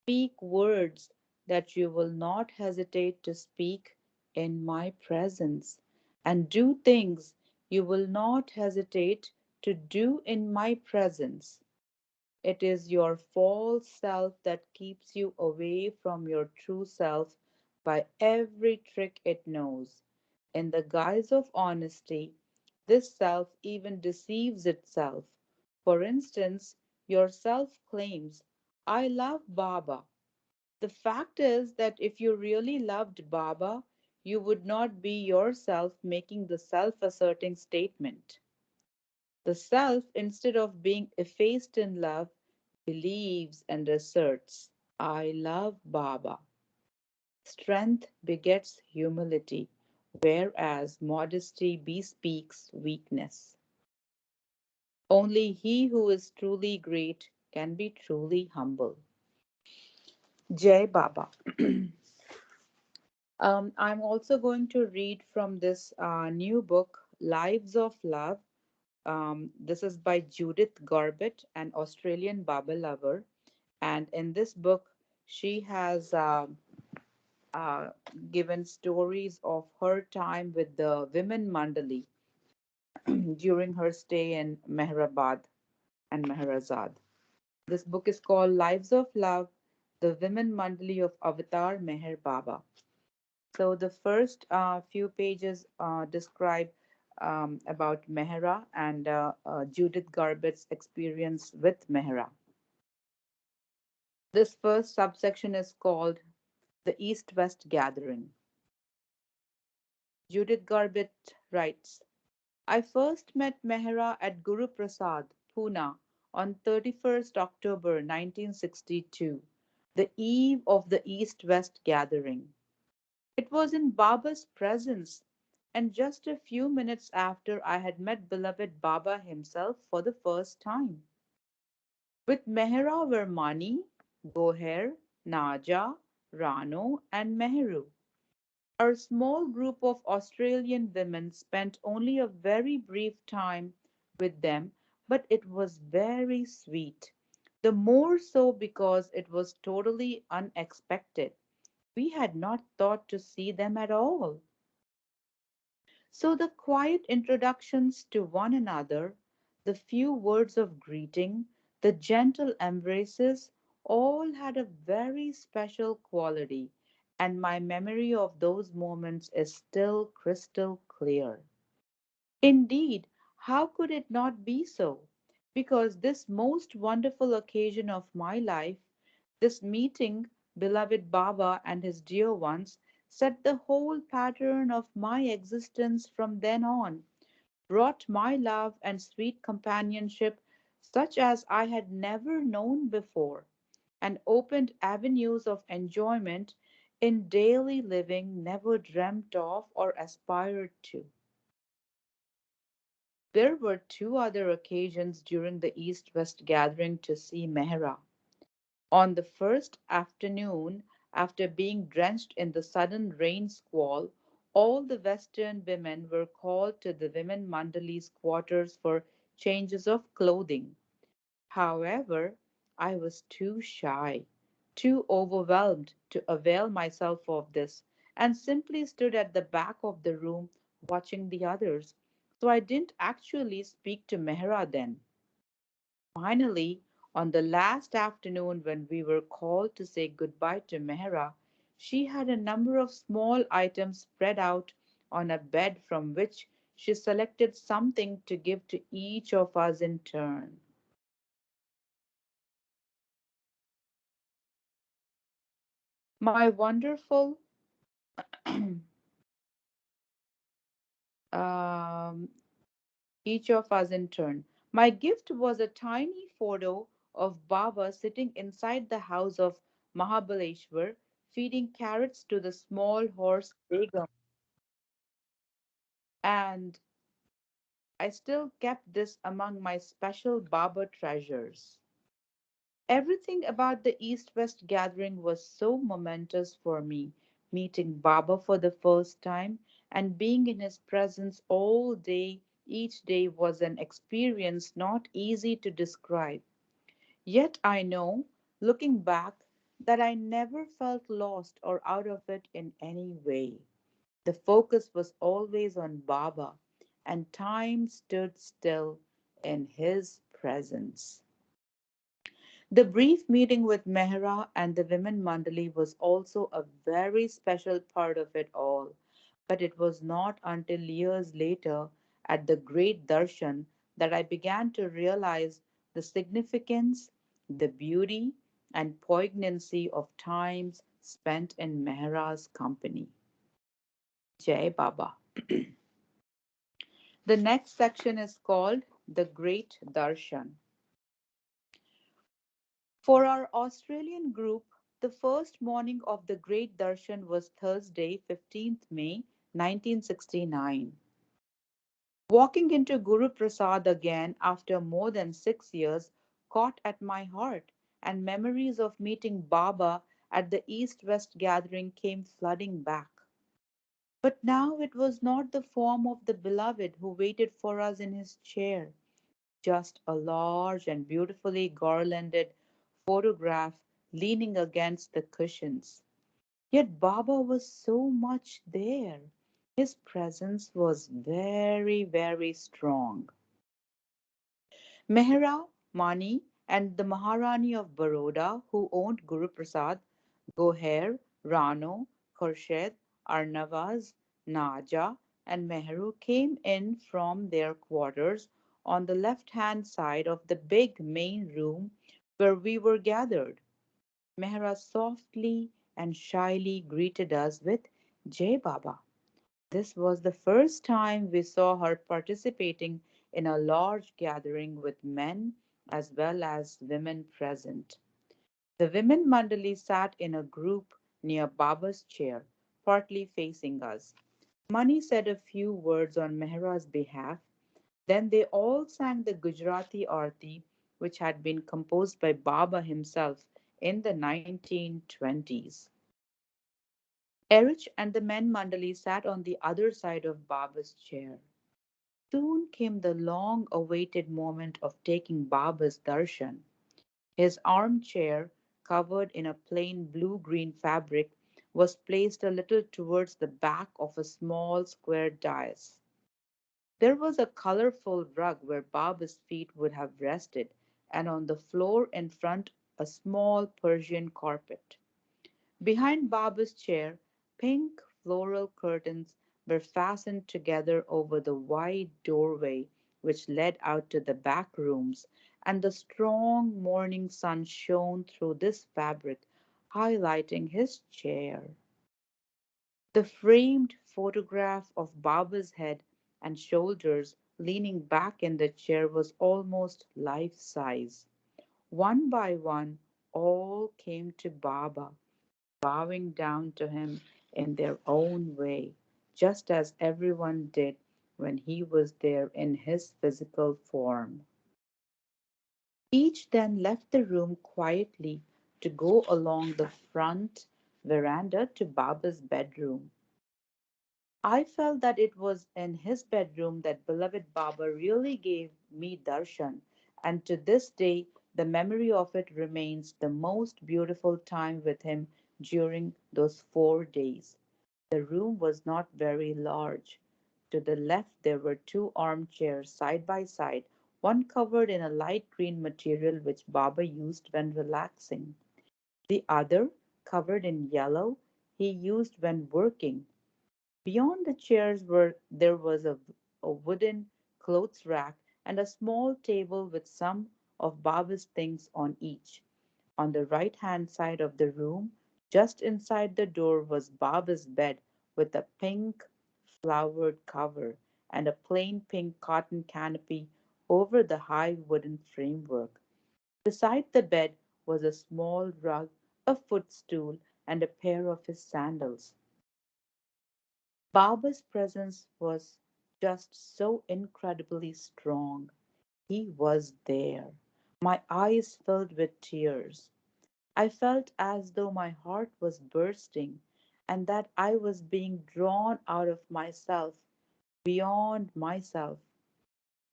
Speak words that you will not hesitate to speak in my presence. And do things you will not hesitate to do in my presence. It is your false self that keeps you away from your true self by every trick it knows. In the guise of honesty, this self even deceives itself. For instance, your self claims, I love Baba. The fact is that if you really loved Baba, you would not be yourself making the self asserting statement. The self, instead of being effaced in love, believes and asserts, I love Baba. Strength begets humility, whereas modesty bespeaks weakness. Only he who is truly great can be truly humble. Jai Baba. I'm also going to read from this new book, Lives of Love. This is by Judith Garbett, an Australian Baba lover. And in this book, she has uh, given stories of her time with the women Mandali during her stay in Mehrabad and Mehrazad. This book is called Lives of Love, the Women Mandali of Avatar Meher Baba. So the first few pages describe about Mehra and Judith Garbett's experience with Mehra. This first subsection is called the East-West Gathering. Judith Garbett writes, I first met Mehra at Guru Prasad, Pune, on 31st October 1962, the eve of the East-West Gathering. It was in Baba's presence, and just a few minutes after I had met beloved Baba himself for the first time. With Mehra were Mani, Goher, Naja, Rano, and Mehru. Our small group of Australian women spent only a very brief time with them, but it was very sweet. The more so because it was totally unexpected. We had not thought to see them at all. So the quiet introductions to one another, the few words of greeting, the gentle embraces, all had a very special quality, and my memory of those moments is still crystal clear. Indeed, how could it not be so? Because this most wonderful occasion of my life, this meeting beloved Baba and his dear ones, set the whole pattern of my existence from then on, brought my love and sweet companionship such as I had never known before, and opened avenues of enjoyment in daily living never dreamt of or aspired to. There were two other occasions during the East West gathering to see Mehra. On the first afternoon, after being drenched in the sudden rain squall, all the Western women were called to the women Mandali's quarters for changes of clothing. However, I was too shy, too overwhelmed to avail myself of this, and simply stood at the back of the room watching the others. So I didn't actually speak to Mehra then. Finally, on the last afternoon when we were called to say goodbye to Mehra, she had a number of small items spread out on a bed from which she selected something to give to each of us in turn. My wonderful um, each of us in turn. My gift was a tiny photo of Baba sitting inside the house of Mahabaleshwar, feeding carrots to the small horse Begum, and I still kept this among my special Baba treasures. Everything about the East West gathering was so momentous for me. Meeting Baba for the first time and being in his presence all day, each day was an experience not easy to describe. Yet I know, looking back, that I never felt lost or out of it in any way. The focus was always on Baba, and time stood still in his presence. The brief meeting with Mehra and the women Mandali was also a very special part of it all. But it was not until years later, at the great darshan, that I began to realize the significance, the beauty, and poignancy of times spent in Mehra's company. Jai Baba. The next section is called The Great Darshan. For our Australian group, the first morning of the Great Darshan was Thursday, 15th May 1969. Walking into Guru Prasad again after more than 6 years caught at my heart, and memories of meeting Baba at the East West gathering came flooding back. But now it was not the form of the beloved who waited for us in his chair, just a large and beautifully garlanded photograph leaning against the cushions. Yet Baba was so much there. His presence was very, very strong. Mehra, Mani, and the Maharani of Baroda, who owned Guru Prasad, Goher, Rano, Khurshid, Arnavaz, Naja, and Mehru came in from their quarters on the left hand side of the big main room where we were gathered. Mehra softly and shyly greeted us with Jai Baba. This was the first time we saw her participating in a large gathering with men as well as women present. The women mandali sat in a group near Baba's chair, partly facing us. Mani said a few words on Mehra's behalf. Then they all sang the Gujarati Aarti, which had been composed by Baba himself in the 1920s. Erich and the men mandali sat on the other side of Baba's chair. Soon came the long awaited moment of taking Baba's darshan. His armchair, covered in a plain blue green fabric, was placed a little towards the back of a small square dais. There was a colorful rug where Baba's feet would have rested, and on the floor in front a small Persian carpet. Behind Baba's chair, pink floral curtains were fastened together over the wide doorway which led out to the back rooms, and the strong morning sun shone through this fabric, highlighting his chair. The framed photograph of Baba's head and shoulders leaning back in the chair was almost life size. One by one, all came to Baba, bowing down to him in their own way, just as everyone did when he was there in his physical form. Each then left the room quietly to go along the front veranda to Baba's bedroom. I felt that it was in his bedroom that beloved Baba really gave me darshan, and to this day the memory of it remains the most beautiful time with him during those 4 days. The room was not very large. To the left there were two armchairs side by side, one covered in a light green material which Baba used when relaxing, the other, covered in yellow, he used when working. Beyond the chairs there was a wooden clothes rack and a small table with some of Baba's things on each. On the right hand side of the room, just inside the door, was Baba's bed with a pink flowered cover and a plain pink cotton canopy over the high wooden framework. Beside the bed was a small rug, a footstool, and a pair of his sandals. Baba's presence was just so incredibly strong. He was there. My eyes filled with tears. I felt as though my heart was bursting and that I was being drawn out of myself, beyond myself.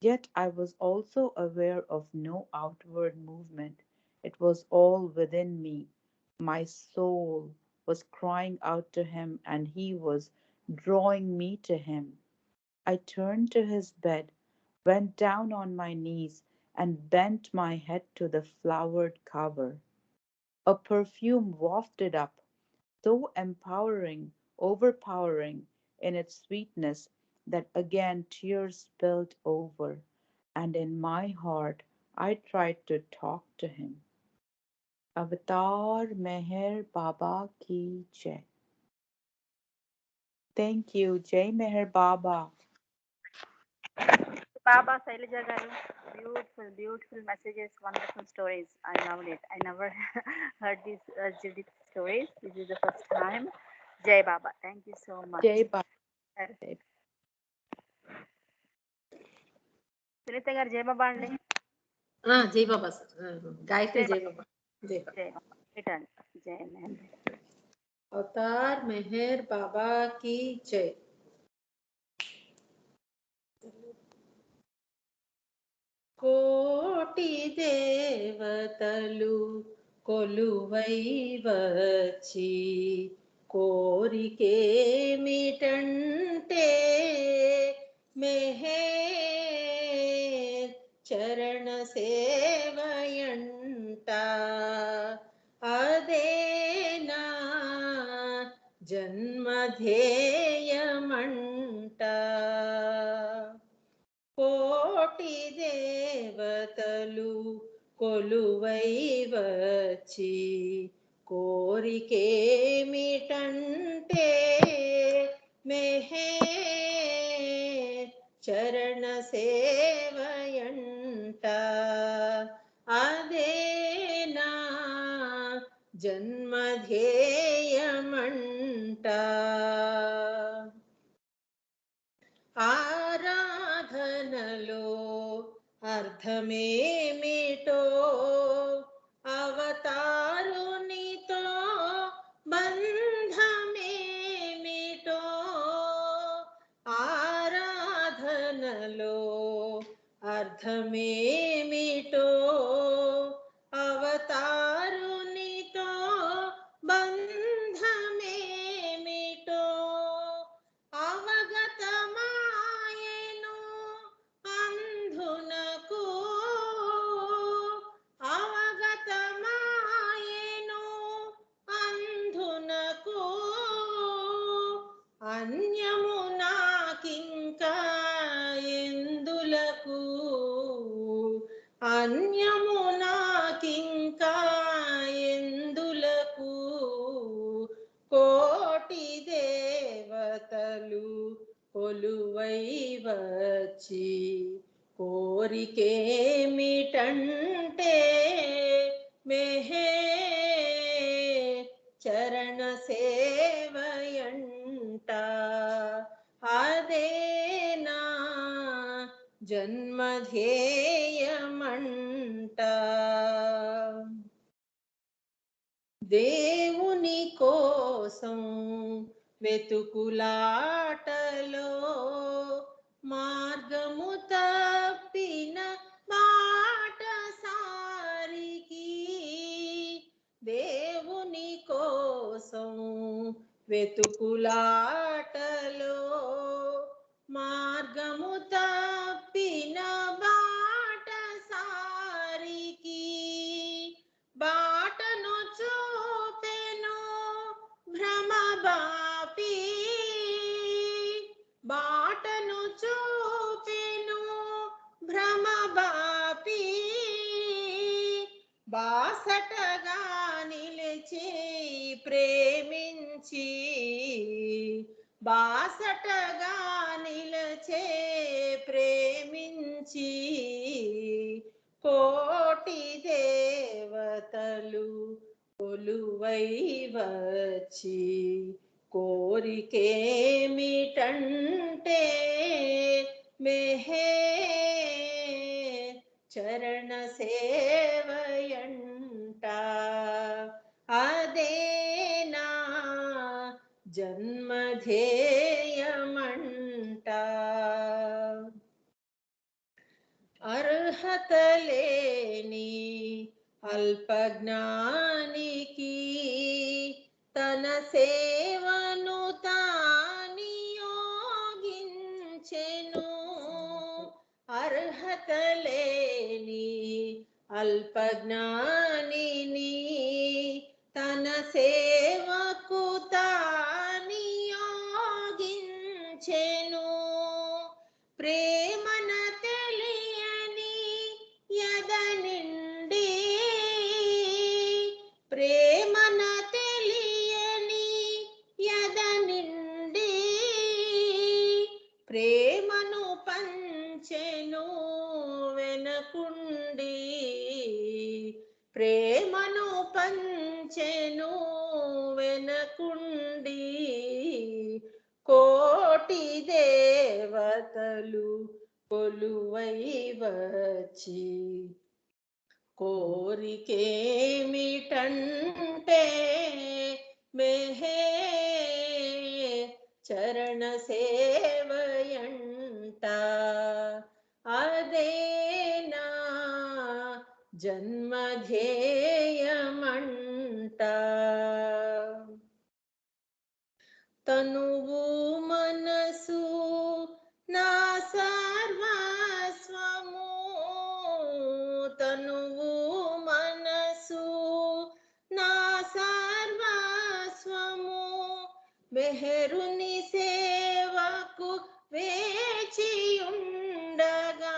Yet I was also aware of no outward movement. It was all within me. My soul was crying out to him, and he was drawing me to him. I turned to his bed, went down on my knees, and bent my head to the flowered cover. A perfume wafted up, so empowering, overpowering in its sweetness that again tears spilled over, and in my heart I tried to talk to him. Avatar Meher Baba ki Jai. Thank you, Jai Meher Baba. Baba Sailaja garu, beautiful, beautiful messages, wonderful stories. I loved it. I never heard these Judith stories. This is the first time. Jai Baba. Thank you so much. Jai Baba. Sunitha గారు జై బాబా అండి. జై బాబా గాయత్రి జై బాబా జై బాబా జై బాబా return జై Meher. Avatar Meher బాబా की जय. కోటి దేవతలు కొలువై వచ్చి కోరికేమిటంటే మెహర్ చరణ సేవయంట. అదేనా జన్మధేయమంట. కోటి దేవతలు కొలువై వచ్చి కోరికేమిటంటే మెహర్ చరణ సేవయంట. అదేనా జన్మధేయమంట. ఆరాధనలో అర్థమేమిటో అవతారునితో బంధమేమిటో. ఆరాధనలో అర్థమేమిటో అవతారునితో బంధమేమిటో. అవగతమాయెను కొలువై వచ్చి కోరికేమిటంటే మెహే చరణ సేవయంట అదేనా జన్మధ్యేయమంట దేవుని కోసం వెతుకులాటలో మార్గము తప్పిన మాట సారికి దేవుని కోసం వెతుకులాటలో మార్గము తప్పిన బాట సారికి బాటను చూపెను భ్రమ బాపి బాటను చూపెను భ్రమ బాపి బాసటగా నిలిచి ప్రేమించి బాసటగా నిలచే ప్రేమించి కోటి దేవతలు కొలువై వచ్చి కోరికేమిటంటే మెహే చరణ సేవయంట అదేనా జన్మధ్యేయమంట అర్హత లేని అల్పజ్ఞానికి తన సేవను తానియోగించెను అర్హత లేని అల్పజ్ఞానిని తన సేవకు తానియోగించెను ప్రేమన తెలియని యద నిండి ప్రేమన తెలియని యద నిండి ప్రేమను పంచెను వెనకుండి ప్రేమను పంచెను వెనకుండి కోటి దేవతలు కొలువై వచ్చి కోరికేమిటంటే మెహే చరణ సేవయంట అదేనా జన్మధ్యేయమంట తనువు మనసు నా సర్వస్వము తనువు మనసు నా సర్వస్వము మెహరుని సేవకు వేచియుండగా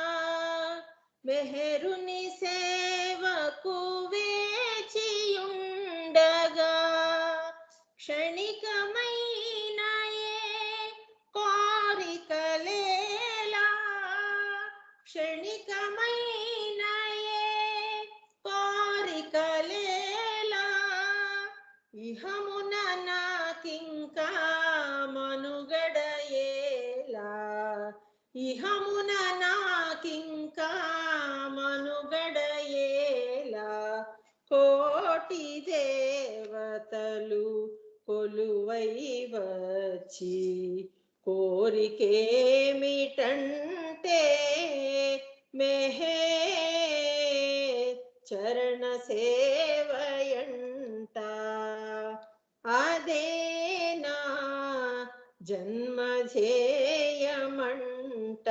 మెహరుని సేవకు వేచియుండగా క్షణికమైన కోరికలేలా క్షణికమైన కోరికలేలా ఇహమున నాకింకా మనుగడయేలా ఇహమున నాకింకా మనుగడయేలా కోటి దేవతలు కొలువై వచ్చి కోరికేమిటంటే మెహే చరణ సేవయంట అదేనా జన్మధ్యేయమంట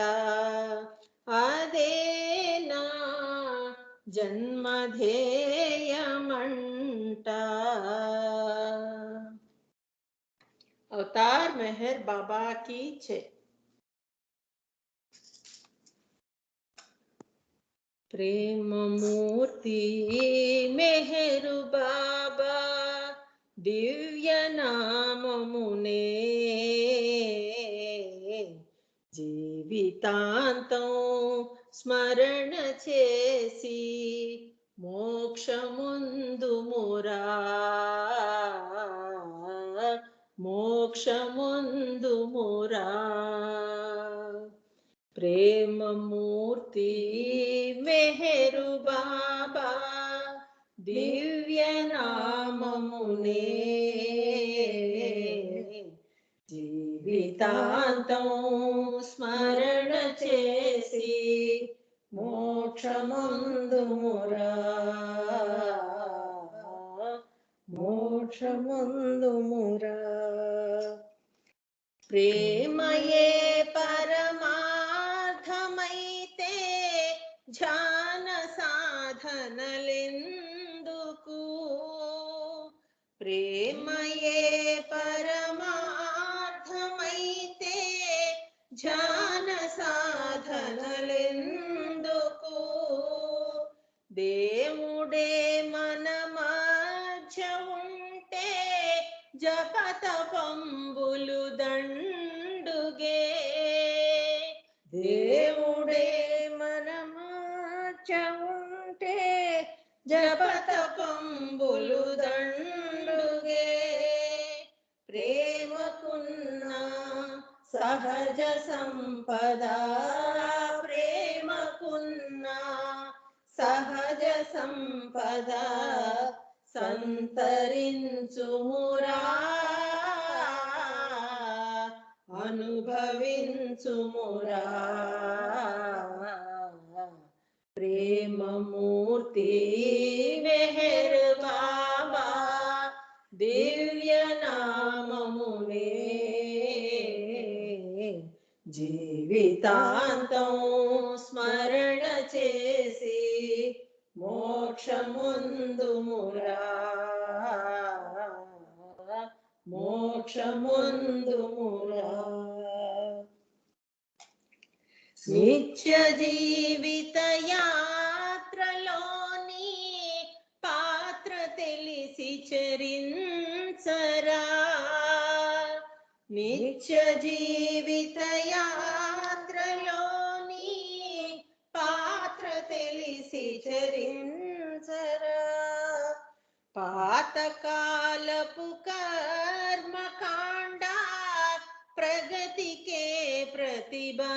అదేనా జన్మధ్యేయమంట अवतार मेहर बाबा की जय। प्रेम मूर्ति मेहरु बाबा दिव्य नाममुने జీవితాంతం స్మరణ చేసి మోక్షముందుమురా మోక్షముందుమురా ప్రేమమూర్తి మెహరు బాబా దివ్య నామమునే జీవితాంతం స్మరణ చేసి మోక్షముందుమురా మోక్షముందుమురా ప్రేమయే పరమార్థమైతే ధ్యాన సాధనలెందుకు ప్రేమయే పరమార్థమైతే ధ్యాన సాధనలెందుకు దేవుడే మన మధ్య ఉంటే జపతపంబులు దండుగే దేవుడే మన మధ్య ఉంటే జపతపంబులు దండుగే ప్రేమకున్న సహజ సంపద ప్రేమకున్న సహజ సంపద సంతరించుమురా అనుభవించుమురా ప్రేమమూర్తి మెహర్ బాబా దివ్య నామమునే జీవితాంతం స్మరణ చేసి మోక్షముందుమురా మోక్షముందుమురా నిత్య జీవిత యాత్రలోని పాత్ర తెలిసి చరించరా నిత్య జీవిత యాత్రలోని పాత్ర తెలిసి చరించరా పాతకాలపు కర్మకాండ ప్రగతికే ప్రతిబంధకమురా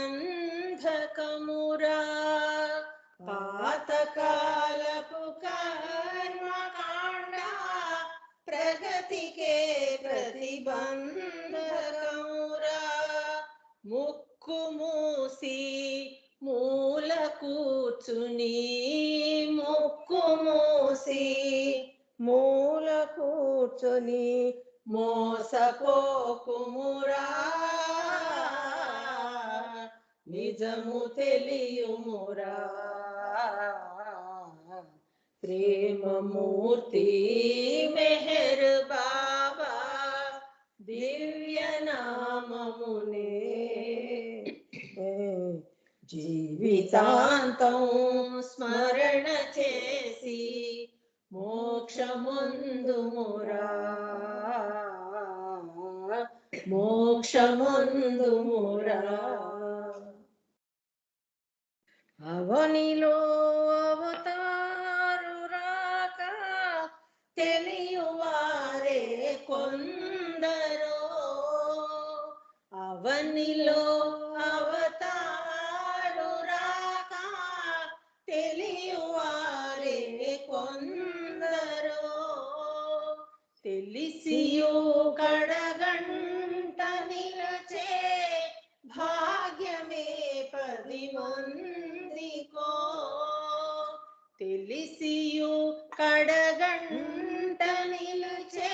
పాతకాలపు కర్మకాండ ప్రగతికే ప్రతిబంధకమురా ముక్కు మూసి మూల కూర్చుని ముక్కు మూసి మూల కూర్చుని మోసపోకుమురా నిజము తెలియుమురా ప్రేమమూర్తి మెహర్ బాబా దివ్య నామమునే జీవితాంతం స్మరణ చేసి మోక్షముందుమురా మోక్షముందుమురా అవనిలో అవతారు రాక తెలియవారే కొందరో అవనిలో అవతారు రాక తెలియవారే కొందరో తెలిసియు కడగంట నిలచే భాగ్యమే 10 మందికో తెలిసియు కడగంట నిలచే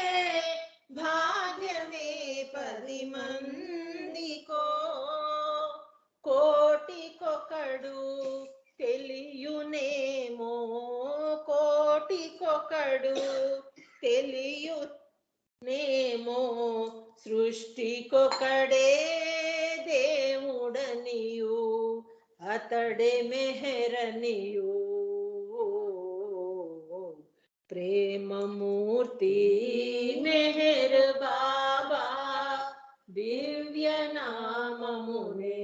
భాగ్యమే 10 మందికో కోటికొకడు తెలియునేమో కోటికొకడు తెలియునేమో సృష్టికొకడే దేవుడనియు అతడే మెహరనియు ప్రేమమూర్తి మెహర్ బాబా దివ్య నామమునే